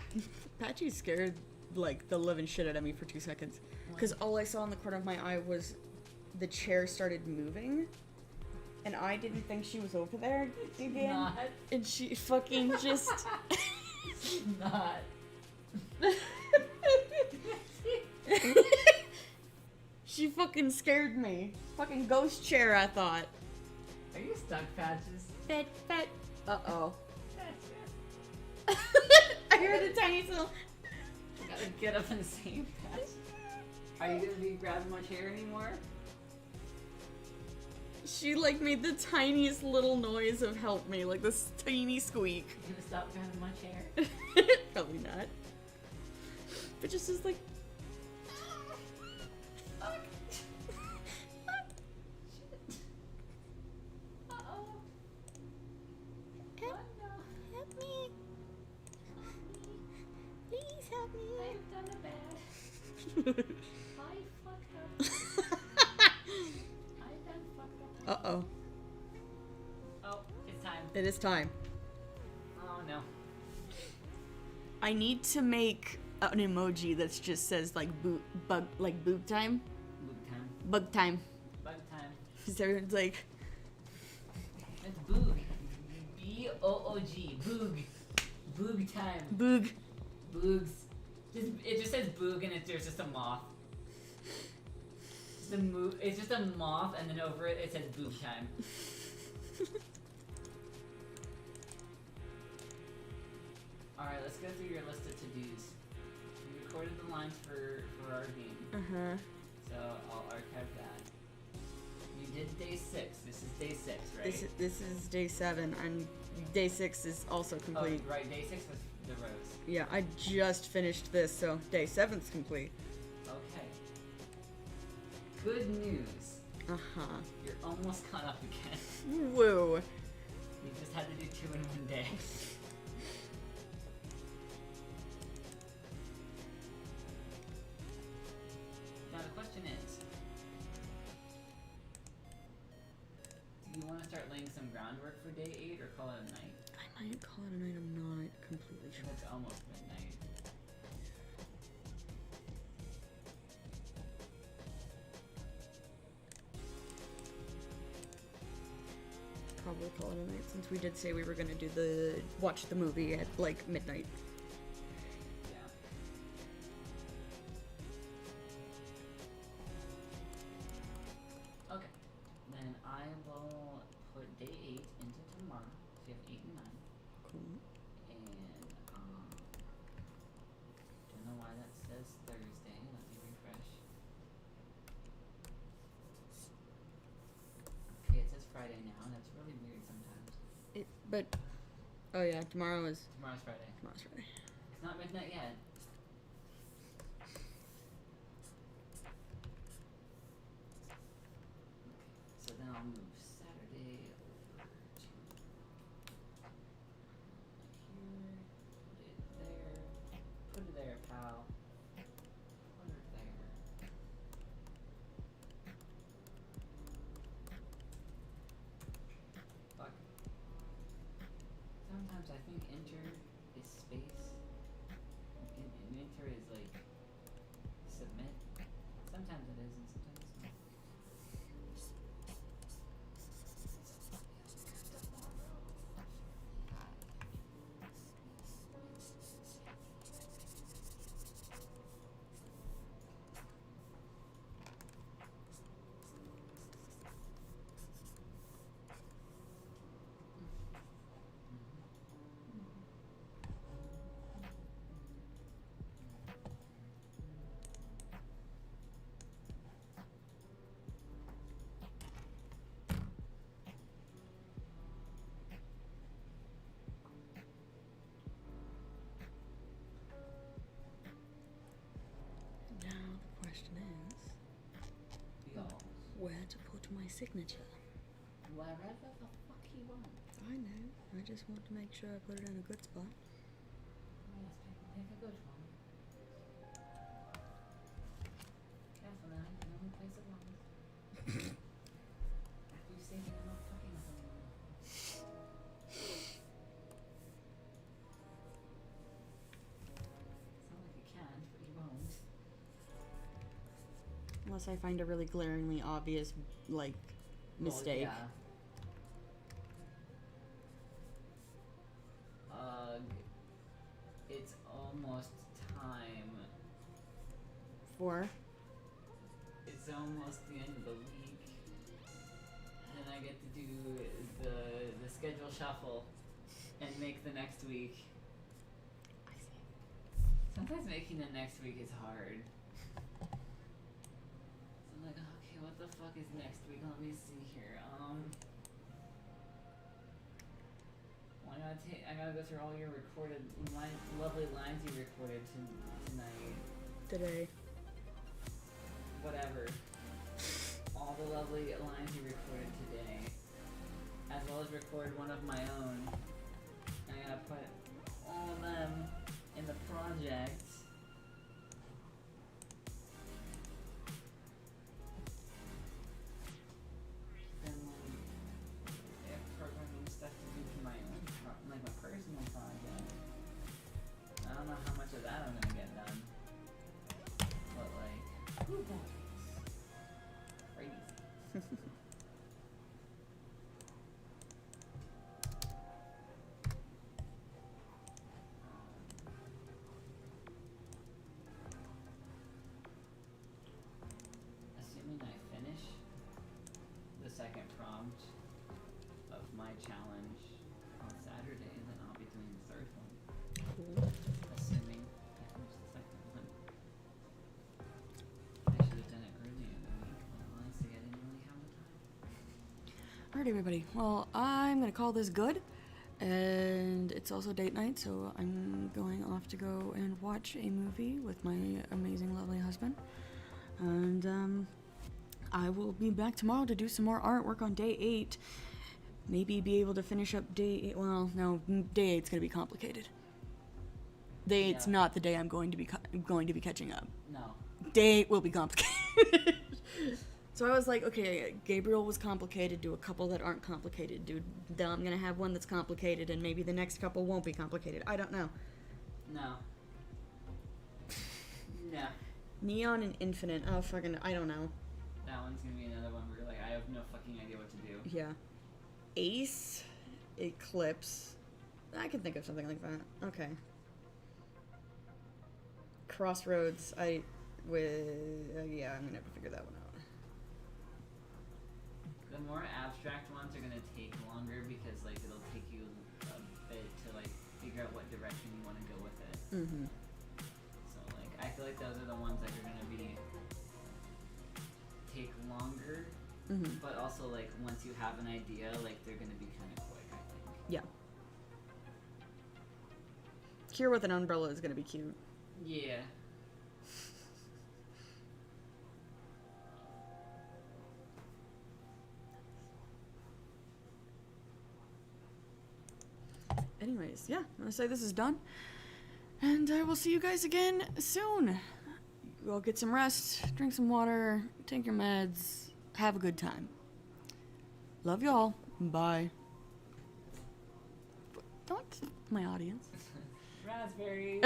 Speaker 1: Patchy scared like the living shit out of me for 2 seconds. Because all I saw in the corner of my eye was the chair started moving, and I didn't think she was over there again.
Speaker 2: Not.
Speaker 1: And she fucking just.
Speaker 2: Not.
Speaker 1: She fucking scared me. Fucking ghost chair, I thought.
Speaker 2: Are you stuck, Patches?
Speaker 1: Pet. Uh-oh. I heard a tiny little.
Speaker 2: Gotta get up in the same patch. Are you gonna be grabbing my chair anymore?
Speaker 1: She like made the tiniest little noise of help me, like this tiny squeak.
Speaker 2: You gonna stop grabbing my chair?
Speaker 1: Probably not. But just is like.
Speaker 2: Uh-oh.
Speaker 1: Help,
Speaker 2: Oh no.
Speaker 1: help me. Please help me.
Speaker 2: I've done a bad. I fucked up. I've done fucked up.
Speaker 1: Uh-oh.
Speaker 2: Oh, it's time.
Speaker 1: It is time.
Speaker 2: Oh no.
Speaker 1: I need to make an emoji that just says like boob time.
Speaker 2: Boog time.
Speaker 1: Bug time.
Speaker 2: Bug time.
Speaker 1: So everyone's like,
Speaker 2: It's boog. B-O-O-G. Boog. Boog time.
Speaker 1: boog.
Speaker 2: Boogs. It just says boog and there's just a moth. It's just a moth and then over it says boob time. Alright, let's go through your list of to-dos. We recorded the lines for our game,
Speaker 1: Uh-huh.
Speaker 2: so I'll archive that. You did day 6. This is day 6, right?
Speaker 1: This is day 7, and day 6 is also complete.
Speaker 2: Oh, right, day 6 was the rose.
Speaker 1: Yeah, I just finished this, so day 7's complete.
Speaker 2: Okay. Good news.
Speaker 1: Uh-huh.
Speaker 2: You're almost caught up again.
Speaker 1: Woo.
Speaker 2: You just had to do 2 in one day. Now the question is, do you want to start laying some groundwork for day 8 or call it a night?
Speaker 1: I might call it a night, I'm not completely sure.
Speaker 2: It's almost midnight.
Speaker 1: Probably call it a night, since we did say we were gonna do watch the movie at like midnight.
Speaker 2: Yeah. Okay. Then I will put day 8 into tomorrow. So you have 8 and 9.
Speaker 1: Cool.
Speaker 2: And don't know why that says Thursday. Let me refresh. Okay, it says Friday now. That's really weird sometimes.
Speaker 1: Oh yeah, tomorrow's
Speaker 2: Tomorrow's Friday.
Speaker 1: Friday.
Speaker 2: It's not midnight yet. So then I'll move Saturday over to here. Put it there, pal. Put it there. Fuck. Sometimes I think enter is space. And enter is like submit. Sometimes it is and sometimes it's not.
Speaker 1: Now the question is,
Speaker 2: Y'all.
Speaker 1: where to put my signature?
Speaker 2: Wherever the fuck you want.
Speaker 1: I know. I just want to make sure I put it in a good spot.
Speaker 2: Yes, pick a good one. Careful now, you can only place it once. After you say you're not fucking with anyone. It's not like you can't, but you won't.
Speaker 1: Well, Unless I find a really glaringly obvious, like,
Speaker 2: Well,
Speaker 1: mistake.
Speaker 2: yeah. Ugh. It's almost time.
Speaker 1: For?
Speaker 2: It's almost the end of the week. Then I get to do the schedule shuffle and make the next week.
Speaker 1: I see.
Speaker 2: Sometimes making the next week is hard. So I'm like, okay, what the fuck is next week? Let me see here. I gotta go through all your recorded lovely lines you recorded tonight.
Speaker 1: Today.
Speaker 2: Whatever. All the lovely lines you recorded today. As well as record one of my own. I gotta put all of them in the project. And I have programming stuff to do for my own, like my personal project. I don't know how much of that I'm gonna get done. But like, who knows? Crazy. Assuming I finish the second prompt of my challenge on Saturday, then I'll be doing the third one.
Speaker 1: Cool.
Speaker 2: Assuming I finish the second one. I should have done it earlier in the week, but honestly, I didn't really have the time.
Speaker 1: Alright, everybody. Well, I'm gonna call this good. And it's also date night, so I'm going off to go and watch a movie with my amazing, lovely husband. And, I will be back tomorrow to do some more artwork on day 8. Maybe be able to finish up day 8. Well, no, day 8's gonna be complicated. Day 8's
Speaker 2: Yeah.
Speaker 1: not the day I'm going to be catching up.
Speaker 2: No.
Speaker 1: Day 8 will be complicated. So I was like, okay, Gabriel was complicated, do a couple that aren't complicated, dude. Then I'm gonna have one that's complicated, and maybe the next couple won't be complicated. I don't know.
Speaker 2: No. No.
Speaker 1: Neon and Infinite, oh fucking, I don't know.
Speaker 2: That one's gonna be another one where like I have no fucking idea what to do.
Speaker 1: Yeah. Ace, Eclipse. I can think of something like that. Okay. Crossroads, yeah, I'm gonna have to figure that one out.
Speaker 2: The more abstract ones are gonna take longer because like it'll take you a bit to like figure out what direction you want to go with it.
Speaker 1: Mm-hmm.
Speaker 2: So like I feel like those are the ones that are gonna take longer,
Speaker 1: Mm-hmm.
Speaker 2: but also like once you have an idea, like they're gonna be kind of quick. I think.
Speaker 1: Yeah. Cure with an umbrella is gonna be cute.
Speaker 2: Yeah.
Speaker 1: Anyways, yeah, I'm gonna say this is done. And I will see you guys again soon. You all get some rest, drink some water, take your meds, have a good time. Love y'all. Bye. Don't my audience.
Speaker 2: Raspberry.